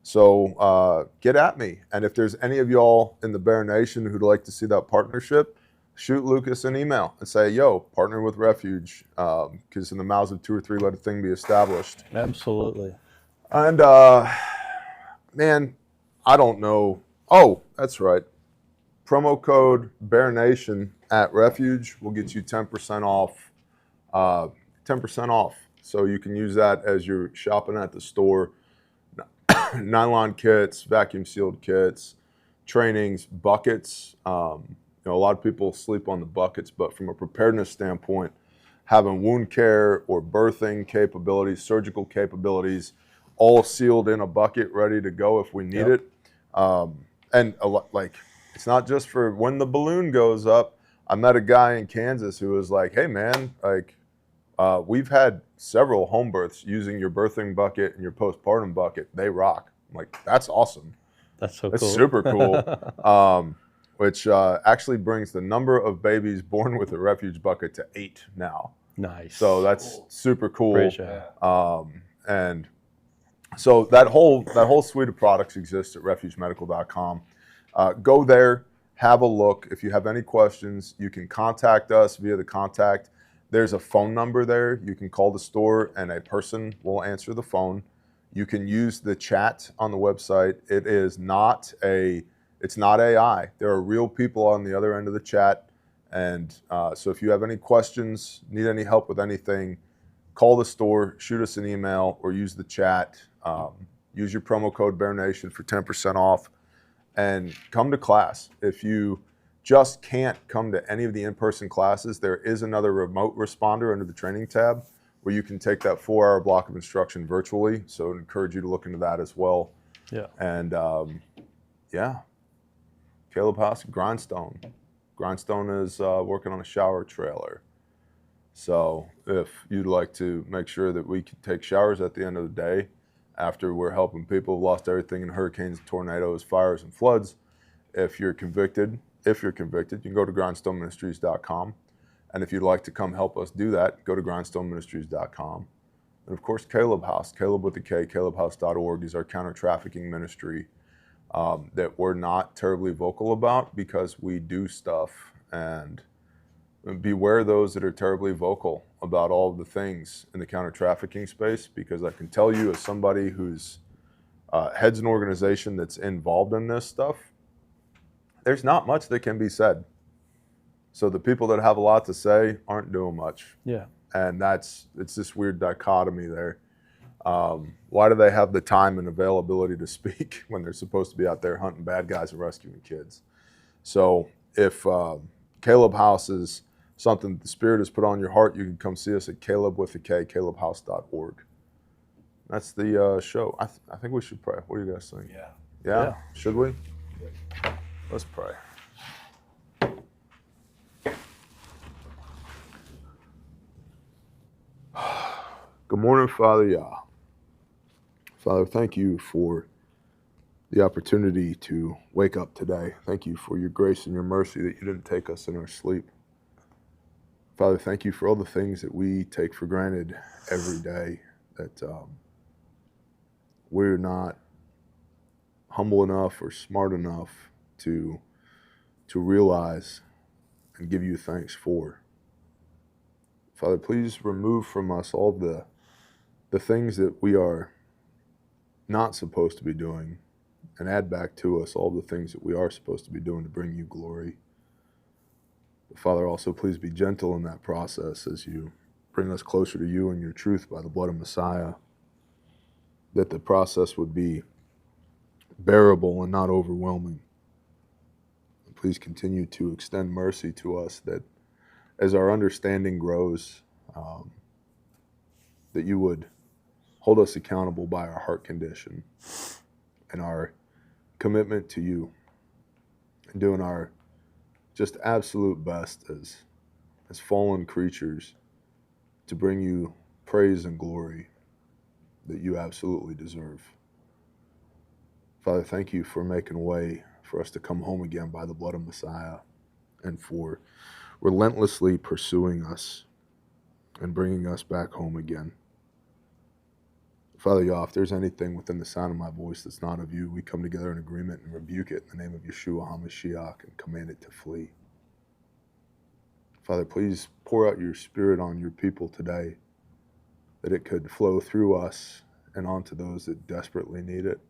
So get at me. And if there's any of y'all in the Bear Nation who'd like to see that partnership, shoot Lucas an email and say, yo, partner with Refuge, because in the mouths of 2 or 3, let a thing be established. Absolutely. And man, I don't know. Oh, that's right. Promo code Bear Nation at Refuge will get you 10% off. 10% off. So you can use that as you're shopping at the store. Nylon kits, vacuum sealed kits, trainings, buckets. A lot of people sleep on the buckets, but from a preparedness standpoint, having wound care or birthing capabilities, surgical capabilities, all sealed in a bucket, ready to go if we need it. And it's not just for when the balloon goes up. I met a guy in Kansas who was like, hey man, we've had several home births using your birthing bucket and your postpartum bucket. They rock. I'm like, that's awesome. That's so cool. That's super cool. Which actually brings the number of babies born with a Refuge bucket to 8 now. Nice. So that's super cool. Great job. And so that whole suite of products exists at refugemedical.com. Go there, have a look. If you have any questions, you can contact us via the contact. There's a phone number there. You can call the store and a person will answer the phone. You can use the chat on the website. It's not AI. There are real people on the other end of the chat. And so if you have any questions, need any help with anything, call the store, shoot us an email, or use the chat. Use your promo code BearNation for 10% off and come to class. If you just can't come to any of the in-person classes, there is another remote responder under the training tab where you can take that 4-hour block of instruction virtually. So I'd encourage you to look into that as well. Yeah. And Caleb House, Grindstone. Grindstone is working on a shower trailer. So if you'd like to make sure that we can take showers at the end of the day after we're helping people who've lost everything in hurricanes, tornadoes, fires, and floods, if you're convicted, you can go to grindstoneministries.com. And if you'd like to come help us do that, go to grindstoneministries.com. And of course, Caleb House, Caleb with a K, calebhouse.org is our counter-trafficking ministry that we're not terribly vocal about because we do stuff. And beware those that are terribly vocal about all of the things in the counter-trafficking space, because I can tell you as somebody who's heads an organization that's involved in this stuff, there's not much that can be said. So the people that have a lot to say aren't doing much. Yeah. And it's this weird dichotomy there. Why do they have the time and availability to speak when they're supposed to be out there hunting bad guys and rescuing kids? So if Caleb House is something that the Spirit has put on your heart, you can come see us at Caleb with a K, calebhouse.org. That's the show. I think we should pray. What do you guys think? Yeah? Should we? Let's pray. Good morning, Father Yah. Father, thank you for the opportunity to wake up today. Thank you for your grace and your mercy that you didn't take us in our sleep. Father, thank you for all the things that we take for granted every day, that we're not humble enough or smart enough to realize and give you thanks for. Father, please remove from us all the things that we are not supposed to be doing, and add back to us all the things that we are supposed to be doing to bring you glory. But Father, also please be gentle in that process as you bring us closer to you and your truth by the blood of Messiah, that the process would be bearable and not overwhelming. And please continue to extend mercy to us, that as our understanding grows, that you would hold us accountable by our heart condition and our commitment to you, and doing our just absolute best as fallen creatures to bring you praise and glory that you absolutely deserve. Father, thank you for making a way for us to come home again by the blood of Messiah, and for relentlessly pursuing us and bringing us back home again. Father, Yah, if there's anything within the sound of my voice that's not of you, we come together in agreement and rebuke it in the name of Yeshua HaMashiach and command it to flee. Father, please pour out your Spirit on your people today, that it could flow through us and onto those that desperately need it,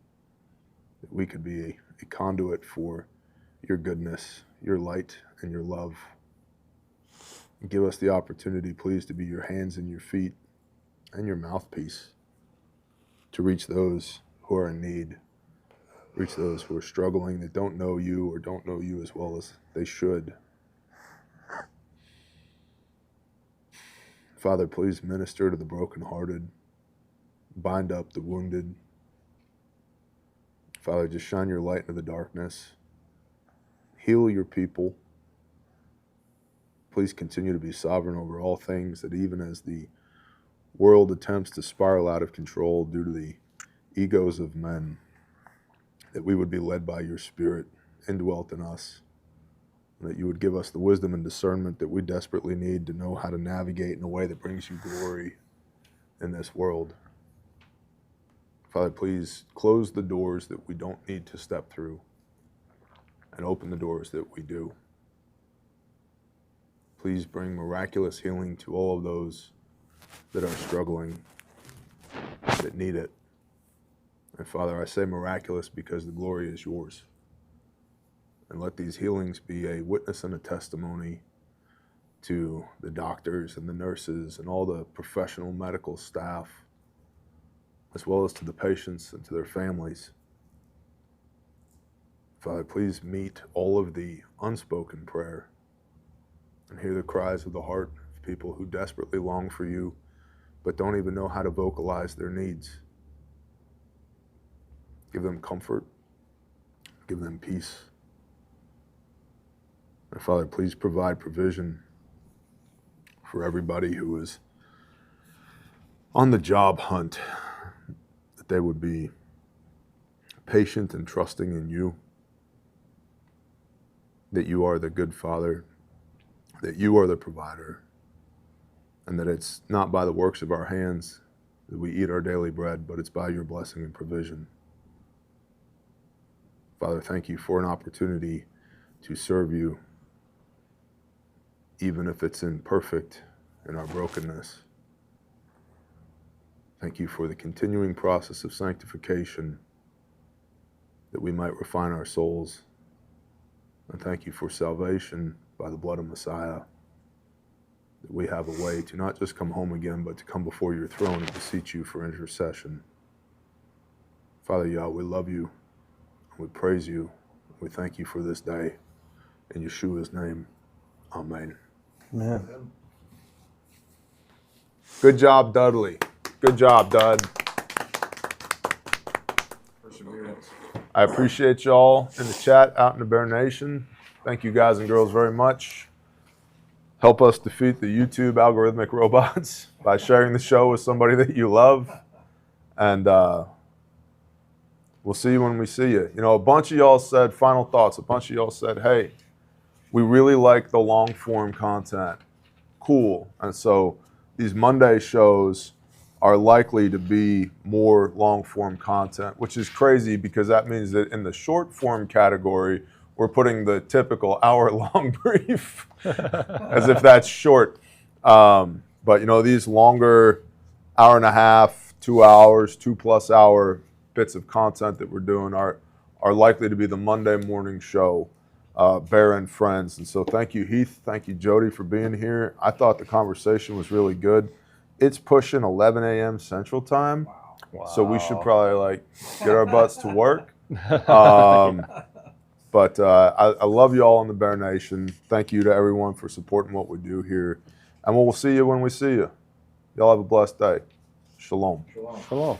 that we could be a conduit for your goodness, your light, and your love. And give us the opportunity, please, to be your hands and your feet and your mouthpiece to reach those who are in need, reach those who are struggling, that don't know you or don't know you as well as they should. Father, please minister to the brokenhearted, bind up the wounded. Father, just shine your light into the darkness. Heal your people. Please continue to be sovereign over all things, that even as the world attempts to spiral out of control due to the egos of men, that we would be led by your Spirit indwelt in us, and that you would give us the wisdom and discernment that we desperately need to know how to navigate in a way that brings you glory in this world. Father, please close the doors that we don't need to step through and open the doors that we do. Please bring miraculous healing to all of those that are struggling, that need it. And Father, I say miraculous because the glory is yours. And let these healings be a witness and a testimony to the doctors and the nurses and all the professional medical staff, as well as to the patients and to their families. Father, please meet all of the unspoken prayer and hear the cries of the heart of people who desperately long for you, but don't even know how to vocalize their needs. Give them comfort. Give them peace. And Father, please provide provision for everybody who is on the job hunt, that they would be patient and trusting in you, that you are the good Father, that you are the provider, and that it's not by the works of our hands that we eat our daily bread, but it's by your blessing and provision. Father, thank you for an opportunity to serve you, even if it's imperfect in our brokenness. Thank you for the continuing process of sanctification, that we might refine our souls. And thank you for salvation by the blood of Messiah, that we have a way to not just come home again, but to come before your throne and beseech you for intercession. Father Yah, we love you, we praise you, we thank you for this day. In Yeshua's name, amen. Amen. Good job, Dudley. Good job, Dud. Perseverance. I appreciate y'all in the chat out in the Bear Nation. Thank you guys and girls very much. Help us defeat the YouTube algorithmic robots by sharing the show with somebody that you love. And we'll see you when we see you. You know, a bunch of y'all said, final thoughts, a bunch of y'all said, hey, we really like the long form content. Cool. And so these Monday shows are likely to be more long form content, which is crazy because that means that in the short form category, we're putting the typical hour-long brief as if that's short. But, you know, these longer hour and a half, 2 hours, 2+ hour bits of content that we're doing are likely to be the Monday morning show, Bear and Friends. And so thank you, Heath. Thank you, Jody, for being here. I thought the conversation was really good. It's pushing 11 a.m. Central Time. Wow. So we should probably like get our butts to work. But I love you all in the Bear Nation. Thank you to everyone for supporting what we do here. And we'll see you when we see you. Y'all have a blessed day. Shalom. Shalom. Shalom.